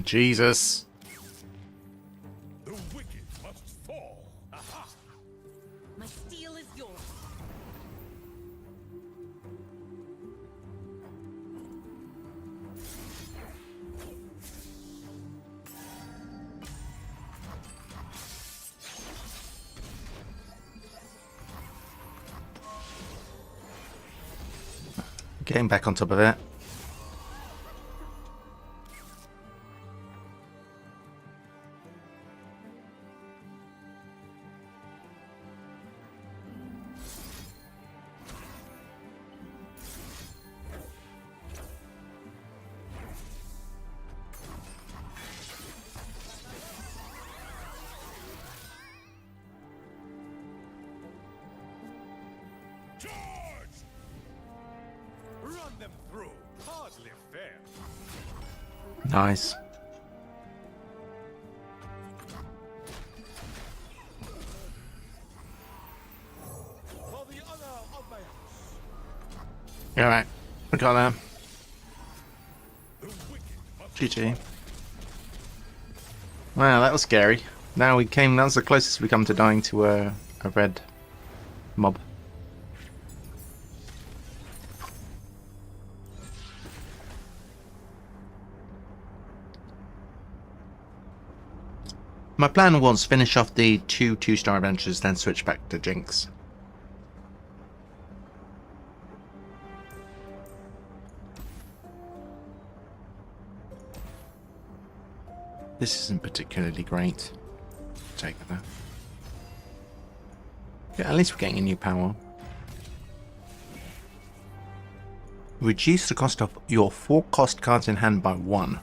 Jesus. The wicked must fall. Aha! My steel is yours. Getting back on top of it. Charge! Run them through. Hardly fair. Nice. For the honor of my house. Alright, we got that. The wicked must GG. Wow, that was scary. Now we came, that was the closest we come to dying to a red mob. My plan was finish off the two-star adventures, then switch back to Jinx. This isn't particularly great. Take that. Yeah, at least we're getting a new power. Reduce the cost of your 4 cost cards in hand by 1.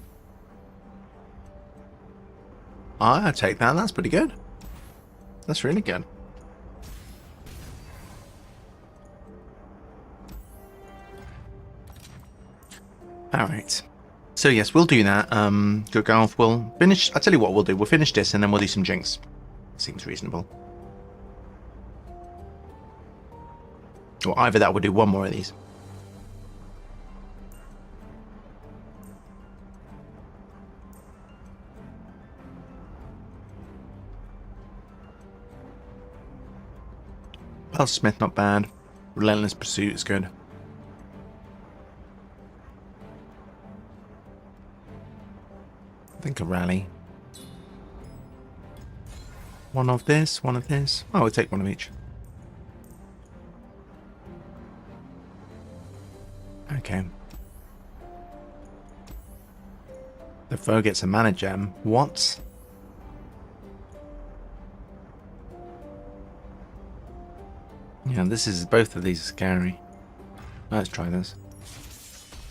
I'll take that. That's pretty good. That's really good. Alright. So yes, we'll do that. Good Garth, we'll finish. I'll tell you what we'll do. We'll finish this and then we'll do some Jinx. Seems reasonable. Or either that, we'll do one more of these. Pulse Smith, not bad. Relentless Pursuit is good. I think a rally. One of this, one of this. Oh, we'll take one of each. Okay. The foe gets a mana gem. What? Yeah, this is, both of these are scary. Let's try this.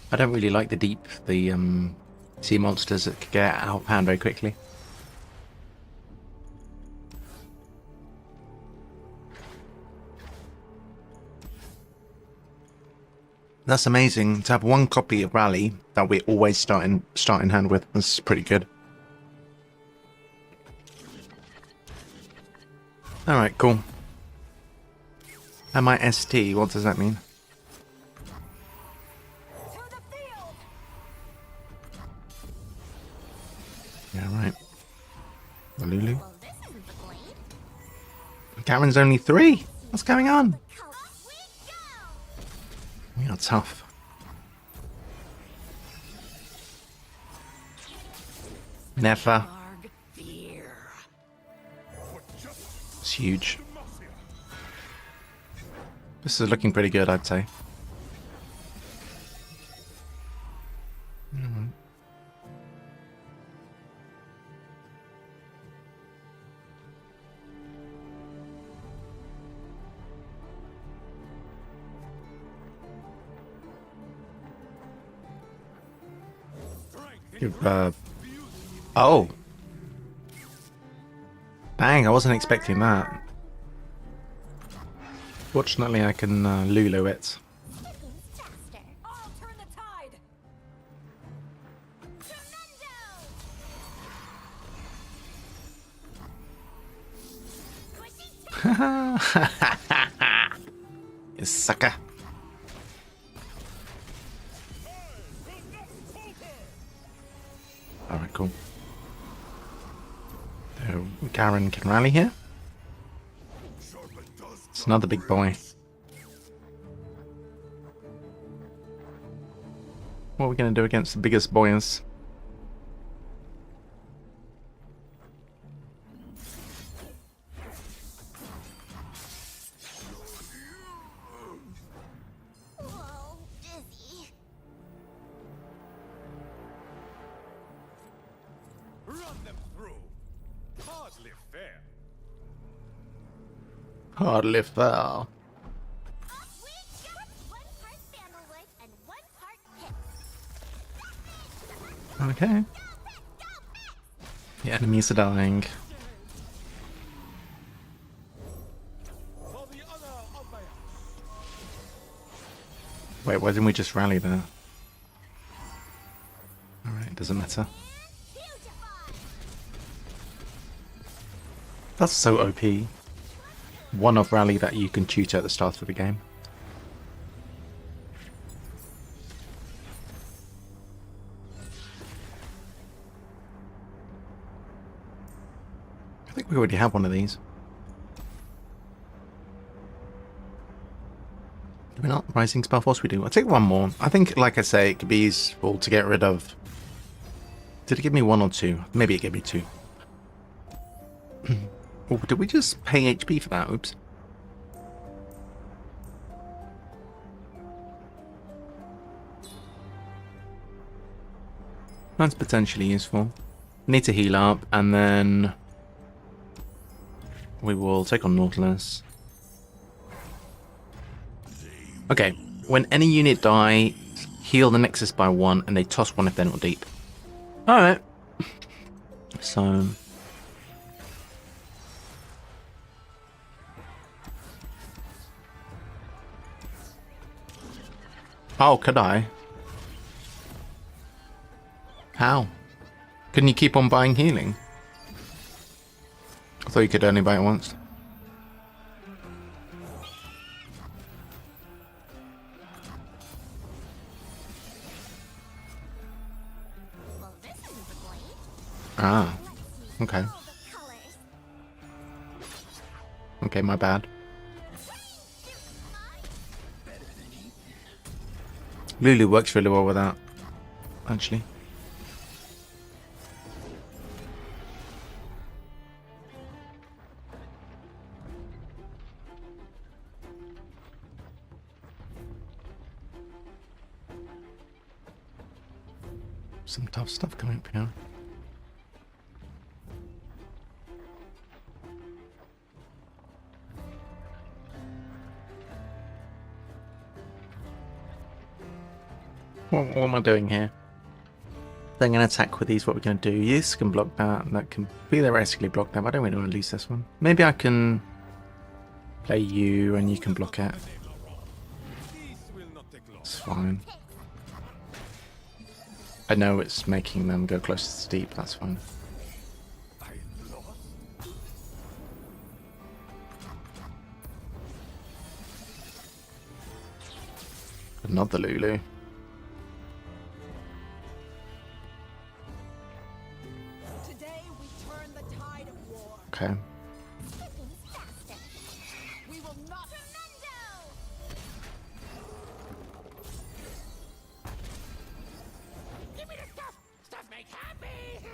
I don't really like the sea monsters that could get out of hand very quickly. That's amazing to have one copy of Rally that we always start in hand with. That's pretty good. Alright, cool. MIST, what does that mean? Yeah, right. Lulu. Well, this isn't the blade. Karen's only 3. What's going on? Off we go! We are tough. Never. It's huge. This is looking pretty good, I'd say. Oh. Dang, I wasn't expecting that. Fortunately, I can Lulu it. Faster. I'll turn the tide. Tremendo! You sucker. Alright, cool. So, Garen can rally here. It's another big boy. What are we going to do against the biggest boys? Whoa, dizzy. Run them through. Hardly fair. Hardly fair. Off we go! 1 part sandalwood and 1 part pit. Okay. The enemies are dying. For the honor of my house. Wait, why didn't we just rally there? Alright, doesn't matter. Beautiful! That's so OP. One of rally that you can tutor at the start of the game. I think we already have one of these. Do we not? Rising Spell Force? We do. I'll take one more. I think, like I say, it could be useful to get rid of... Did it give me 1 or 2? Maybe it gave me 2. Oh, did we just pay HP for that? Oops. That's potentially useful. Need to heal up, and then we will take on Nautilus. Okay, when any unit die, heal the Nexus by 1, and they toss 1 if they're not deep. Alright. So... Oh, could I? How? Couldn't you keep on buying healing? I thought you could only buy it once. Well, this isn't the blade. Ah, Let's see okay. all the colors. Okay, my bad. Lulu works really well with that, actually. Some tough stuff coming up here. What am I doing here? So I'm going to attack with these. What we're going to do. This can block that, and that can theoretically block that. But I don't really want to lose this one. Maybe I can play you, and you can block it. It's fine. I know it's making them go close to steep. That's fine. Another Lulu. Today we turn the tide of war. Okay. Things faster. We will not. Tremendo! Give me the stuff. Stuff makes happy.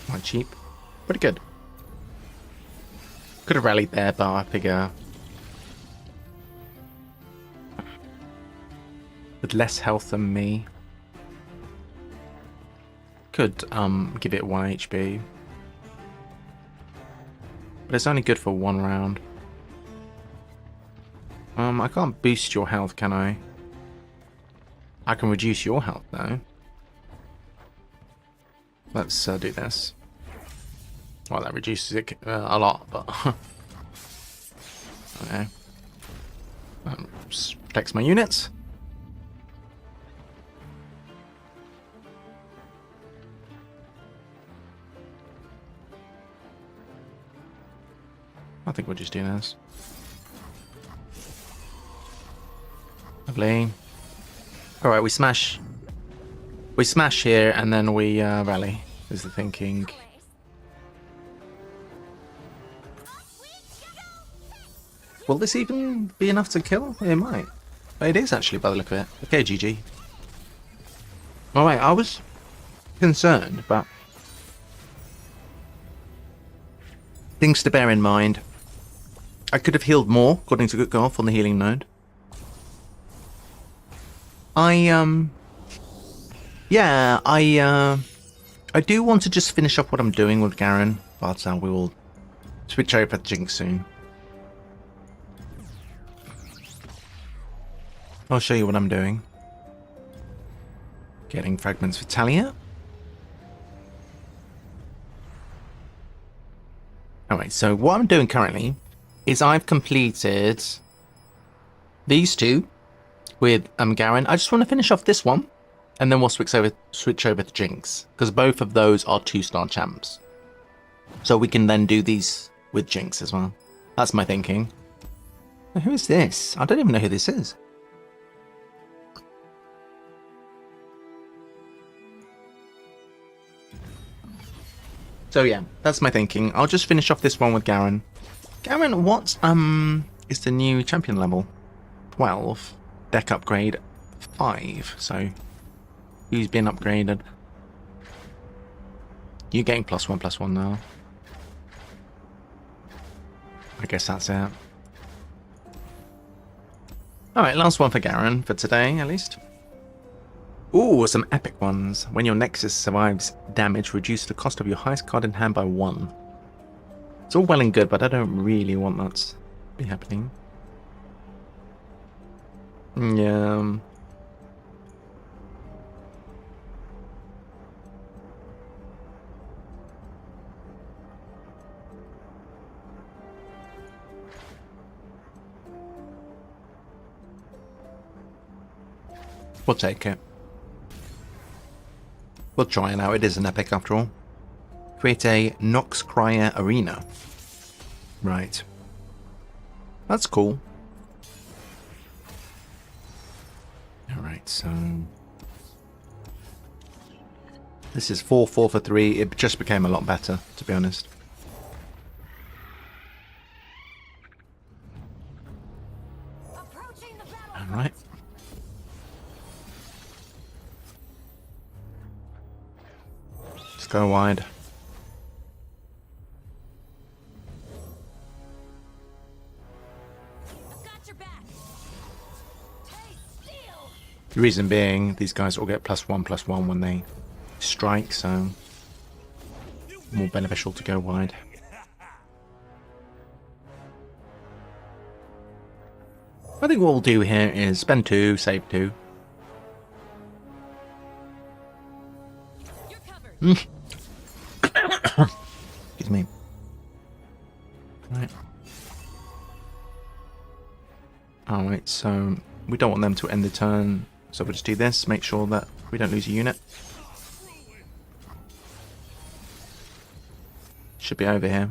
Quite cheap. Pretty good. Could have rallied there, but I figure with less health than me. Could give it 1 HP. But it's only good for 1 round. I can't boost your health, can I? I can reduce your health though. Let's do this. Well, that reduces it a lot, but okay. Protects my units. I think we'll just do this. Lovely. All right, we smash. We smash here, and then we rally. Is the thinking. Colors. Off we go! Will this even be enough to kill? It might. It is actually, by the look of it. Okay, GG. Alright, I was concerned, but things to bear in mind. I could have healed more, according to Good Golf, on the healing node. Yeah, I do want to just finish up what I'm doing with Garen, but we will switch over to Jinx soon. I'll show you what I'm doing. Getting fragments for Talia. Alright, so what I'm doing currently is I've completed these two with Garen. I just want to finish off this one, and then we'll switch over to Jinx, because both of those are 2-star champs. So we can then do these with Jinx as well. That's my thinking. Now, who is this? I don't even know who this is. So yeah, that's my thinking. I'll just finish off this one with Garen, Garen, what is the new champion level? 12. Deck upgrade 5. So who's been upgraded? You're getting +1/+1 now. I guess that's it. Alright, last one for Garen for today, at least. Ooh, some epic ones. When your Nexus survives damage, reduce the cost of your highest card in hand by 1. It's all well and good, but I don't really want that to be happening. Yeah. We'll take it. We'll try it out. It is an epic after all. Create a Nox Crier Arena. Right. That's cool. Alright, so... this is 4/4 for 3. It just became a lot better, to be honest. Alright. Let's go wide. The reason being, these guys all get +1/+1 when they strike, so more beneficial to go wide. I think what we'll do here is spend 2, save 2. Excuse me. Right. Alright, so we don't want them to end the turn, so we'll just do this, make sure that we don't lose a unit. Should be over here.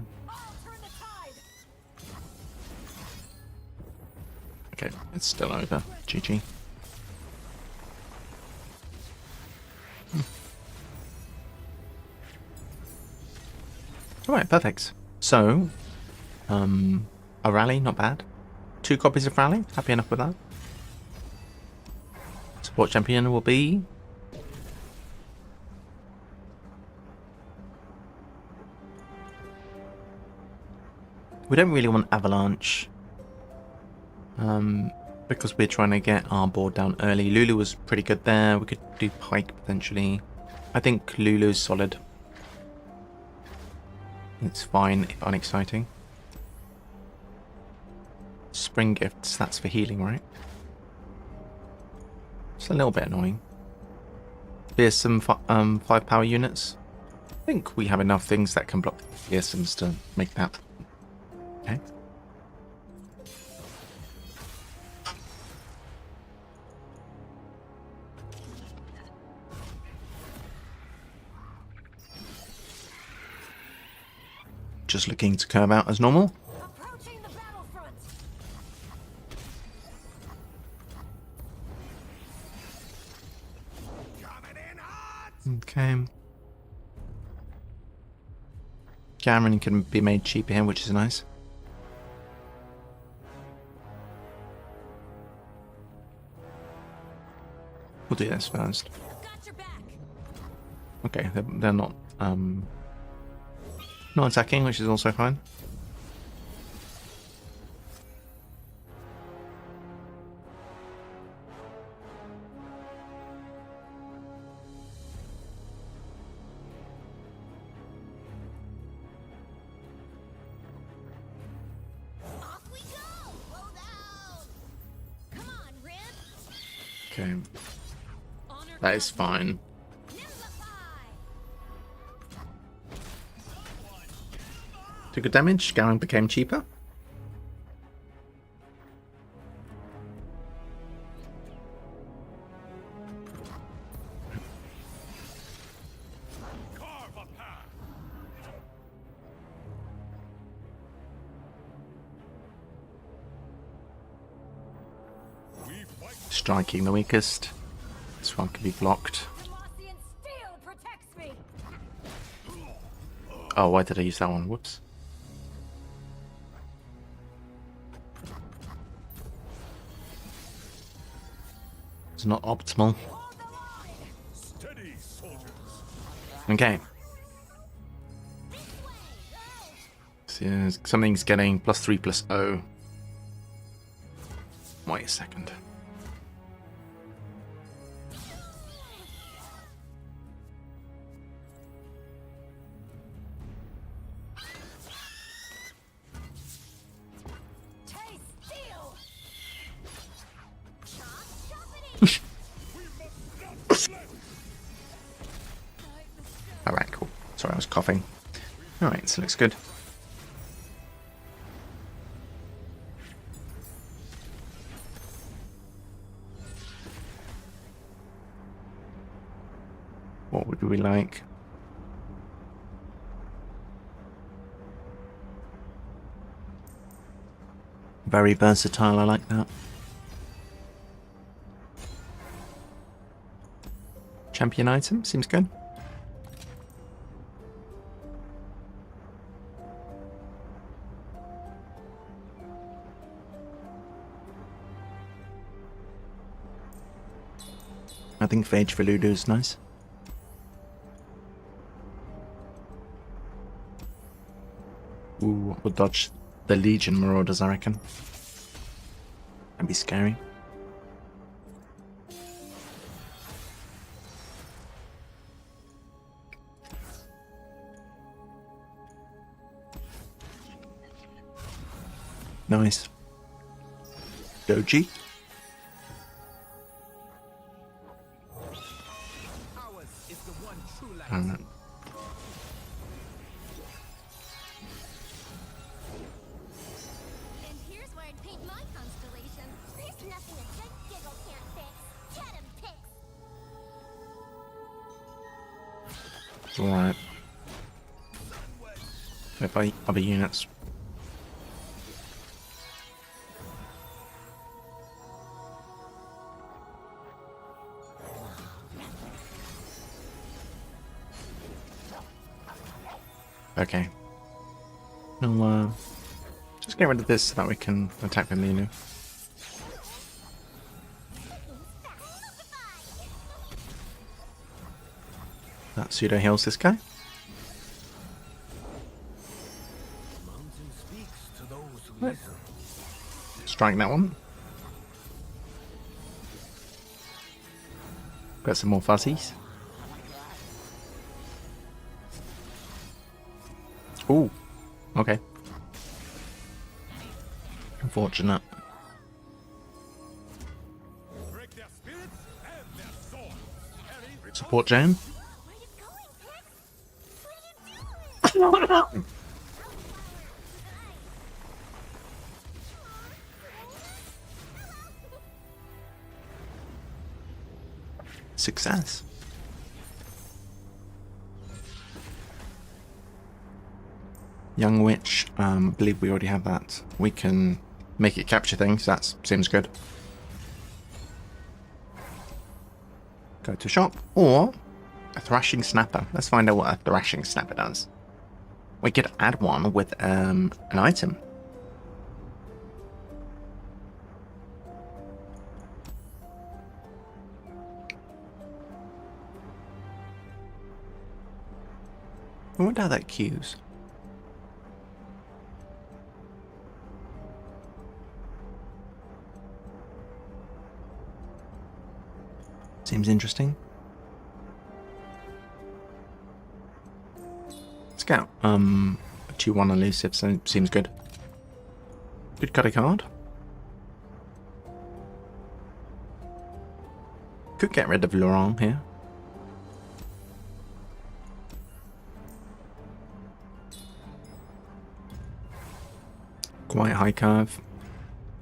Okay, it's still over. GG. Alright, perfect. So, a rally, not bad. 2 copies of rally, happy enough with that. Support champion will be... we don't really want Avalanche. Because we're trying to get our board down early. Lulu was pretty good there. We could do Pike potentially. I think Lulu's solid. It's fine if unexciting. Spring Gifts, that's for healing, right? It's a little bit annoying. Here's some 5 power units. I think we have enough things that can block fearsomes to make that. Okay. Just looking to curve out as normal. Approaching the battlefront. Okay. Cameron can be made cheaper here, which is nice. We'll do this first. Got your back. Okay, they're not not attacking, which is also fine. Off we go. Blow down. Come on, Rib. Okay, Honor that is fine. Took good damage. Garen became cheaper. Striking the weakest. This one can be blocked. Demacian steel protects me. Oh, why did I use that one? Whoops. not optimal. Steady, soldiers. Okay. So something's getting +3/+0. Wait a second. Alright, cool. Sorry, I was coughing. Alright, so looks good. What would we like? Very versatile, I like that. Champion item, seems good. I think Phage for Ludo is nice. Ooh, we'll dodge the Legion Marauders, I reckon. That'd be scary. Nice. Doji. And And here's where I'd paint my constellation. There's nothing a good giggle can't fix. Get him, Pix. alright. If I other units. Okay. We'll just get rid of this so that we can attack with Ninu. That pseudo heals this guy. Strike that one. Got some more fuzzies. Ooh, okay. Unfortunate. Break their spirits and their swords. Support Jam. Where are you going, Pix? What are you doing? Success. Young Witch, I believe we already have that. We can make it capture things, that seems good. Go to shop, or a Thrashing Snapper. Let's find out what a Thrashing Snapper does. We could add one with an item. I wonder how that queues. Seems interesting. Let's go. 2-1 elusive, so seems good. Could cut a card. Could get rid of Laurent here. Quite high curve.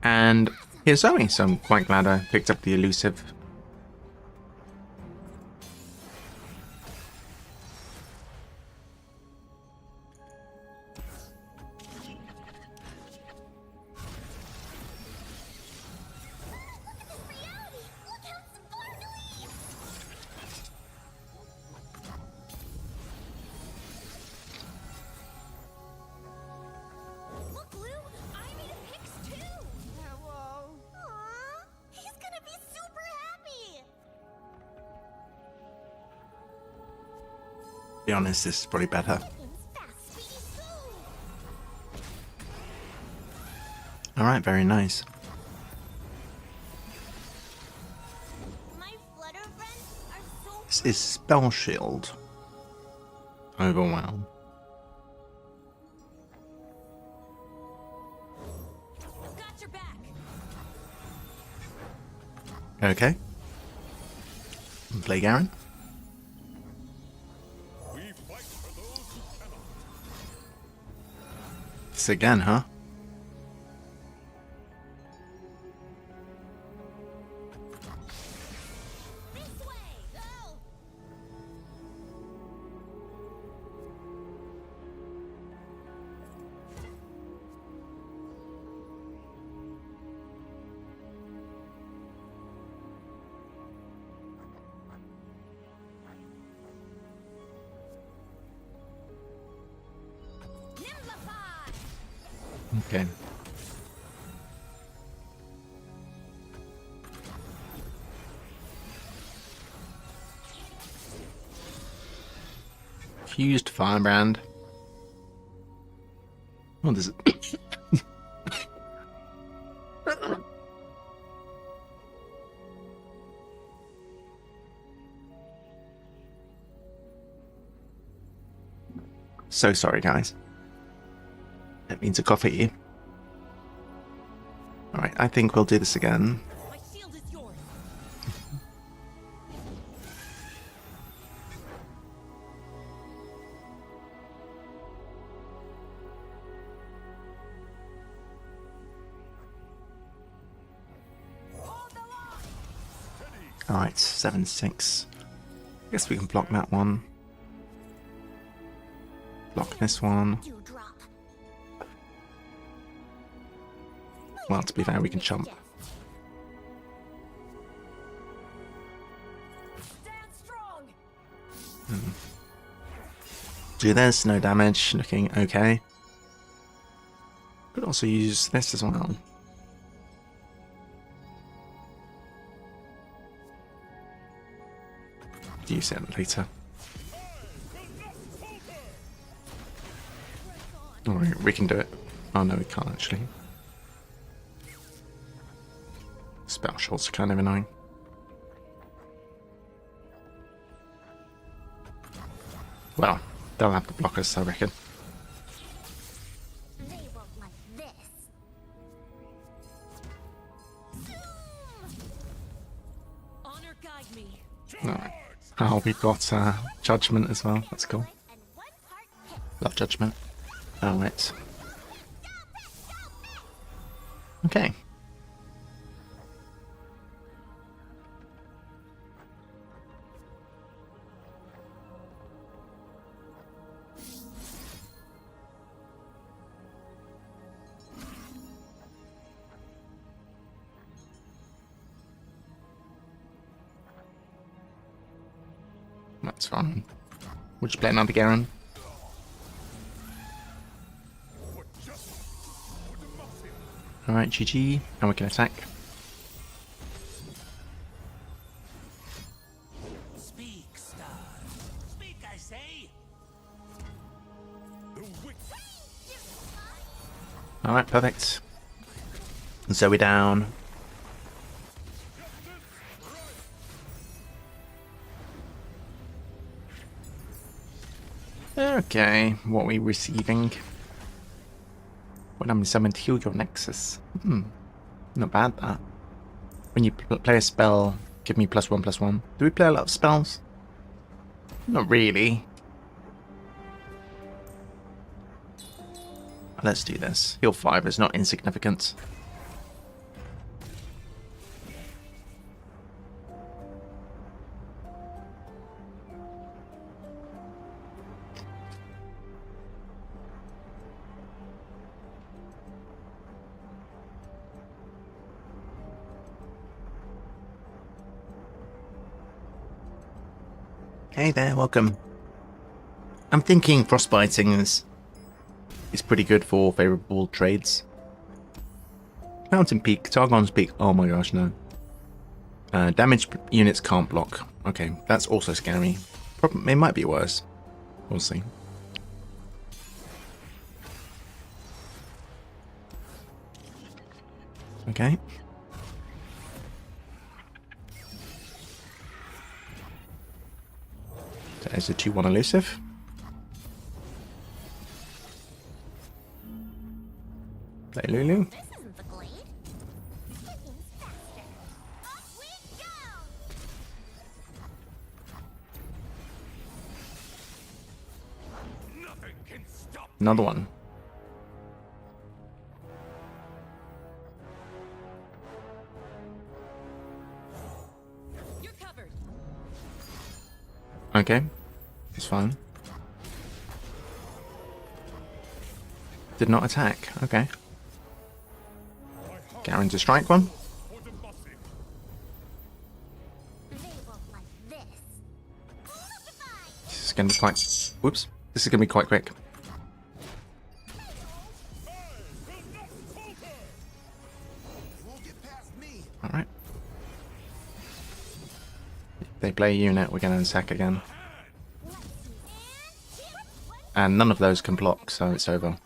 And here's Zoe, so I'm quite glad I picked up the elusive. Look, Blue, I made a Pix too. Whoa. Aww, he's gonna be super be honest, this is probably better. Alright, very nice. My flutter friends are so This is Spell Shield. Overwhelm. got your back. Okay. Play Garen. We fight for those who cannot. This again, huh? This way. Go. Nimblify. Okay. Fused Firebrand. What does it? So sorry, guys. That means a cough at you. Alright, I think we'll do this again. My shield is yours. Alright, 7-6. I guess we can block that one. Block this one. Dewdrop. Well, to be fair, we can chump. Stand strong. Do this, no damage, looking okay. Could also use this as well. Use it later. Alright, we can do it. Oh no, we can't actually. Spell shots are kind of annoying. Well, they'll have to block us, I reckon. They won't like this. Honor guide me. Alright. Oh, we've got Judgment as well. That's cool. And one part hit. Love Judgment. Alright. Okay. That's fine. We'll just play another Garen. Alright, GG. And we can attack. Speak, star. Speak, I say. The wick. Alright, perfect. Zoe down. Okay, what are we receiving? When I'm summoned, heal your nexus. Not bad, that. When you play a spell, give me +1/+1. Do we play a lot of spells? Not really. Let's do this. Heal 5 is not insignificant. Hey there, welcome. I'm thinking frostbiting is pretty good for favorable trades. Mountain Peak, Targon's Peak. Oh my gosh, no. Damaged units can't block. Okay, that's also scary. It might be worse. We'll see. Okay. There's a 2-1 elusive. Play Lulu. This isn't the glade. Spin's faster. Off we go! Nothing can stop. Another one. You're covered. Okay. It's fine. Did not attack. Okay. Garen to strike one. For the bossy. They won't like this. Electrify! This is going to be quite... Whoops. This is going to be quite quick. Won't get past me. Alright. If they play a unit, we're going to attack again. And none of those can block, so it's over.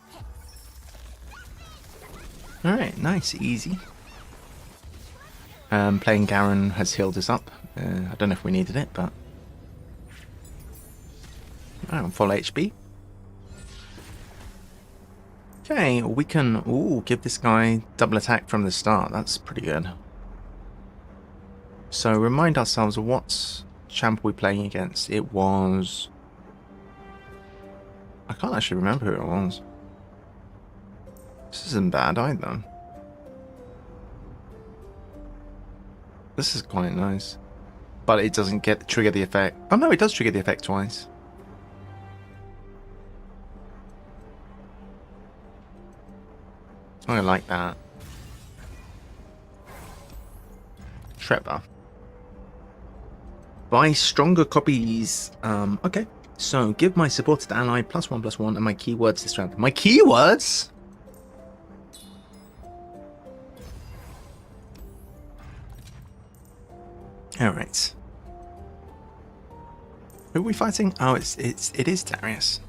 Alright, nice, easy. Playing Garen has healed us up. I don't know if we needed it, but... Alright, I'm full HP. Okay, we can give this guy double attack from the start. That's pretty good. So remind ourselves, what champ are we playing against? It was... I can't actually remember who it was. This isn't bad either. This is quite nice. But it doesn't trigger the effect. Oh no, it does trigger the effect twice. I like that. Trevor. Buy stronger copies. Okay. So, give my supported ally +1/+1 and my keywords this round. My keywords? Alright. Who are we fighting? Oh, it is Darius.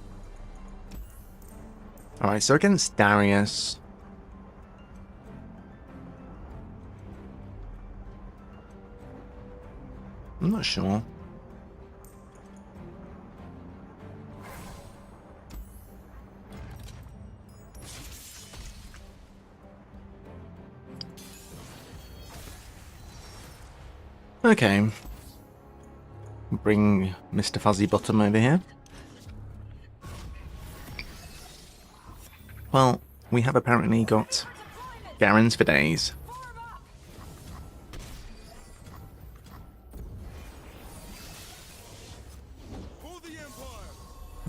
Alright, so against Darius... I'm not sure. Okay. Bring Mr. Fuzzy Bottom over here. Well, we have apparently got Garens for days.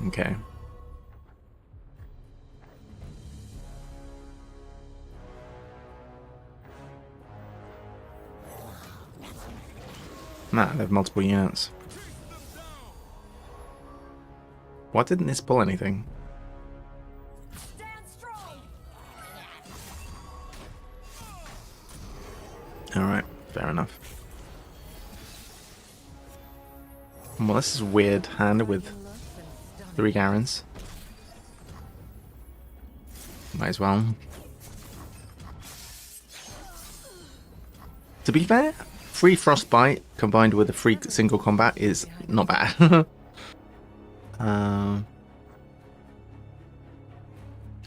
Okay. Nah, they have multiple units. Why didn't this pull anything? Alright, fair enough. Well, this is weird hand with 3 Garens. Might as well. To be fair, free Frostbite combined with a free single combat is not bad.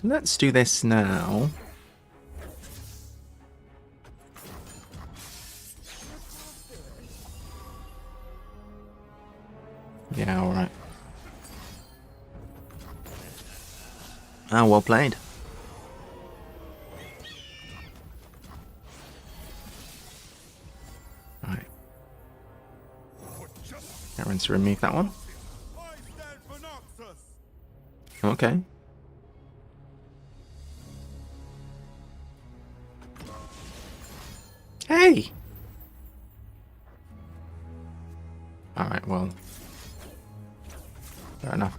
Let's do this now. Yeah, alright. Ah, well played. Alright. Aaron to remove that one. Okay. Hey! Alright, well. Fair enough.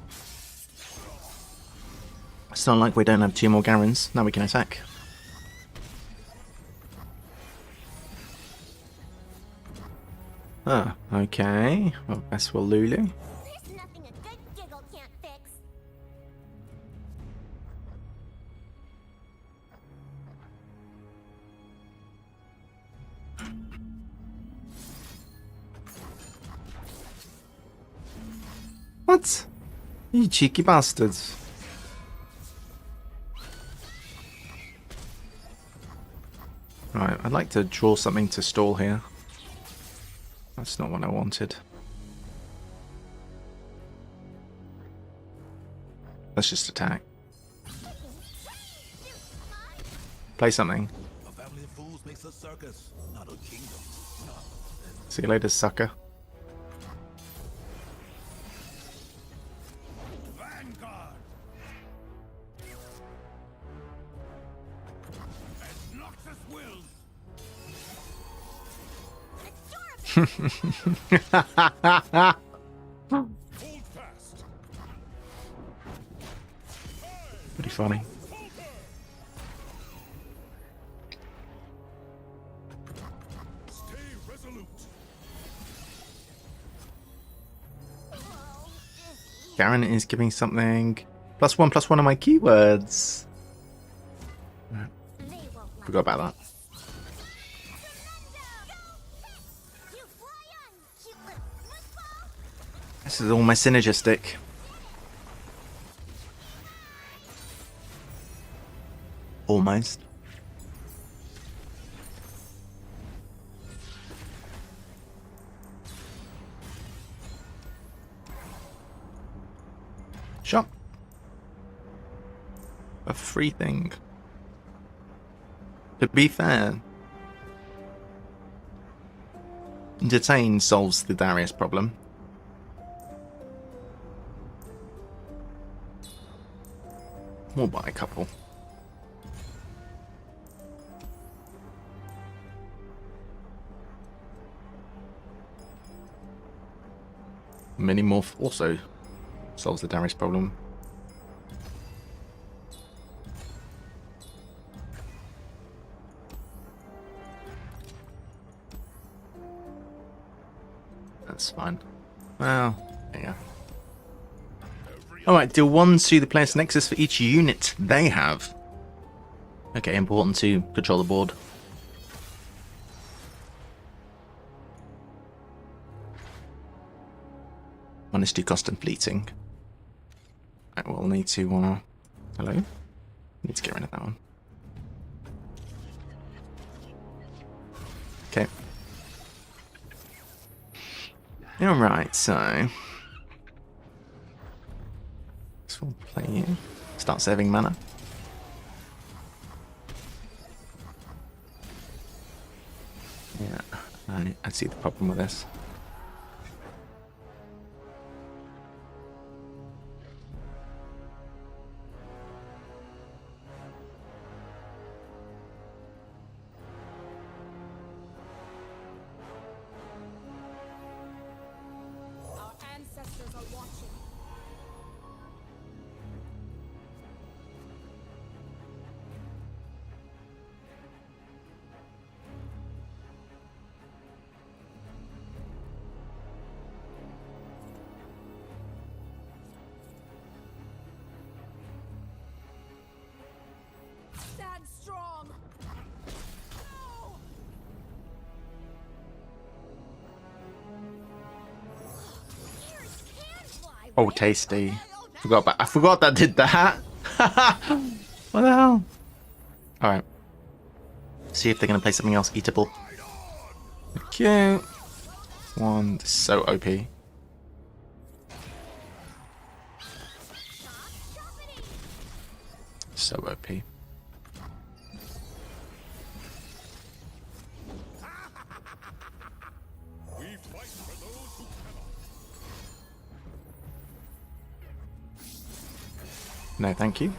It's not like we don't have 2 more Garens. Now we can attack. Ah, okay. Well, best will Lulu. There's nothing a good giggle can't fix. What? You cheeky bastards. Right, I'd like to draw something to stall here. That's not what I wanted. Let's just attack. Play something. A family of fools makes a circus, not a kingdom. See you later, sucker. Vanguard! As Noxus wills! Hold fast! Pretty funny. Stay resolute! Garen is giving something +1/+1 on my keywords. They won't like Forgot about that. you fly on, cute little football. This is all my synergistic. Almost. Shop. A free thing. To be fair, Detain solves the Darius problem. We'll buy a couple. Minimorph also solves the Darius problem. That's fine. Well, there you go. Alright, deal 1 to the player's nexus for each unit they have. Okay, important to control the board. One is too cost and fleeting. Right, we'll need to, hello? Need to get rid of that one. Okay. Alright, so... this will play you. Start saving mana. Yeah, I see the problem with this. Our ancestors are watching. Stand strong. No! Ears can fly, Oh, right? tasty. I forgot that did that. What the hell? Alright. See if they're going to play something else eatable. Okay. One. This is so OP. So OP. We fight for those who cannot. No, thank you.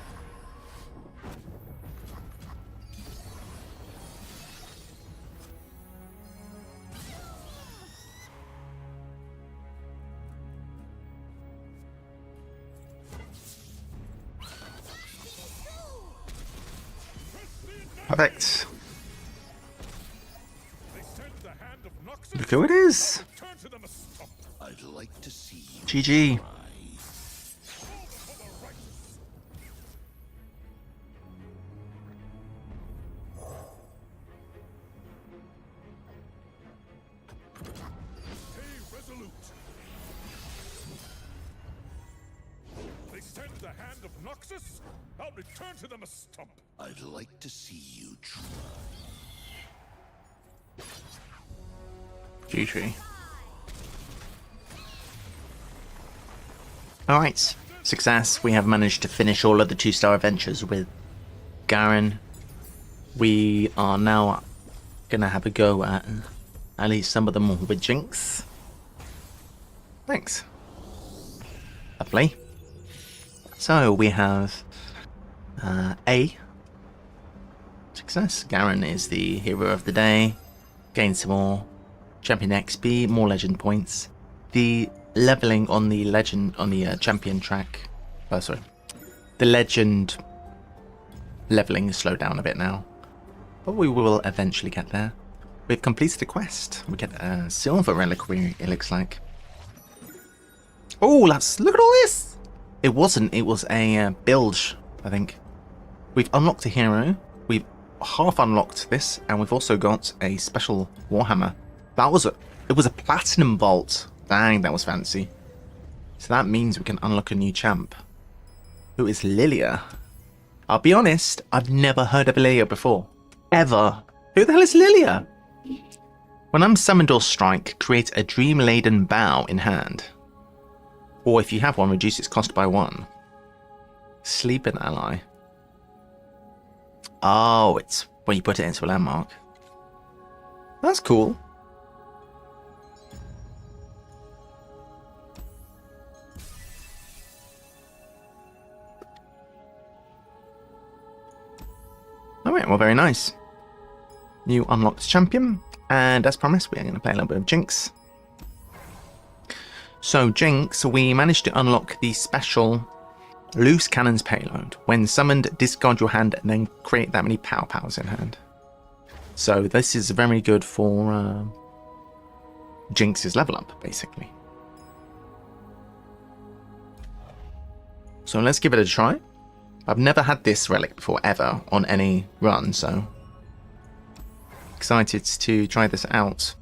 Perfect. They send the hand of Noxus. Look who it is. Turn to them a stop. I'd like to see you GG. try. For the righteous. Stay resolute. the hand of Noxus, I'll return to them a stump. I'd like to see you try. GG. Alright, success. We have managed to finish all of the 2-star adventures with Garen. We are now gonna have a go at least some of them with Jinx. Thanks. Lovely. So we have A. Success. Garen is the hero of the day. Gain some more champion XP, more legend points. The leveling on the champion track. Oh, sorry. The legend leveling is slowed down a bit now, but we will eventually get there. We've completed the quest. We get a silver reliquary, it looks like. Oh, look at all this! It wasn't, it was a bilge, I think. We've unlocked a hero. We've half unlocked this, and we've also got a special warhammer. It was a platinum vault. Dang, that was fancy. So that means we can unlock a new champ. Who is Lilia? I'll be honest, I've never heard of Lilia before. Ever. Who the hell is Lilia? When I'm summoned or strike, create a dream-laden bow in hand. Or if you have one, reduce its cost by 1. Sleeping ally. Oh, it's when you put it into a landmark. That's cool. Alright, well, very nice. New unlocked champion. And as promised, we are going to play a little bit of Jinx. So, Jinx, we managed to unlock the special Loose Cannon's Payload. When summoned, discard your hand and then create that many power powers in hand. So, this is very good for Jinx's level up, basically. So, let's give it a try. I've never had this relic before, ever, on any run, so excited to try this out.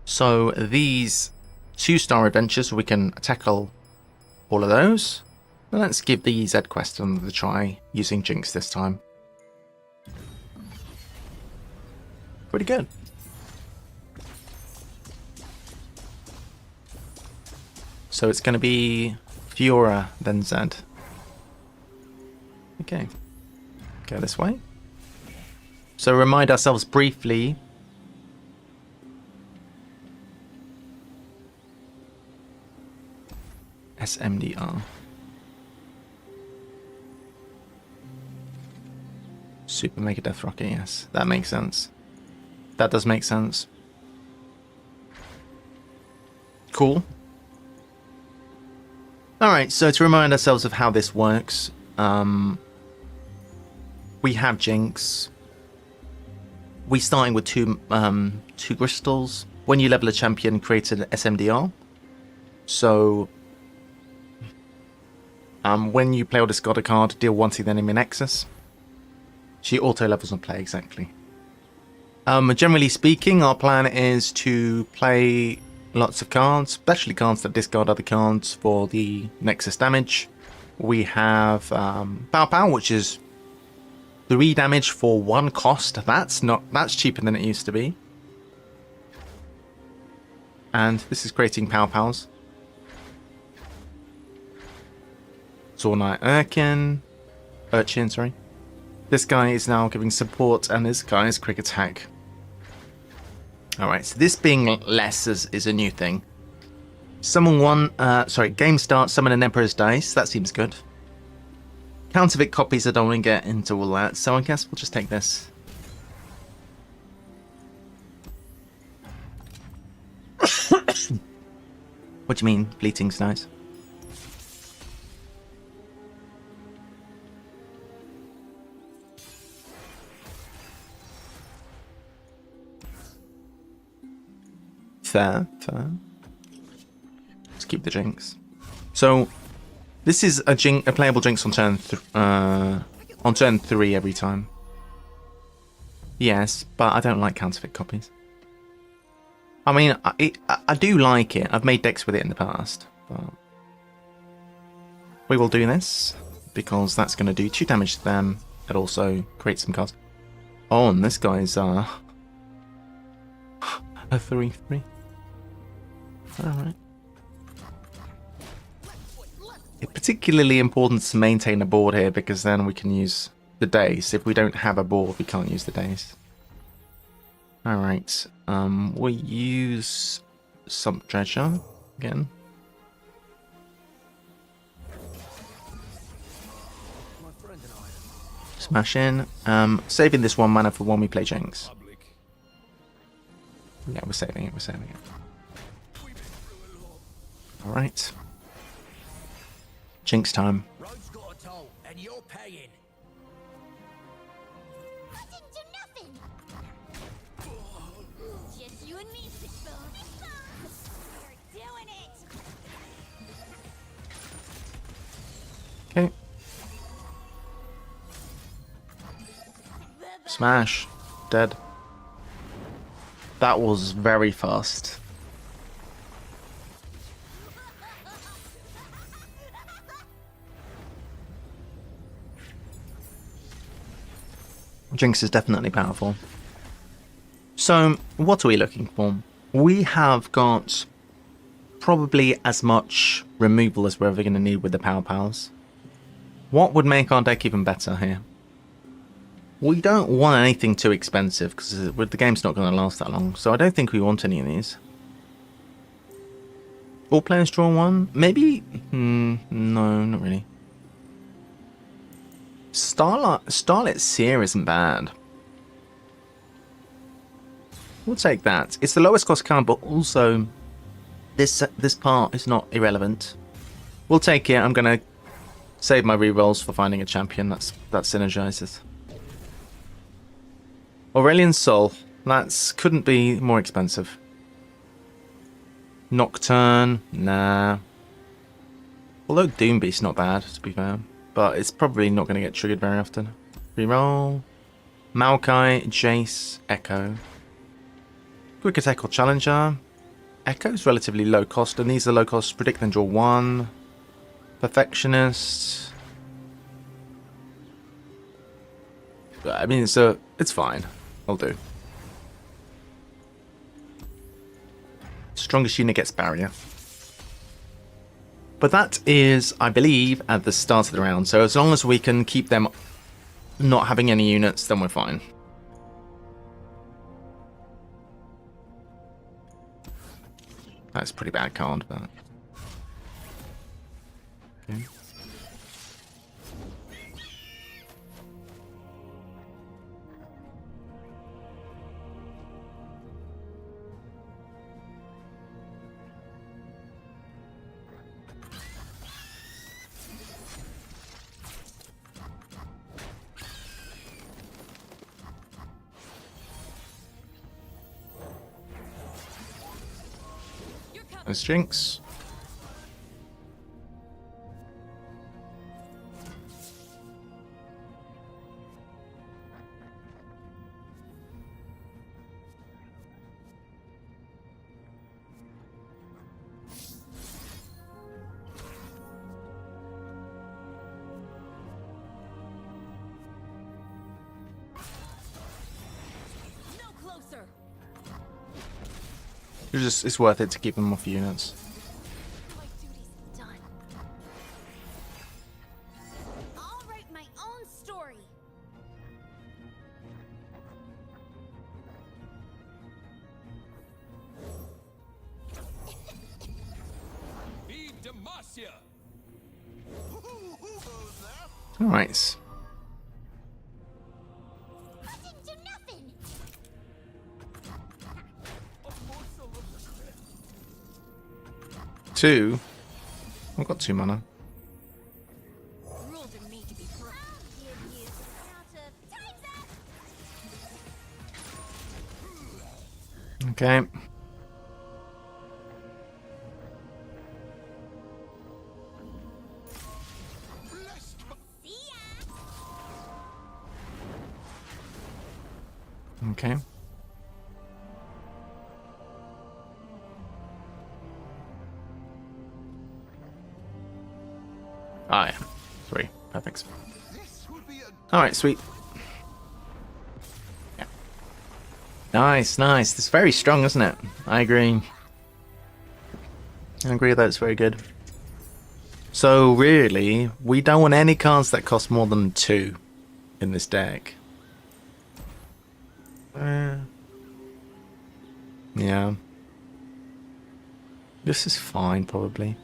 So these 2-star adventures, we can tackle all of those. And let's give the Z quest another try using Jinx this time. Pretty good. So it's going to be Fiora, then Z. Okay. Go this way. So remind ourselves briefly. SMDR. Super Mega Death Rocket, yes. That makes sense. That does make sense. Cool. Alright, so to remind ourselves of how this works, we have Jinx. We starting with two crystals. When you level a champion, create an SMDR. So when you play or discard a card, deal 1 to the enemy nexus. She auto levels on play, exactly. Generally speaking, our plan is to play lots of cards, especially cards that discard other cards for the nexus damage. We have Pow, which is 3 damage for 1 cost. That's cheaper than it used to be. And this is creating Pows. Zornite Urchin, sorry. This guy is now giving support, and this guy is quick attack. Alright, so this being less is a new thing. Game start, summon an Emperor's Dice. That seems good. Counterfeit copies, I don't want to get into all that, so I guess we'll just take this. What do you mean, fleeting's nice? Fair. Let's keep the Jinx. So this is a playable Jinx on turn 3 every time. Yes, but I don't like counterfeit copies. I mean, I do like it. I've made decks with it in the past, but We will do this because that's going to do 2 damage to them. It also creates some cards. Oh, and this guy's a 3/3. Alright. It's particularly important to maintain a board here because then we can use the days. If we don't have a board, we can't use the days. Alright. We'll use some treasure again. Smash in. Saving this 1 mana for when we play Jinx. Yeah, we're saving it, we're saving it. Alright. Jinx time. Road's got a toll, and you're paying. I didn't do nothing. Just you and me, Fishbone. You're doing it. Okay. Smash. Dead. That was very fast. Jinx is definitely powerful. So, what are we looking for? We have got probably as much removal as we're ever going to need with the Power Pals. What would make our deck even better here? We don't want anything too expensive because the game's not going to last that long, so I don't think we want any of these. All players draw 1? Maybe? No, not really. Starlit Seer isn't bad. We'll take that. It's the lowest cost card, but also this part is not irrelevant. We'll take it. I'm going to save my rerolls for finding a champion. That synergizes. Aurelian Soul. That couldn't be more expensive. Nocturne. Nah. Although Doombeast's not bad, to be fair. But it's probably not going to get triggered very often. Reroll. Maokai, Jace, Echo. Quick Attack or Challenger. Echo's relatively low cost, and these are low cost. Predict and draw 1. Perfectionist. I mean, it's fine. I'll do. Strongest unit gets barrier. But that is, I believe, at the start of the round. So as long as we can keep them not having any units, then we're fine. That's a pretty bad card, but... Okay. There's Jinx. No closer. It's worth it to keep them off units. My duty's done. I'll write my own story. Be Demacia! Alright. I didn't do nothing. 2. I've got 2 mana. Rules are made to be broken. I'll give you time's up. Okay. See ya. Okay. Oh, yeah. 3. Perfect. This would be a Alright, sweet. Yeah. Nice, nice. This is very strong, isn't it? I agree. I agree that it's very good. So, really, we don't want any cards that cost more than 2 in this deck. Yeah. This is fine, probably.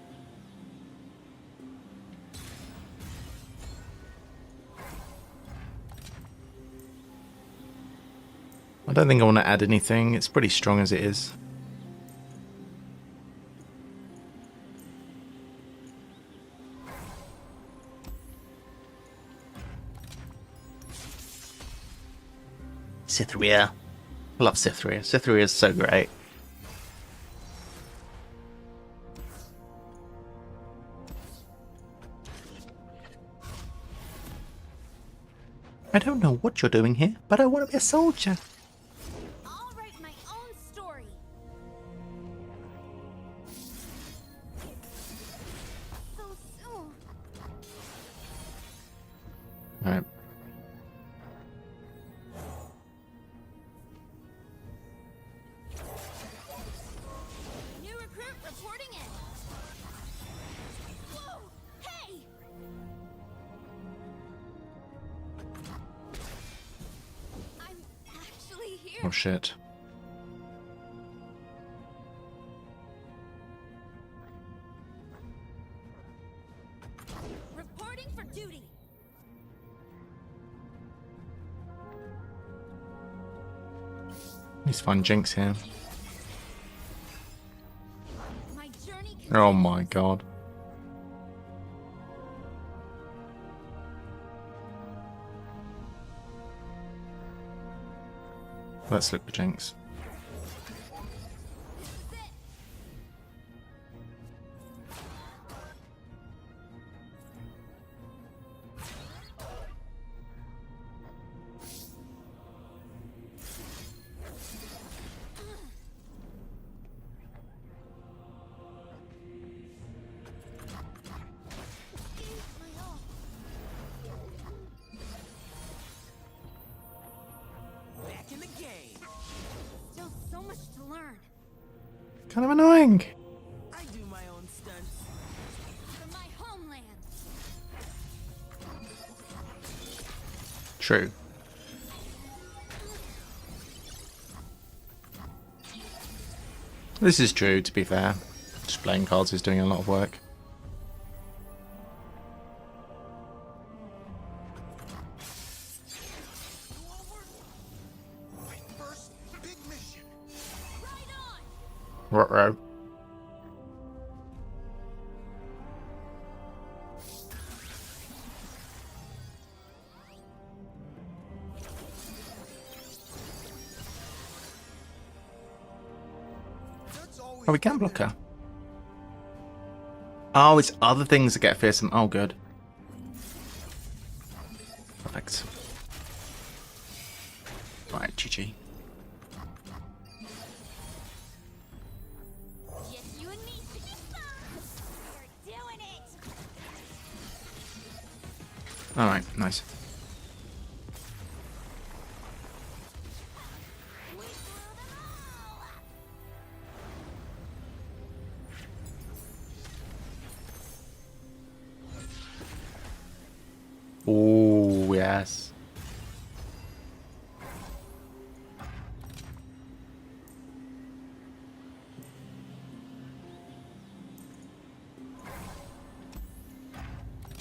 I don't think I want to add anything. It's pretty strong as it is. Cytheria. I love Cytheria. Cytheria is so great. I don't know what you're doing here, but I want to be a soldier. I'll write my own story. So soon. Alright. New recruit reporting in. Whoa! Hey! I'm actually here. Oh shit. Reporting for duty. Need to find Jinx here. My journey Oh my god. Let's look for Jinx. This is it. My all. Back in the game. Still so much to learn. Kind of annoying. I do my own stunts. For my homeland. True. This is true, to be fair. Just playing cards is doing a lot of work. my first big mission. Right on. Ruh-roh. That's always Oh, we can been block there. her. Oh, it's other things that get fearsome. Oh, good. Perfect. Right, GG. Just you and me. We're doing it. Alright, nice. We threw them all. Oh, yes.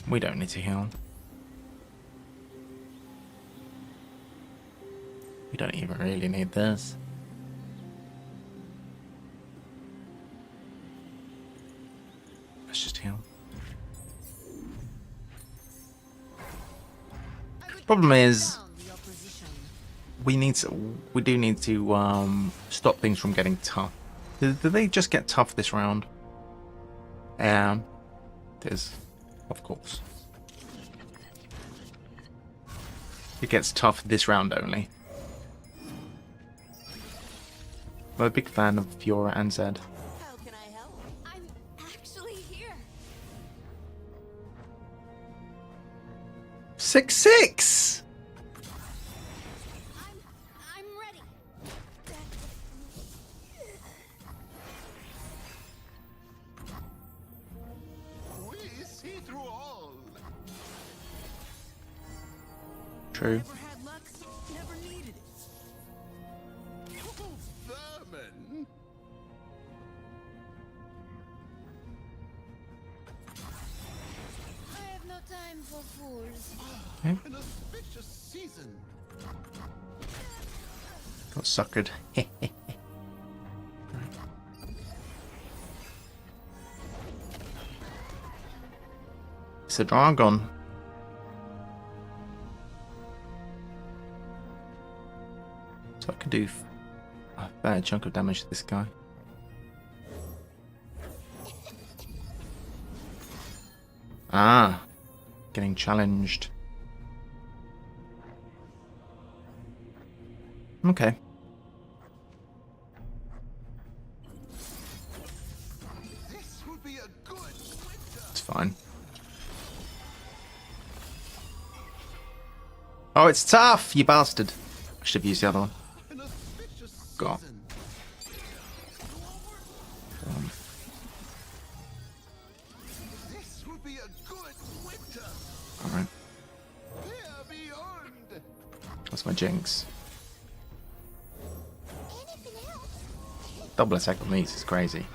We don't need to heal. We don't even really need this. Let's just heal. Problem is, The opposition. we do need to stop things from getting tough. Did they just get tough this round? It is, of course. It gets tough this round only. I'm a big fan of Fiora and Zed. How can I help? I'm actually here. 6-6. I'm ready. We see through all. True. Never had luck, never needed it. Oh, vermin. I have no time for fools. An auspicious season. Got suckered. It's a dragon. So I can do a fair chunk of damage to this guy. Ah, getting challenged. Okay. This would be a good winter. It's fine. Oh, it's tough, you bastard. I should have used the other one. An auspicious Go on. season. This would be a good winter. Alright, Here beyond. that's my jinx. Anything else? Double attack on these is crazy.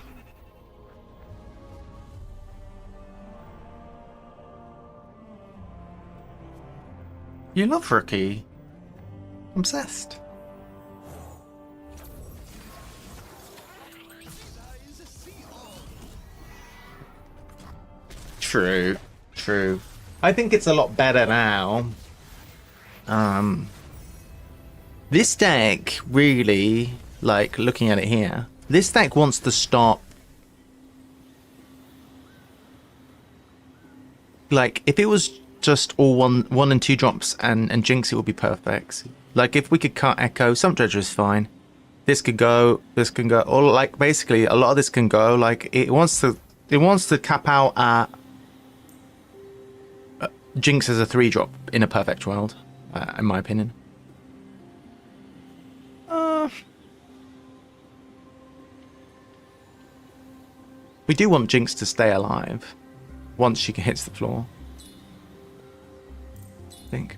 You love Rookie. Obsessed. Eyes see all. True, true. I think it's a lot better now. This deck really, like, looking at it here, this deck wants to stop. Like, if it was just all one and 2 drops and Jinx, it would be perfect. Like, if we could cut Echo, some Dredger is fine. This could go, or like, basically, a lot of this can go. Like, it wants to cap out at Jinx as a 3-drop in a perfect world, in my opinion. We do want Jinx to stay alive once she hits the floor. I think.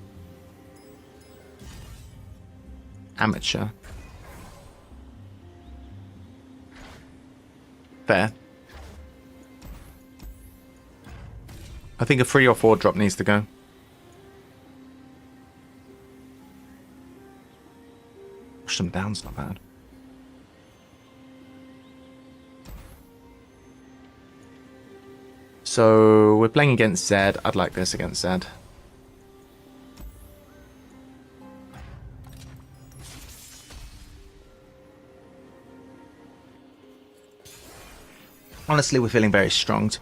Amateur. Fair. I think a 3 or 4 drop needs to go. Push them down's not bad. So we're playing against Zed. I'd like this against Zed. Honestly, we're feeling very strong.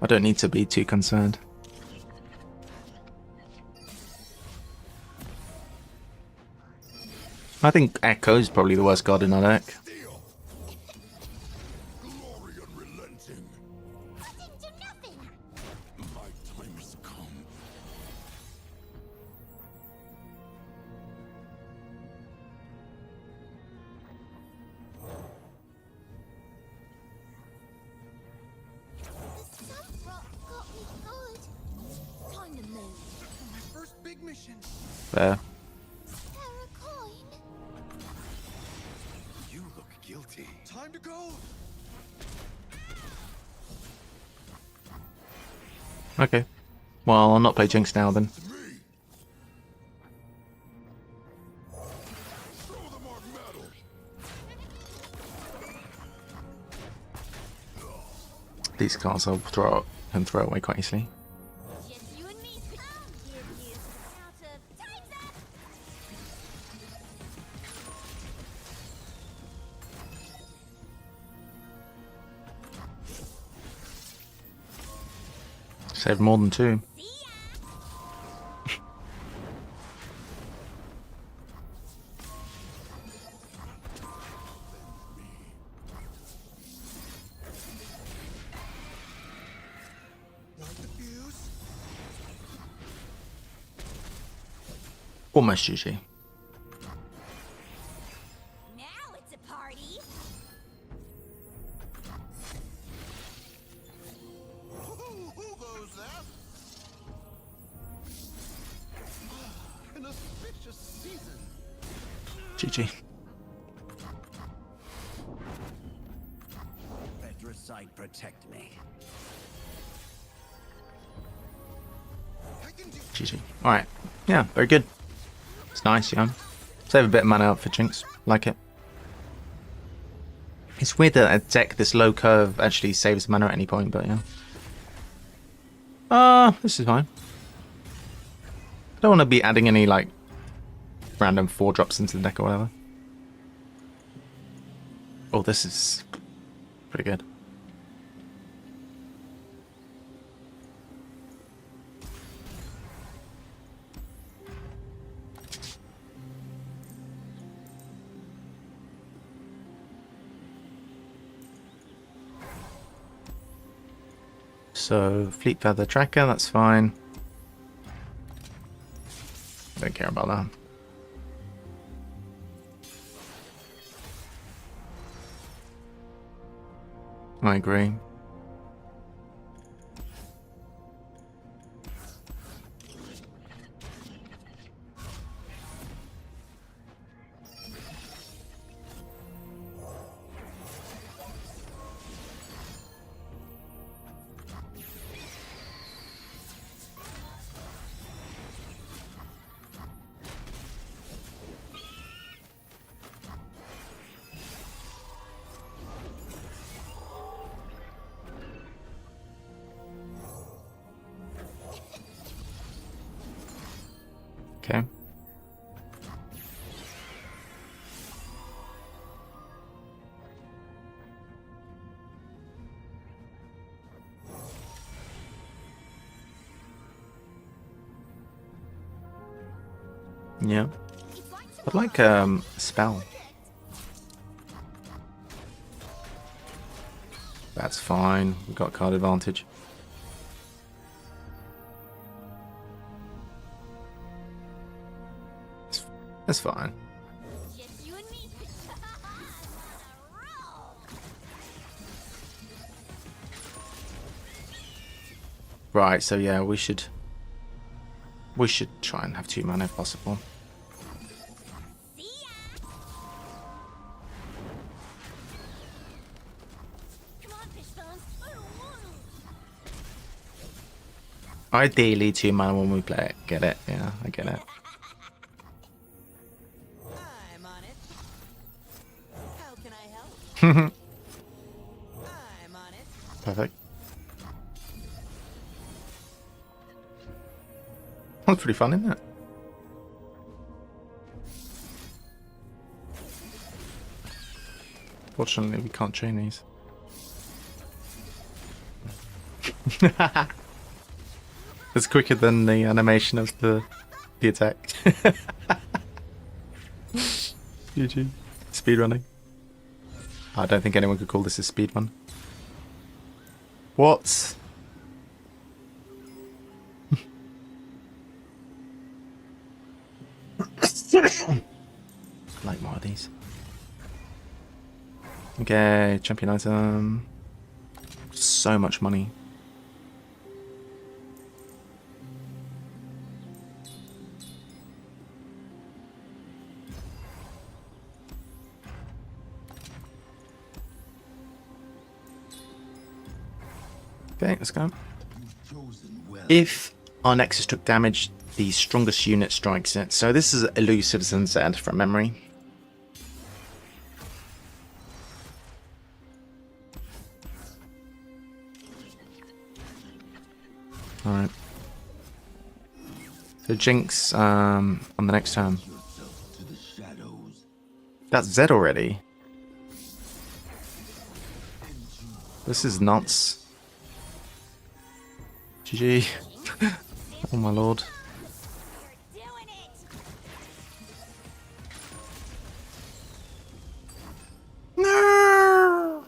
I don't need to be too concerned. I think Echo is probably the worst card in our deck. Steel. Glory unrelenting. I didn't do nothing. My time has come. The sun rock got me good. Time to move. My first big mission. Fair. Terra coin. You look guilty. Time to go. Okay. Well, I'll not play Jinx now then. To me. Show them our metal. These cards I'll can throw away quite easily. Just you and me. I'll give you out of time's up. Save more than 2. See ya. Light the fuse. Almost GG. Now it's a party. Who goes there? An auspicious season. GG. Petricite, protect me. GG. Alright. Yeah, very good. It's nice, yeah. Save a bit of mana out for Jinx. Like it. It's weird that a deck this low curve actually saves mana at any point, but yeah. This is fine. I don't want to be adding any, like, random 4-drops into the deck or whatever. Oh, this is pretty good. So, Fleet Feather Tracker, that's fine. Don't care about that. I agree. Okay. Yeah. I'd like a spell. That's fine. We've got card advantage. That's fine. Just you and me. Roll. Right, so yeah, we should try and have 2 mana if possible. See ya. Come on, fish bones. I don't want to. Ideally 2 mana when we play it. Get it? Yeah, I get it. I'm on it. How can I help? I'm on it. Perfect. That's pretty fun, isn't it? Fortunately, we can't chain these. It's quicker than the animation of the attack. GG. Speedrunning. I don't think anyone could call this a speedrun. What? Like more of these. Okay, champion item. So much money. Okay, let's go. If our Nexus took damage, the strongest unit strikes it. So this is Elusive Sunset from memory. Alright. So Jinx on the next turn. That's Zed already. This is nuts. GG. Oh my lord. You're doing it. No.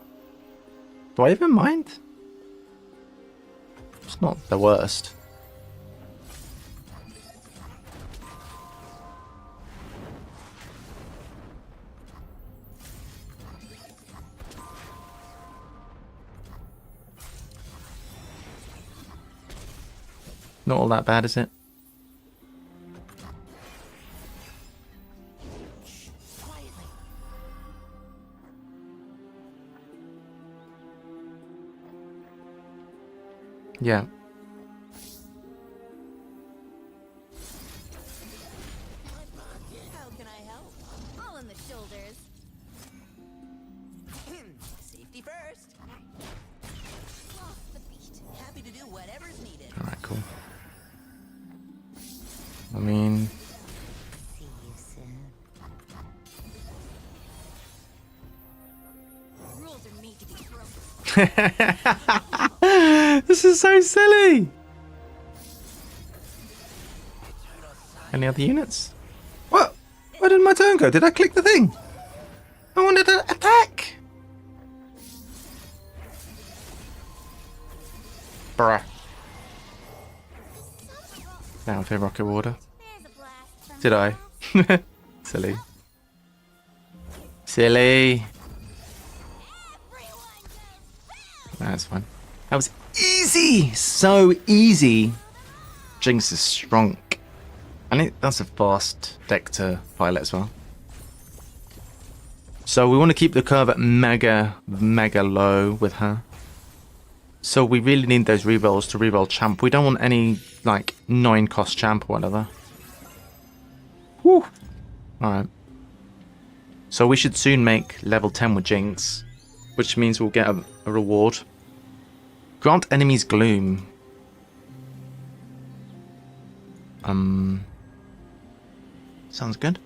Do I even mind? It's not the worst. Not all that bad, is it? Quietly. Yeah. How can I help? All in the shoulders. Safety first. Lost the beat. Happy to do whatever's needed. Alright, cool. I mean... See you soon. Rules are made to be broken. This is so silly! Any other units? What? Where did my turn go? Did I click the thing? I wanted to attack! Bruh. Now if I rocket water. There's a blast from Did I? Silly. Silly. everyone goes That's fine. That was easy! So easy! Jinx is strong. And that's a fast deck to pilot as well. So we want to keep the curve at mega low with her. So we really need those rerolls to reroll champ. We don't want any, like, 9-cost champ or whatever. Whew. Alright. So we should soon make level 10 with Jinx, which means we'll get a reward. Grant enemies gloom. Sounds good.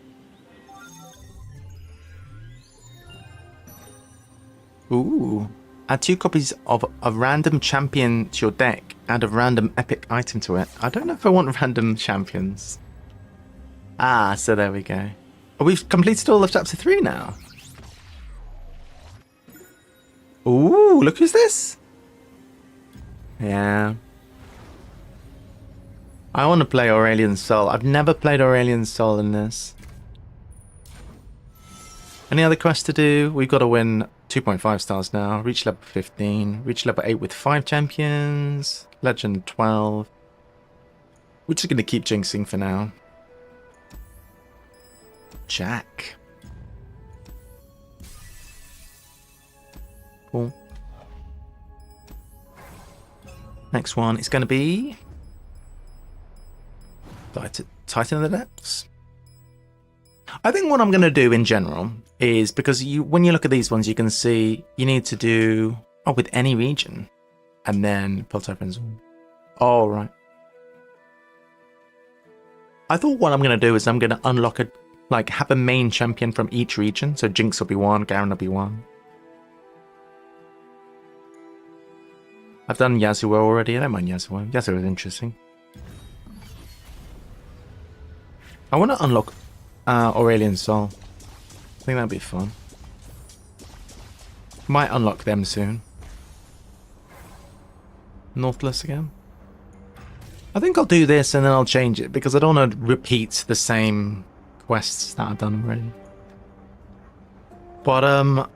Ooh. Add 2 copies of a random champion to your deck. Add a random epic item to it. I don't know if I want random champions. Ah, so there we go. Oh, we've completed all of chapter 3 now. Ooh, look who's this. Yeah. I want to play Aurelian Soul. I've never played Aurelian Soul in this. Any other quests to do? We've got to win 2.5 stars now. Reach level 15. Reach level 8 with 5 champions. Legend 12. We're just going to keep jinxing for now. Jack. Cool. Next one is going to be... Titan of the Depths. I think what I'm going to do in general is, because when you look at these ones, you can see you need to do with any region, and then filter opens. Oh, right. I thought what I'm going to do is I'm going to unlock have a main champion from each region. So Jinx will be one, Garen will be one. I've done Yasuo already. I don't mind Yasuo. Yasuo is interesting. I want to unlock Aurelian Soul. I think that'd be fun. Might unlock them soon. Nautilus again. I think I'll do this and then I'll change it because I don't want to repeat the same quests that I've done already. But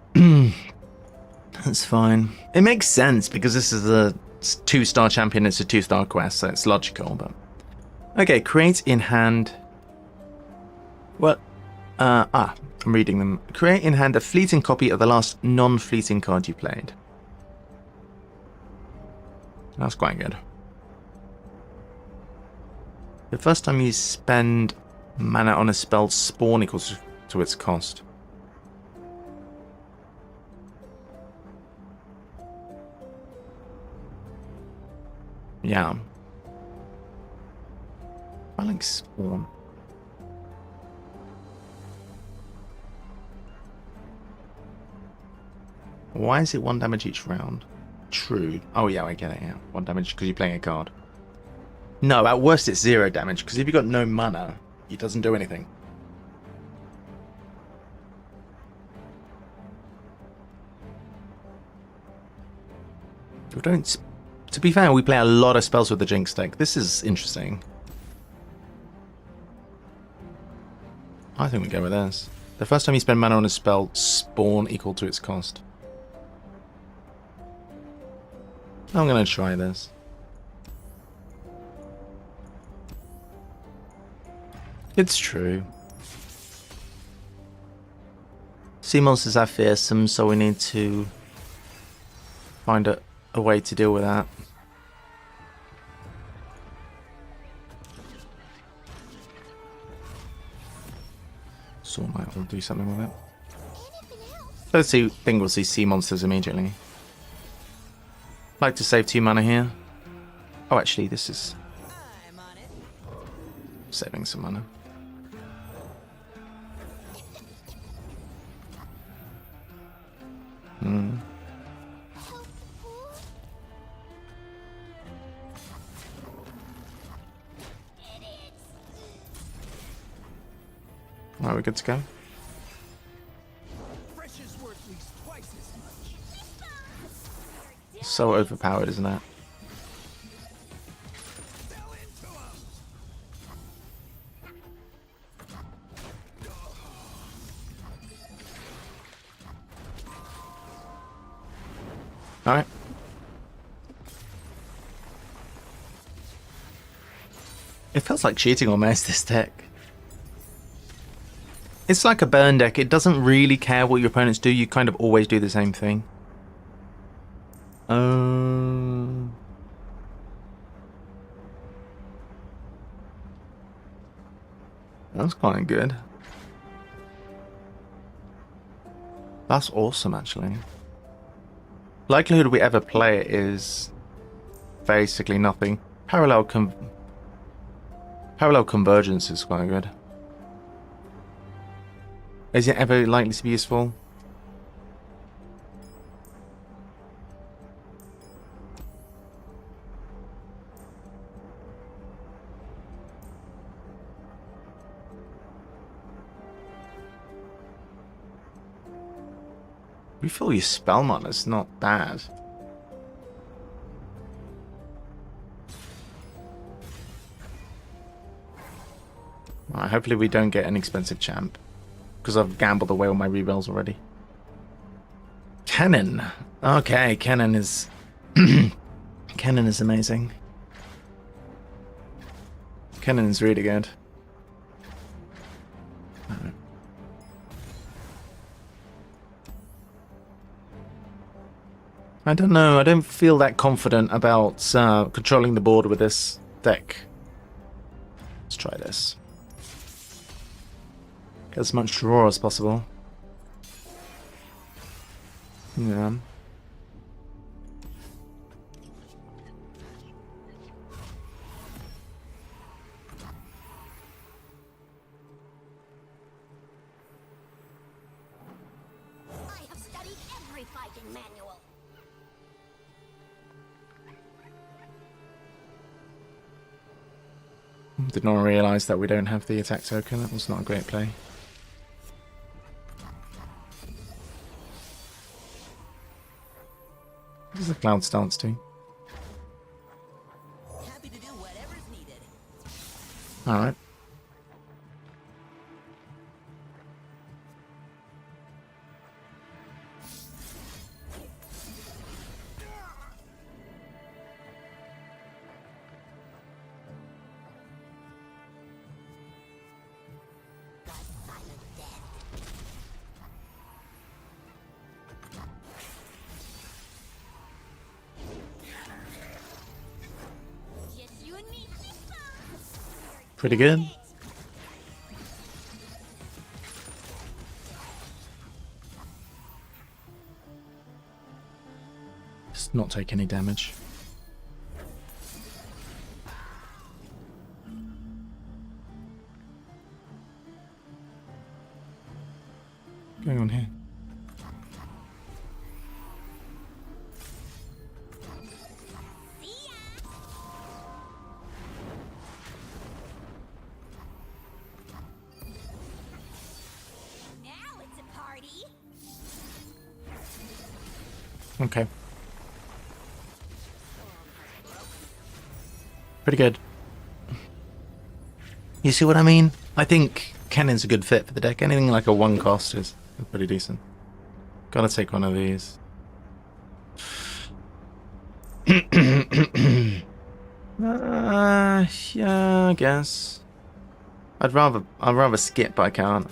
that's fine. It makes sense because this is a 2-star champion. It's a 2-star quest, so it's logical. But okay, create in hand. What? I'm reading them. Create in hand a fleeting copy of the last non-fleeting card you played. That's quite good. The first time you spend mana on a spell, spawn equals to its cost. Yeah. I like spawn. Why is it 1 damage each round? True. Oh yeah, I get it, yeah. 1 damage because you're playing a card. No, at worst it's 0 damage, because if you've got no mana, it doesn't do anything. We don't... To be fair, we play a lot of spells with the Jinx deck. This is interesting. I think we go with this. The first time you spend mana on a spell, spawn equal to its cost. I'm going to try this. It's true. Sea monsters are fearsome, so we need to find a way to deal with that. Soulmite will do something with it. Let's see, think we'll see sea monsters immediately. Like to save 2 mana here. Oh, actually, this is I'm on it. saving some mana. Alright, we're good to go. Fresh is worth at least twice as much. So overpowered, isn't it? Fell into 'em. Alright. It feels like cheating almost, this deck. It's like a burn deck. It doesn't really care what your opponents do. You kind of always do the same thing. That's quite good. That's awesome, actually. Likelihood we ever play it is basically nothing. Parallel convergence is quite good. Is it ever likely to be useful? Refill your spell mana is not bad. Alright, hopefully we don't get an expensive champ. Because I've gambled away all my rerolls already. Cannon. Okay, Cannon is... Cannon is amazing. Cannon is really good. I don't know, I don't feel that confident about controlling the board with this deck. Let's try this. Get as much draw as possible. Yeah. I have studied every fighting manual. Did not realize that we don't have the attack token. That was not a great play. What does the cloud stance do? Happy to do whatever's needed. Alright. Just you and me, sister. Pretty good. Just not take any damage. What's going on here? See ya. Now it's a party. Okay. Pretty good. You see what I mean? I think Cannon's a good fit for the deck. Anything like a 1 cost is pretty decent. Gotta take one of these. Yeah, I guess. I'd rather skip, but I can't.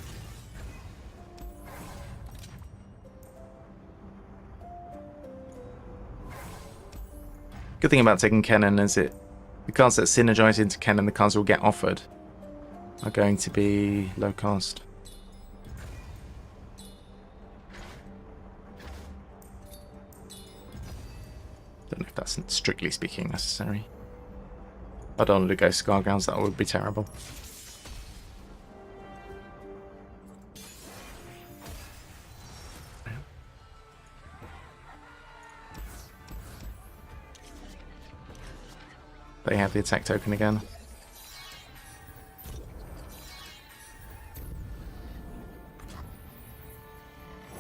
Good thing about taking Kennen is the cards that synergize into Kennen, the cards we'll get offered, are going to be low cost. Don't know if that's strictly speaking necessary. I don't want to go Scargowls, that would be terrible. They have the attack token again.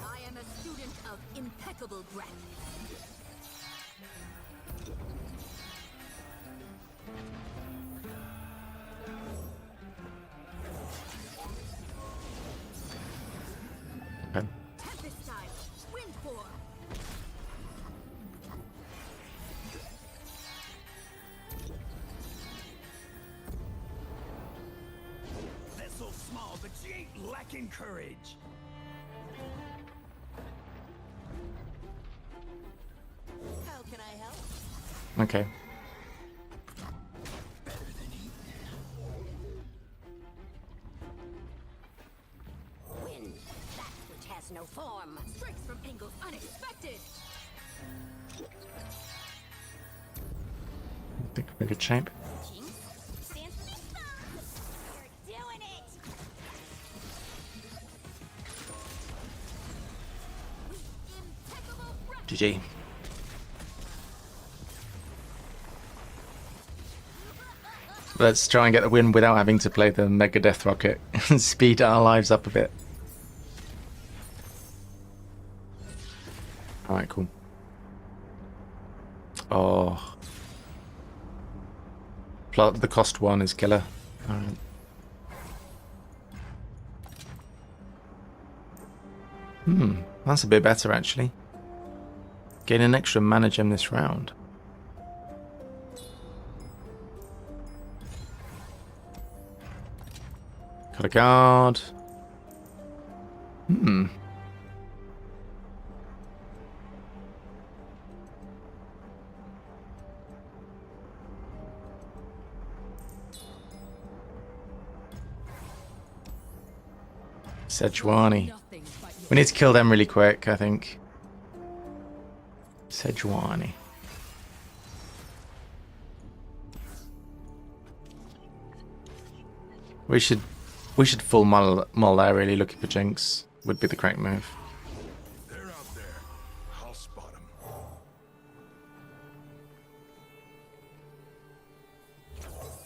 I am a student of impeccable breath. Okay. Tempest style, wind form. Vessel small, but she ain't lacking courage. How can I help? Okay. Wind, that which has no form. Strikes from angles unexpected. I think we're in good shape. Jinx, stand for me, son. You're doing it. Impeccable breath. GG. Let's try and get the win without having to play the Mega Death Rocket and speed our lives up a bit. Alright, cool. Oh. The cost one is killer. Alright. That's a bit better actually. Gain an extra mana gem this round. Got a guard. Sejuani. We need to kill them really quick, I think. Sejuani. We should full mull there, really. Looking for Jinx would be the correct move. They're out there. I'll spot them.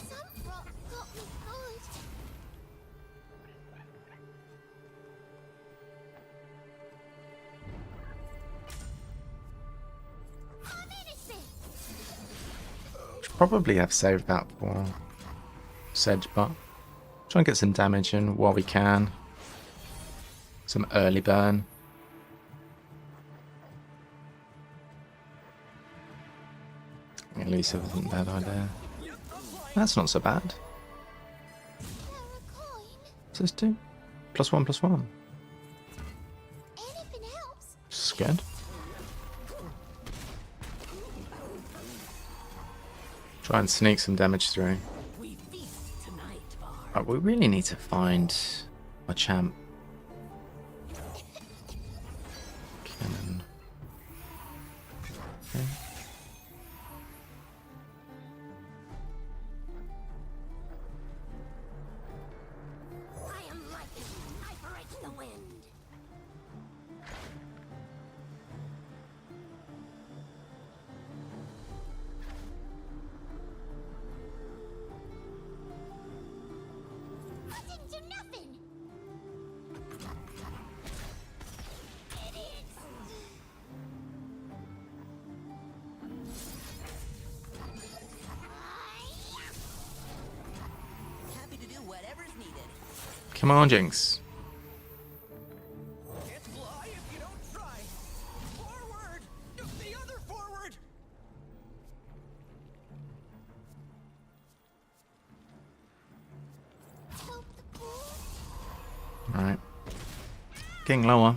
Some rock got me good. I'm innocent. Probably have saved that for Sedge, but try and get some damage in while we can. Some early burn. At least it wasn't a bad idea. That's not so bad. A coin. Says 2. +1, +1. Anything helps. Just good. Try and sneak some damage through. We feast tonight, Bard. Right, we really need to find a champ. Cannon. Okay. I am lightning. I break the wind. I didn't do nothing. Idiots. Happy to do whatever's needed. Come on, Jinx. Can't fly if you don't try. Forward! The other forward! Hope the Getting lower.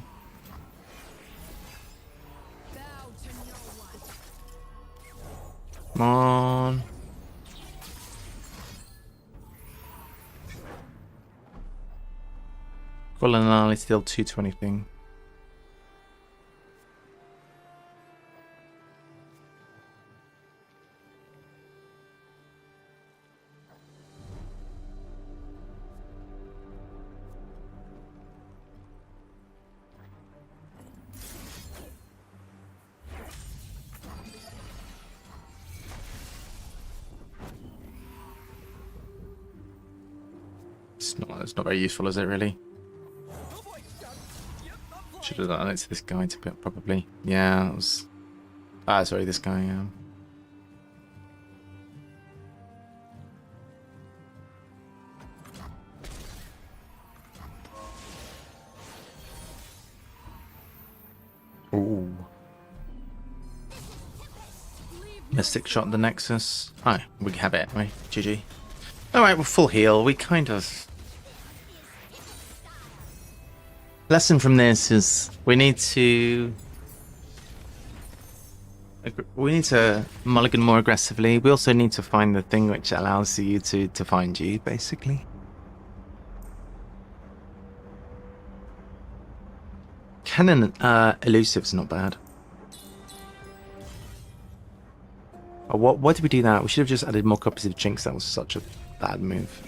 Bow to no one. Come on. Gulanali still 220 thing. It's not very useful, is it really? Oh boy, yep, I'm Should flying. have done it to this guy to put probably. Yeah, that was. Ah, sorry, this guy. Yeah. Ooh. Mystic shot the Nexus. Oh, we have it anyway. GG. Alright, we're full heal. We kind of. Lesson from this is we need to mulligan more aggressively. We also need to find the thing which allows you to find you, basically. Cannon elusive's not bad. Oh, why did we do that? We should have just added more copies of Jinx. That was such a bad move.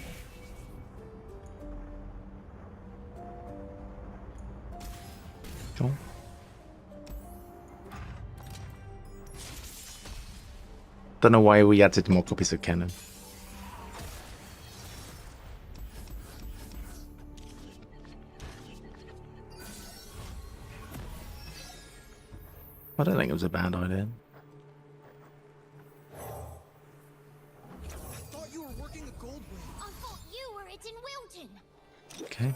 Sure. Don't know why we added more copies of Cannon. I don't think it was a bad idea. I thought you were working the gold wing. I thought you were it in Wilton. Okay.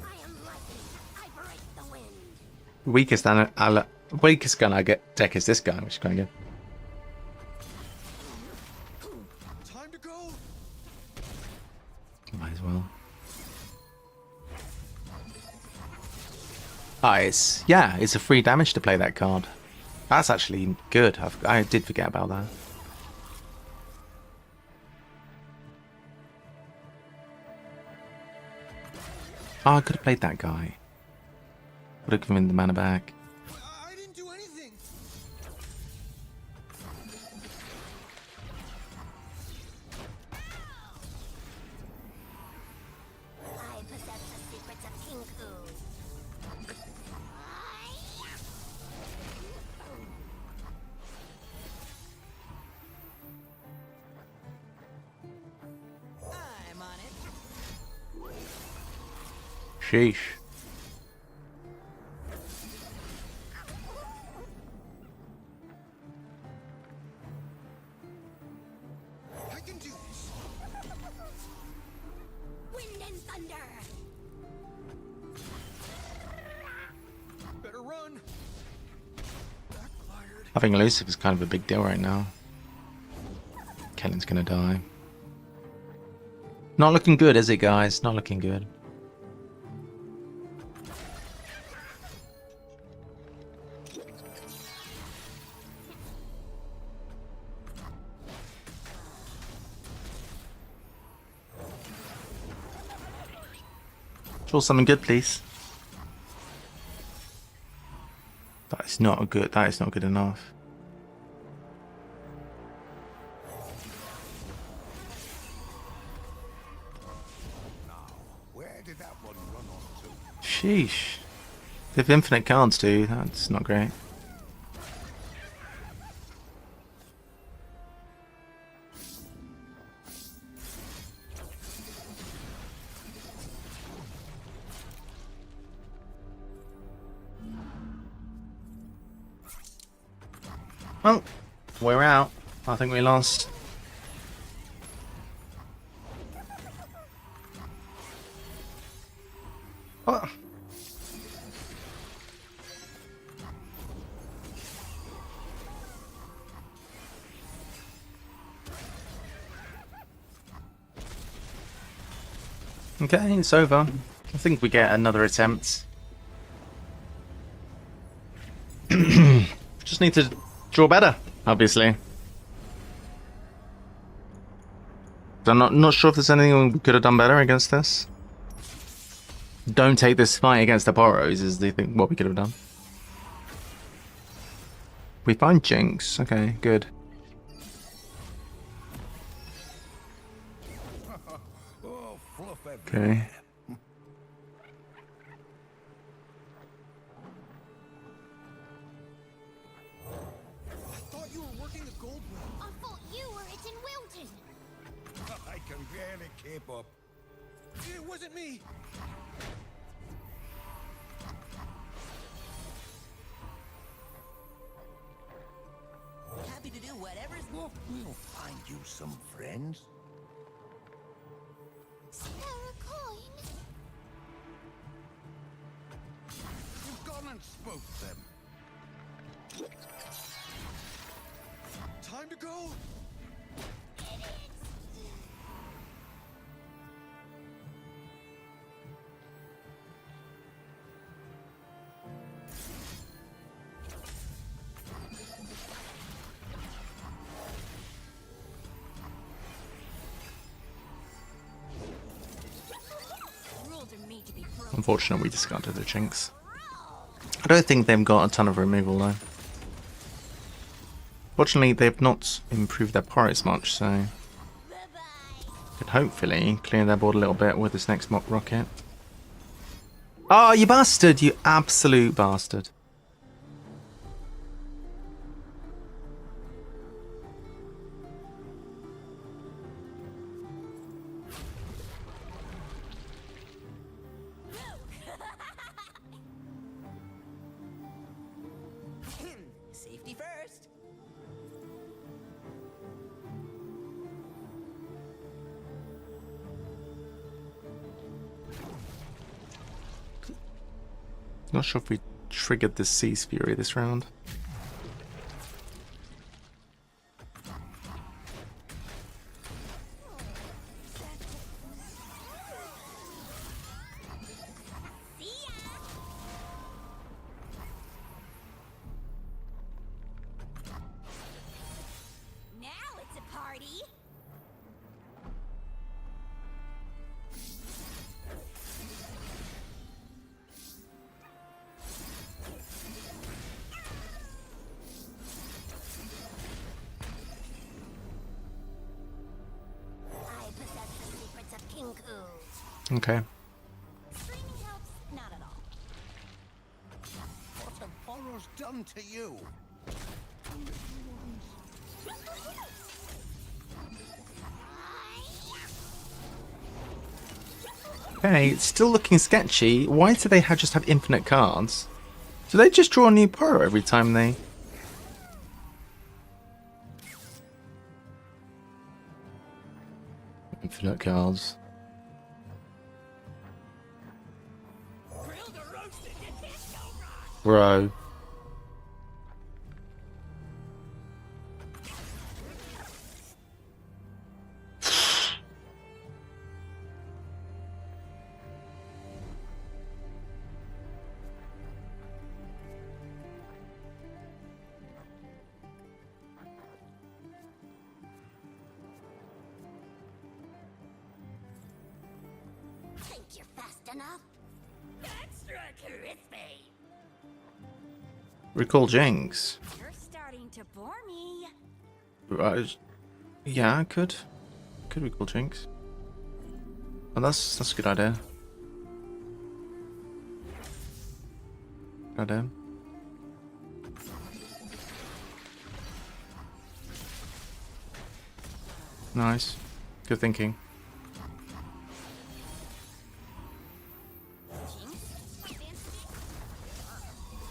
I am lightning. I break the wind. Weakest gun I get deck is this guy, which is kind of good. Time to go. Might as well. Ah, it's a free damage to play that card. That's actually good. I did forget about that. Oh, I could have played that guy. Would have given him the mana back. I didn't do anything. I possess the secrets of Tinku. I'm on it. Sheesh. I can do this. Wind and thunder. Better run. Backfired. Having elusive is kind of a big deal right now. Kellen's gonna die. Not looking good, is it, guys? Not looking good. Draw something good, please. That is not good. That is not good enough. Where did that one run off to? Sheesh. If infinite cards do, that's not great. Well, we're out. I think we lost. Oh. Okay, it's over. I think we get another attempt. Just need to draw better, obviously. I'm not sure if there's anything we could have done better against this. Don't take this fight against the Boros is the thing, what we could have done. We find Jinx. Okay, good. Oh, fluff everywhere. Okay. I thought you were working the gold wheel. I thought you were it in Wilton. I can barely keep up. It wasn't me. Happy to do whatever's. Oh, we'll find you some friends. Spare a coin. You've gone and spooked them. Time to go. Rules are made to be broken. Unfortunate we discarded the Jinx. I don't think they've got a ton of removal though. Fortunately, they've not improved their Poros much, so Bye-bye. could hopefully clear their board a little bit with this next mock rocket. Oh, you bastard! You absolute bastard! Safety first. Not sure if we triggered the Sea's Fury this round. See ya. Now it's a party. I possess the secrets of Kinku. Okay. Screaming helps? Not at all. What have Boros done to you? Okay, it's still looking sketchy. Why do they just have infinite cards? Do they just draw a new Poro every time they... Infinite cards. Bro. Think you're fast enough? Extra crispy. Recall Jinx. You're starting to bore me. Yeah, I could. Could recall Jinx. Oh, that's a good idea. Good idea. Nice. Good thinking.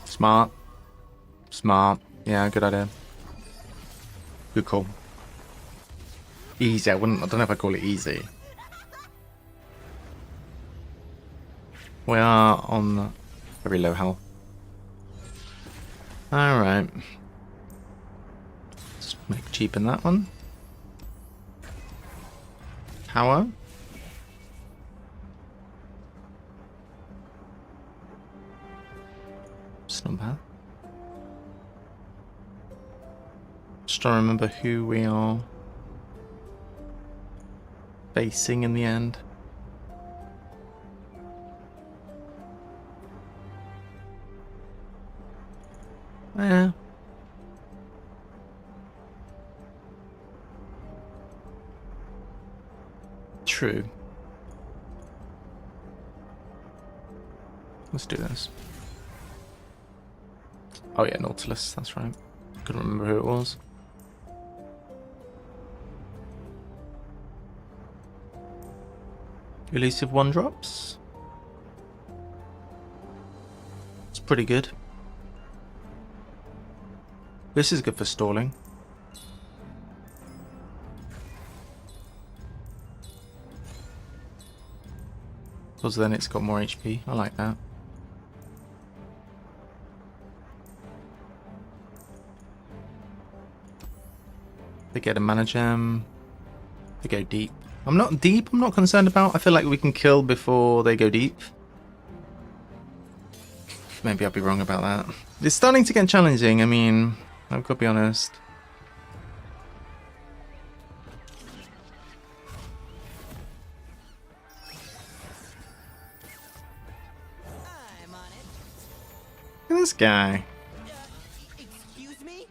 Smart. Smart. Yeah, good idea. Good call. Easy. I don't know if I call it easy. We are on very low health. Alright. Let's make cheapen that one. Power. trying to remember who we are facing in the end. Yeah. True. Let's do this. Oh yeah, Nautilus, that's right. Couldn't remember who it was. Elusive 1-drops. It's pretty good. This is good for stalling. Because then it's got more HP. I like that. They get a mana gem. They go deep. I'm not concerned about. I feel like we can kill before they go deep. Maybe I'll be wrong about that. It's starting to get challenging. I mean, I've got to be honest. I'm on it. Look at this guy. Excuse me?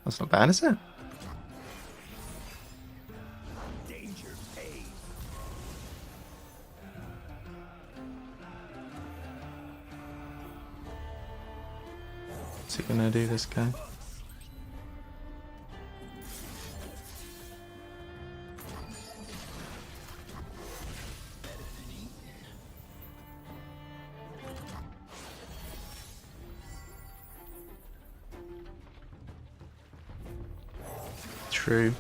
That's not bad, is it? Danger pays. What's he gonna do, this guy? True.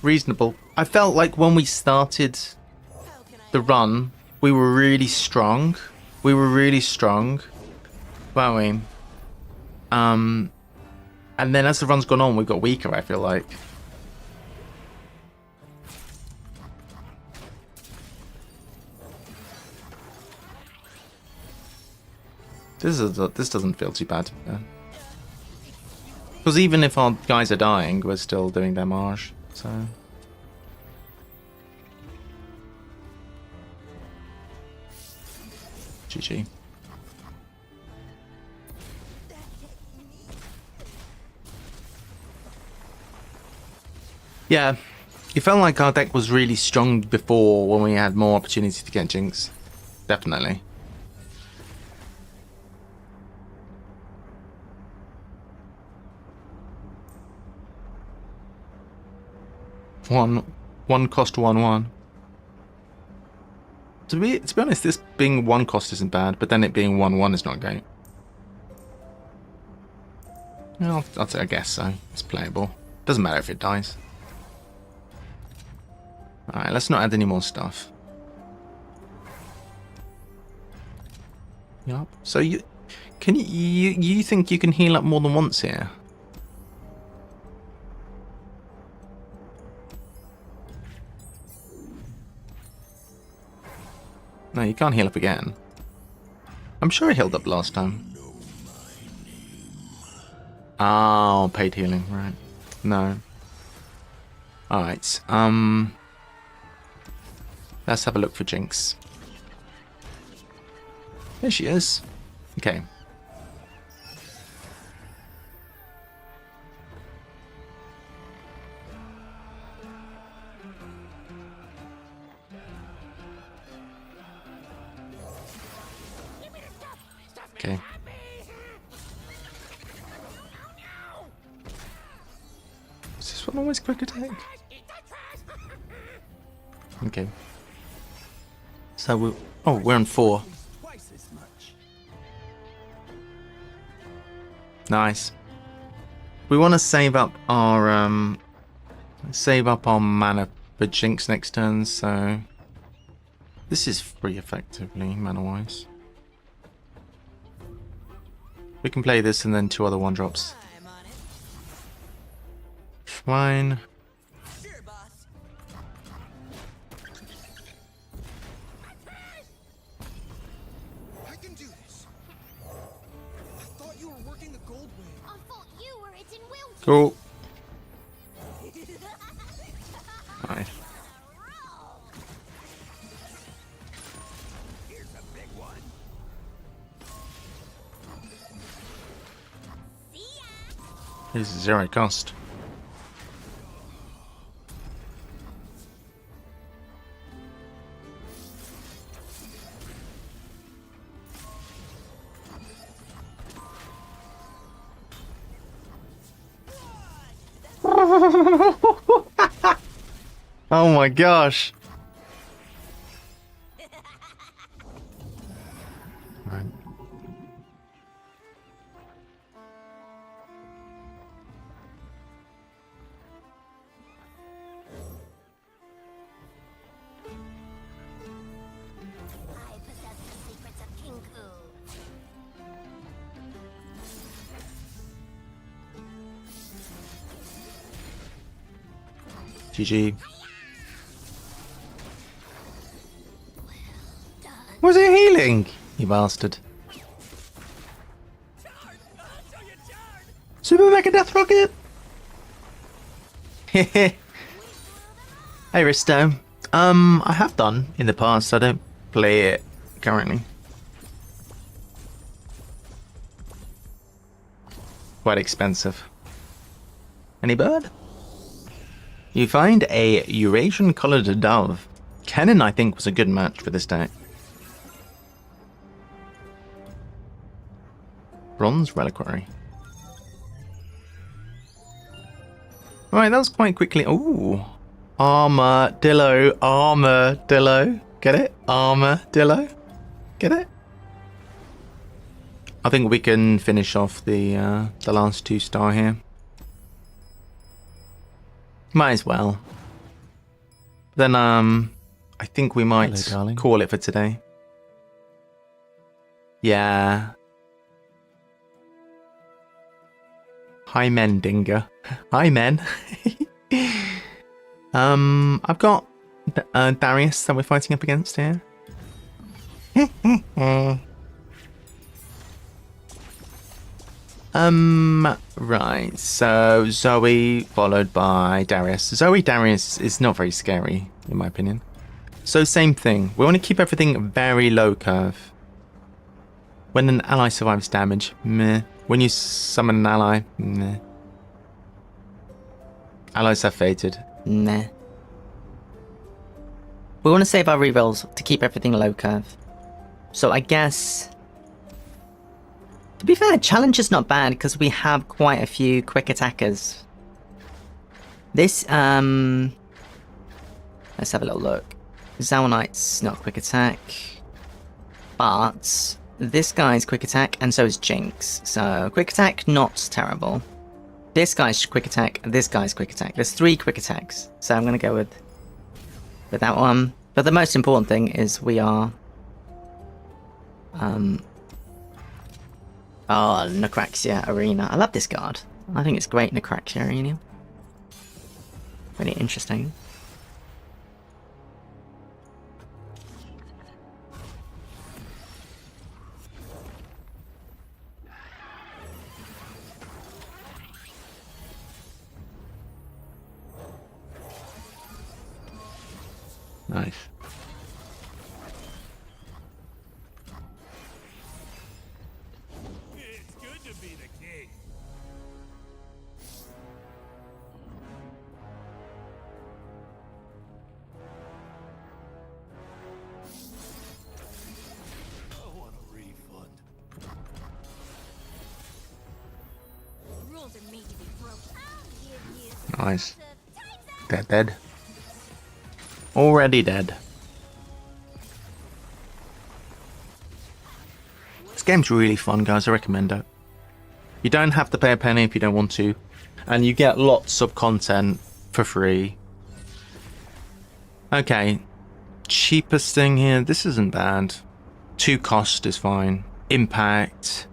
Reasonable. I felt like when we started the run, we were really strong. We were really strong, weren't we? And then as the run's gone on, we've got weaker, I feel like. This doesn't feel too bad. Because even if our guys are dying, we're still doing damage. So GG. Yeah, it felt like our deck was really strong before when we had more opportunity to get Jinx. Definitely. One cost 1/1. To be honest, this being 1 cost isn't bad, but then it being 1/1 is not great. Well, I guess so. It's playable. Doesn't matter if it dies. Alright, let's not add any more stuff. Yup. So you think you can heal up more than once here? No, you can't heal up again. I'm sure I healed up last time. Oh, paid healing, right. No. Alright, let's have a look for Jinx. There she is. Okay. Okay. Is this one always quick attack? Okay. So we're on 4. Twice as much. Nice. We want to save up our mana for Jinx next turn, so this is free effectively mana wise. We can play this and then 2 other 1-drops. I'm on it. Fine. Cool. Nice. Here's a big one. See ya. This is 0 cost. Oh my gosh. Right. I possess the secrets of Kinku. GG. Was it healing? You bastard. Super Mega Death Rocket! Hey Risto. I have done in the past. I don't play it currently. Quite expensive. Any bird? You find a Eurasian coloured dove. Kennen, I think, was a good match for this deck. Bronze Reliquary. Alright, that was quite quickly. Ooh. Armadillo. Armadillo. Get it? Armadillo. Get it? I think we can finish off the last 2-star here. Might as well. Then I think we might call it for today. Yeah. Hi men, Dinger. Hi men. I've got Darius that we're fighting up against here. Right, so Zoe followed by Darius. Darius is not very scary, in my opinion. So same thing. We want to keep everything very low curve. When an ally survives damage, meh. When you summon an ally, meh. Allies have fated. Meh. We want to save our rerolls to keep everything low curve. So I guess... To be fair, challenge is not bad because we have quite a few quick attackers. This, let's have a little look. Zawonite's not a quick attack. But this guy's quick attack, and so is Jinx. So, quick attack, not terrible. This guy's quick attack, this guy's quick attack. There's 3 quick attacks. So I'm gonna go with that one. But the most important thing is we are... Oh, Necraxia Arena. I love this card. I think it's great, Necraxia Arena. Really interesting. Nice. It's good to be the king. I want a refund. Rules are made to be broken. I'll give you some Nice. time's up. Dead. Already dead. This game's really fun, guys. I recommend it. You don't have to pay a penny if you don't want to. And you get lots of content for free. Okay. Cheapest thing here. This isn't bad. 2 cost is fine. Impact.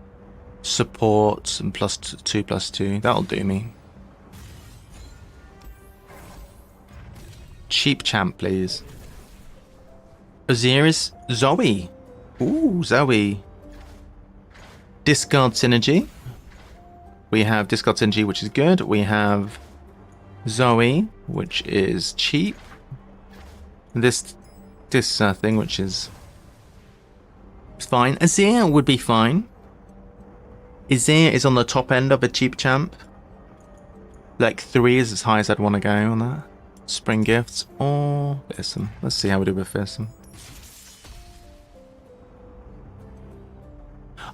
Support. And +2/+2. That'll do me. Cheap champ, please. Osiris. Zoe. Ooh, Zoe. Discard synergy. We have Discard Synergy, which is good. We have Zoe, which is cheap. This thing, which is fine. Azir would be fine. Azir is on the top end of a cheap champ. Like 3 is as high as I'd want to go on that. Spring Gifts or Fearsome. Let's see how we do with Fearsome.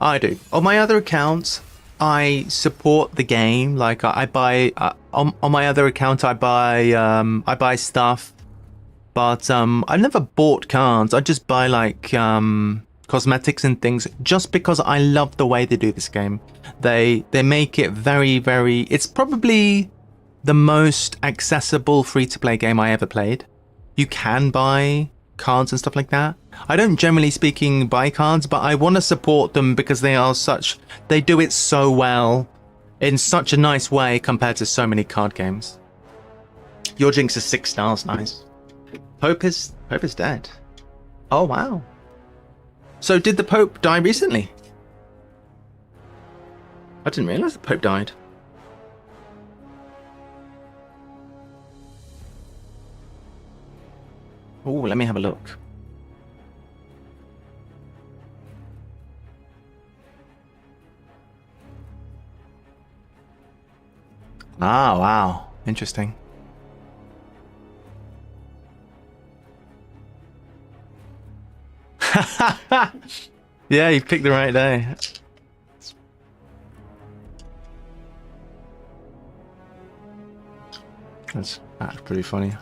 I do. On my other accounts, I support the game. Like I buy on my other account, I buy stuff. But I've never bought cards. I just buy like cosmetics and things just because I love the way they do this game. They make it very, very... It's probably the most accessible free-to-play game I ever played. You can buy cards and stuff like that. I don't generally speaking buy cards, but I want to support them because they are such... They do it so well in such a nice way compared to so many card games. Your Jinx is 6 stars, nice. Pope is dead. Oh wow. So did the Pope die recently? I didn't realize the Pope died. Oh, let me have a look. Ah, wow. Interesting. Yeah, you picked the right day. That's pretty funny.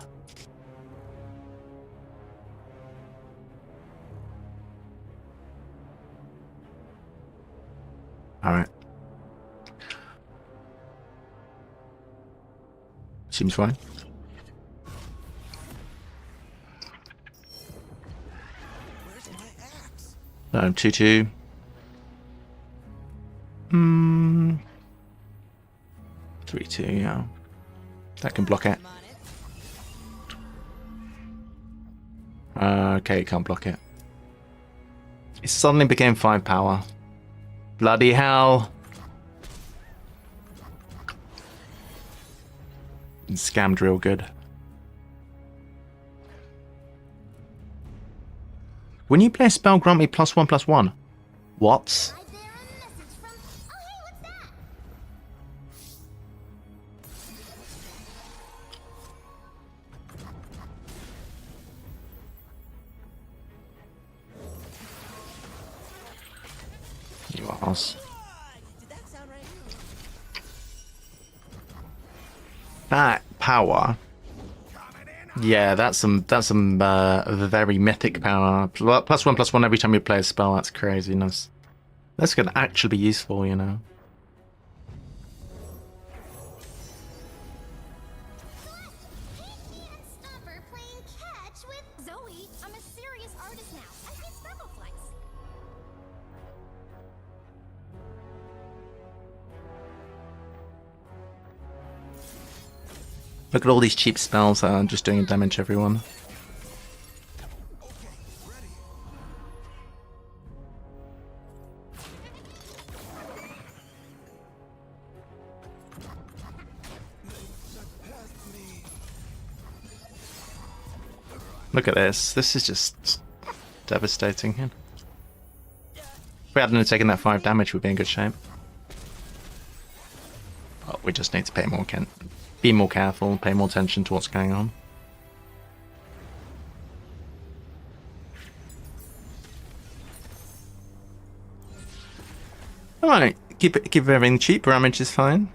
All right. Seems fine. No, 2-2. 3-2, yeah. That can block it. Okay, it can't block it. It suddenly became 5 power. Bloody hell. And scammed real good. When you play a spell, grant me +1/+1. What? Right there on the message from. Oh, hey, what's that? You ass. Did that sound right? That power. Yeah, that's some very mythic power. +1/+1 every time you play a spell. That's craziness. That's gonna actually be useful, you know. Hey, and Stomper playing catch with Zoe. I'm a serious artist now. I hate sparkle flies. Look at all these cheap spells that are just doing damage, everyone. Look at this. This is just devastating. If we hadn't taken that 5 damage, we'd be in good shape. Well, we just need to be more careful, pay more attention to what's going on. Alright, keep everything cheap, damage is fine.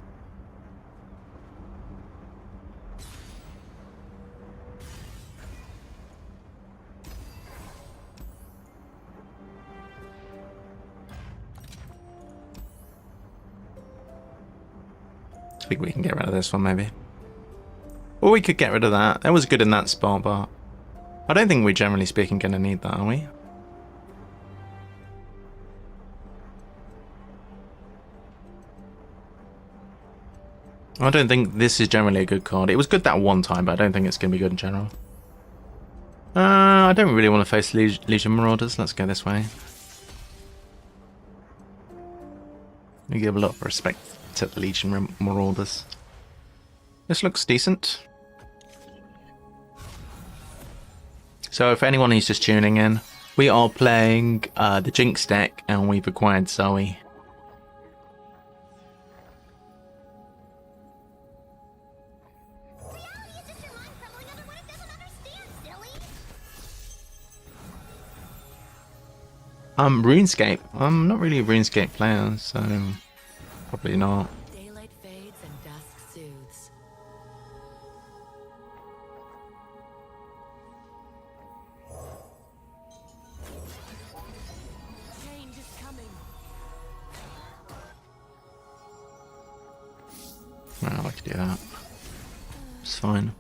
I think we can get rid of this one, maybe. Or we could get rid of that. That was good in that spot, but I don't think we're generally speaking going to need that, are we? I don't think this is generally a good card. It was good that one time, but I don't think it's going to be good in general. I don't really want to face Legion Marauders. Let's go this way. We give a lot of respect to the Legion Marauders. This looks decent. So if anyone is just tuning in, we are playing the Jinx deck and we've acquired Zoe. Reality is just your mind crumbling under what it doesn't understand, silly. RuneScape. I'm not really a RuneScape player, so probably not. Daylight fades and dusk soothes. Change is coming. Well, I could do that. It's fine.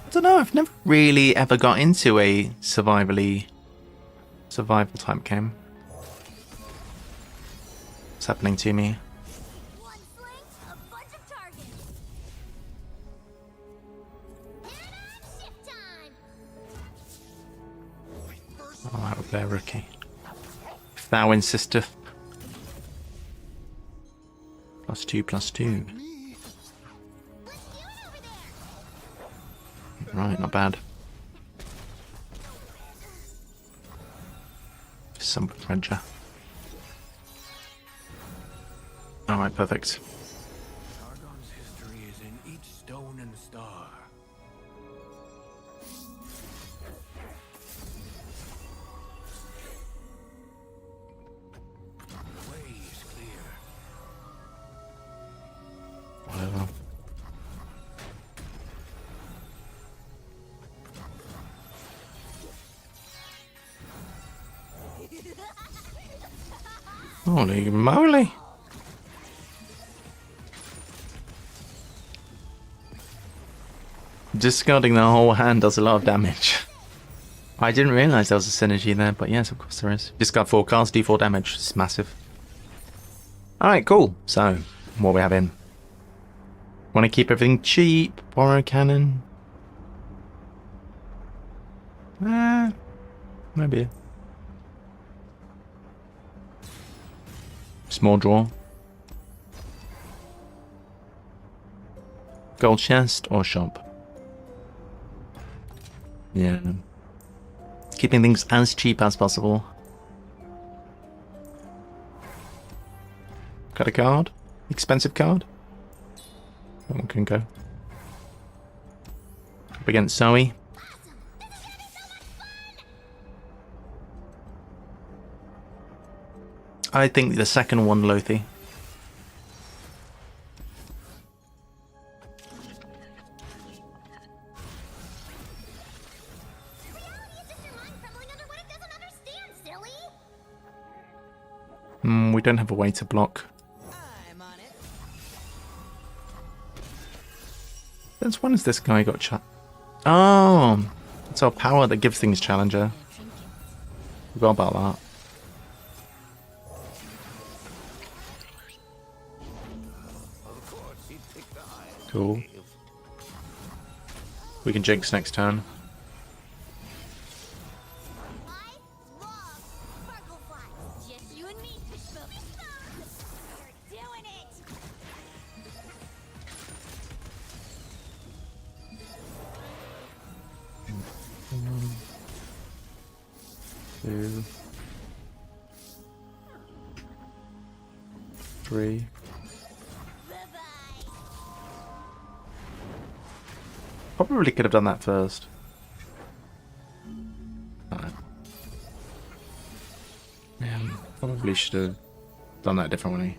I don't know, I've never really ever got into a survival type game. What's happening to me? One sling, a bunch of targets. And shift time. Oh, out of there, rookie. If thou insisteth. +2, +2. Let's do it over there. Right, not bad. Some treasure. Alright, perfect. Targon's history is in each stone and star. The way is clear. Whatever. Holy moly! Discarding the whole hand does a lot of damage. I didn't realise there was a synergy there, but yes, of course there is. Discard 4 cards, D4 damage. It's massive. Alright, cool. So, what are we having? Want to keep everything cheap? Borrow cannon? Maybe. Small draw. Gold chest or shop? Yeah. Keeping things as cheap as possible. Got a card? Expensive card? That one can go. Up against Zoe. I think the second one, Lothi. Reality is just your mind crumbling under what it doesn't understand, silly. We don't have a way to block. I'm on it. Since when has this guy got Oh! It's our power that gives things challenger. Forgot about that. Cool. We can jinx next turn. I love sparkle flies. Just you and me, Fishbone. You're doing it. Two. 3. Bye-bye. Probably could have done that first. Alright. Yeah, probably should have done that differently.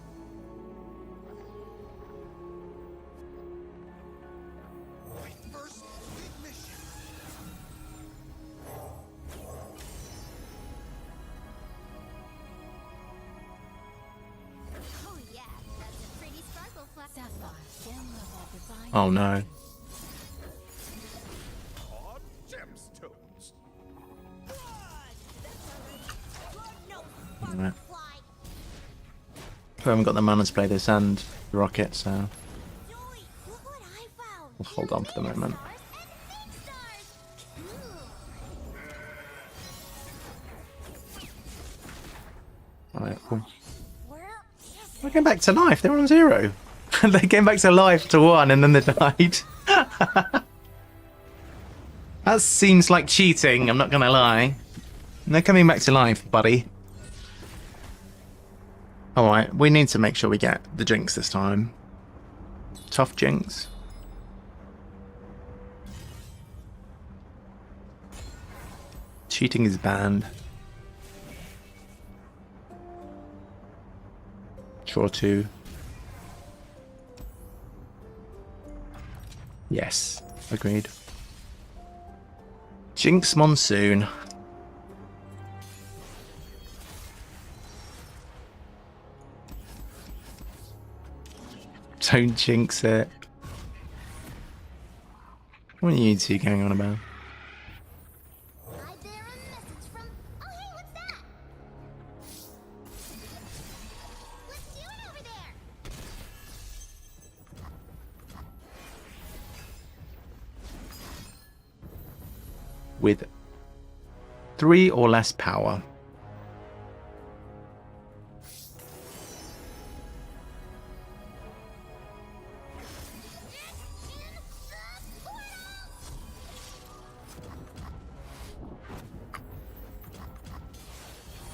First big mission. Oh yeah, that's a pretty sparkle fly. Sapphire, gem level divine. Oh no. Odd gemstones. Alright. Fly. We haven't got the mana to play this and the rocket, so Joey, look what I found. we'll hold on for the moment. Stars and big stars. Cool. Alright, cool. Well, yes. They came back to life. They were on 0. They came back to life to 1 and then they died. That seems like cheating, I'm not gonna lie. They're coming back to life, buddy. Alright, we need to make sure we get the Jinx this time. Tough Jinx. Cheating is banned. Draw 2. Yes, agreed. Jinx Monsoon. Don't jinx it. What are you two going on about? I bear a message from. Oh, hey, what's that? What's doing over there? With 3 or less power.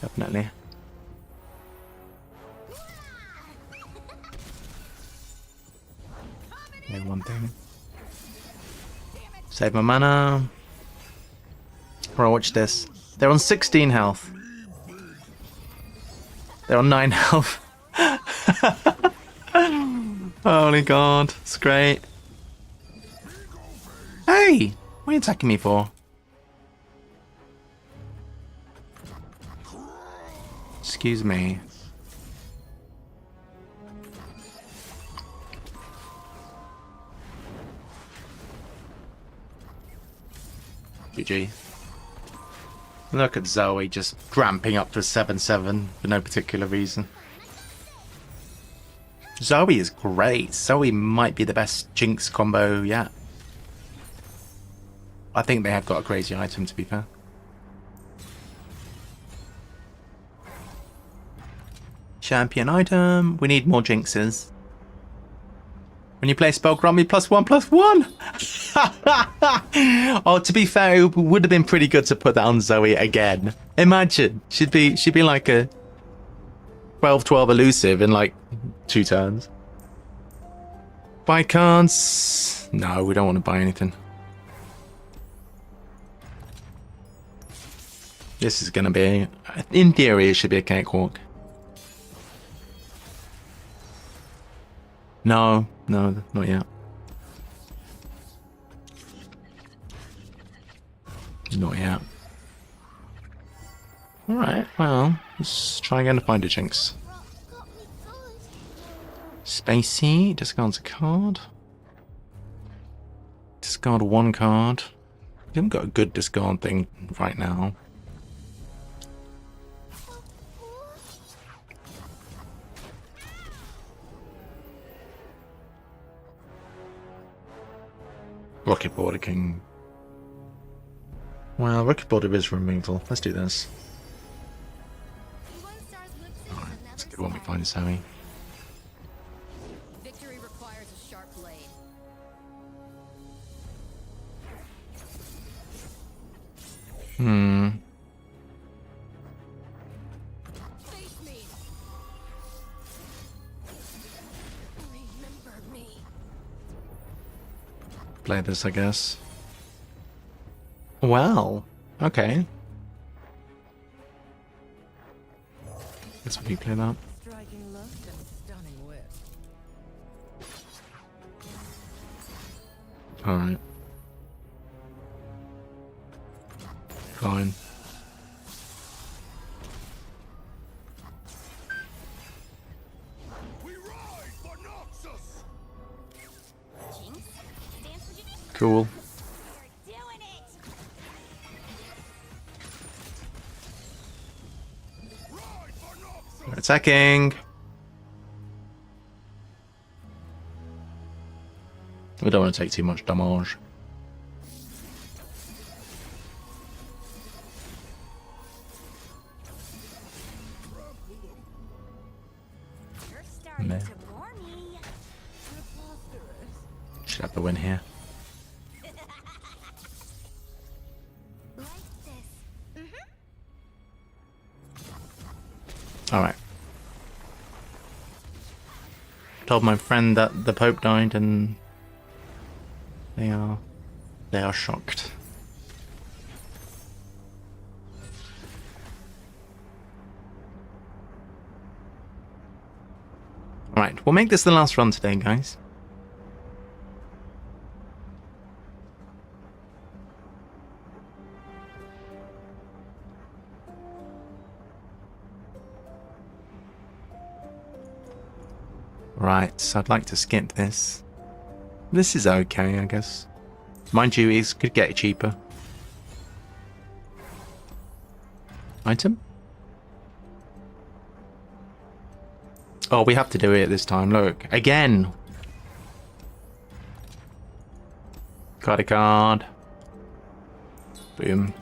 Definitely. Okay, one thing. Save my mana. Bro, watch this. They're on 16 health. They're on 9 health. Holy god, it's great. Hey! What are you attacking me for? Excuse me. GG. Look at Zoe just ramping up to 7-7 for no particular reason. Zoe is great. Zoe might be the best Jinx combo yet. I think they have got a crazy item, to be fair. Champion item. We need more Jinxes. When you play spell, grant me +1/+1. Oh, to be fair, it would have been pretty good to put that on Zoe again. Imagine, she'd be like a 12/12 elusive in like 2 turns. Buy cards? No, we don't want to buy anything. This is gonna be, in theory, it should be a cakewalk. No, not yet. Not yet. Alright, well, let's try again to find a Jinx. Got me good. Spacey, discards a card. Discard 1 card. We haven't got a good discard thing right now. Rocket Border King. Well, Rocket Border is removal. Let's do this. One star's lip sync Alright, is let's another get one we side. find Zoe. Victory requires a sharp blade. Face me. Remember me. Play this, I guess. Well, okay. Guess we play that. Striking left and stunning whip. Alright. Fine. We ride for Noxus! Jinx, dance for Jimmy. Cool. You're doing it. Ride for Noxus! They're attacking. We don't want to take too much damage. Trample Should have the win here. Like this. Alright. Told my friend that the Pope died and they are shocked. Alright, we'll make this the last run today, guys. Right, so I'd like to skip this. This is okay, I guess. Mind you, it could get cheaper. Item? Oh, we have to do it this time. Look, again. Got a card. Boom.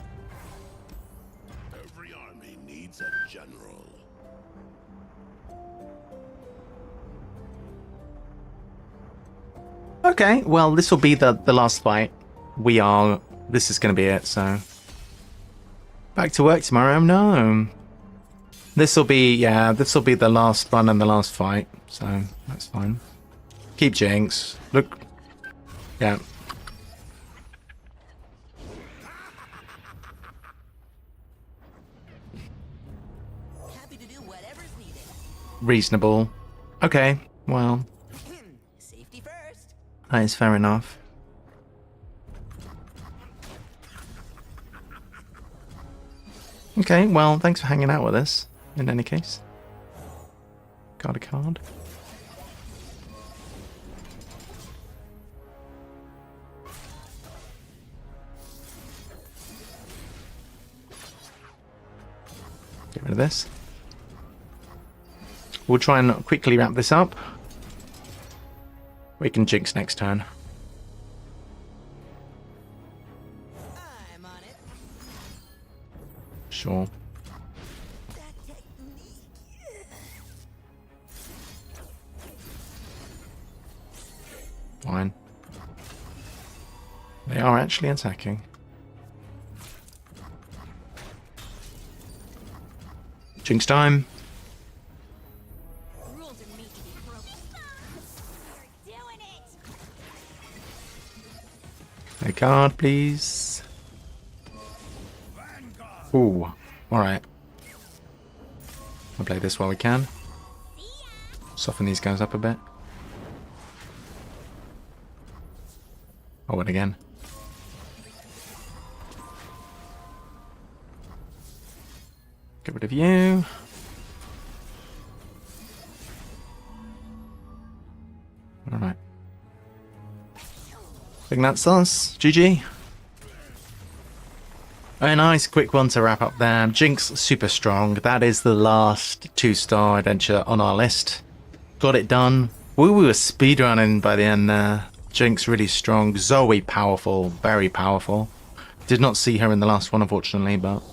Every army needs a general. Okay, well, this will be the last fight. This is going to be it, so. Back to work tomorrow? No. This will be the last run and the last fight, so that's fine. Keep Jinx. Look. Yeah. Happy to do whatever's needed. Reasonable. Okay, well, Safety first. that is fair enough. Okay, well, thanks for hanging out with us, in any case. Got a card. Get rid of this. We'll try and quickly wrap this up. We can Jinx next turn. I'm on it. Sure. That technique. Fine. They are actually attacking. Jinx time. Rules are made to be broken. You're doing it. A card, please. Ooh. Alright. I'll play this while we can. Soften these guys up a bit. Oh, and again. Get rid of you. Alright. I think that's us. GG. A nice quick one to wrap up there. Jinx, super strong. That is the last 2-star adventure on our list. Got it done. We were speedrunning by the end there. Jinx really strong. Zoe powerful. Very powerful. Did not see her in the last one, unfortunately, but...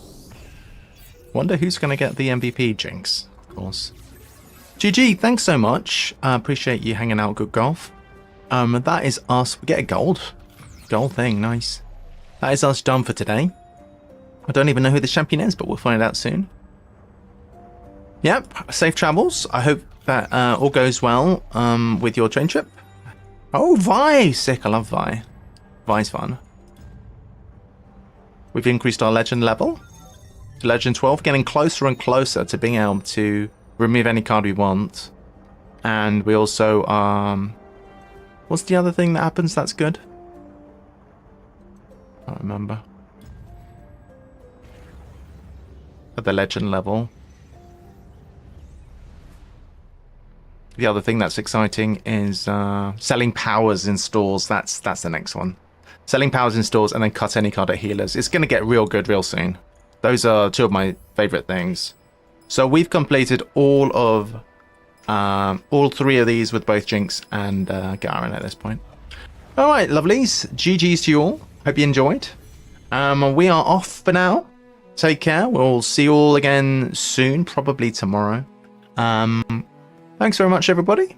Wonder who's going to get the MVP, Jinx, of course. GG, thanks so much. Appreciate you hanging out. Good golf. That is us. We get a gold. Gold thing, nice. That is us done for today. I don't even know who the champion is, but we'll find out soon. Yep, safe travels. I hope that all goes well with your train trip. Oh, Vi! Sick, I love Vi. Vi's fun. We've increased our legend level to legend 12, getting closer and closer to being able to remove any card we want. And we also, what's the other thing that happens that's good? I don't remember. At the legend level. The other thing that's exciting is selling powers in stores. That's the next one. Selling powers in stores and then cut any card at healers. It's going to get real good real soon. Those are two of my favorite things. So we've completed all 3 of these with both Jinx and Garen at this point. All right, lovelies. GG's to you all. Hope you enjoyed. We are off for now. Take care. We'll see you all again soon, probably tomorrow. Thanks very much, everybody.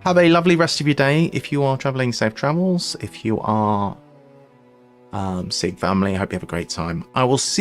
Have a lovely rest of your day. If you are traveling, safe travels. If you are seeing family, I hope you have a great time. I will see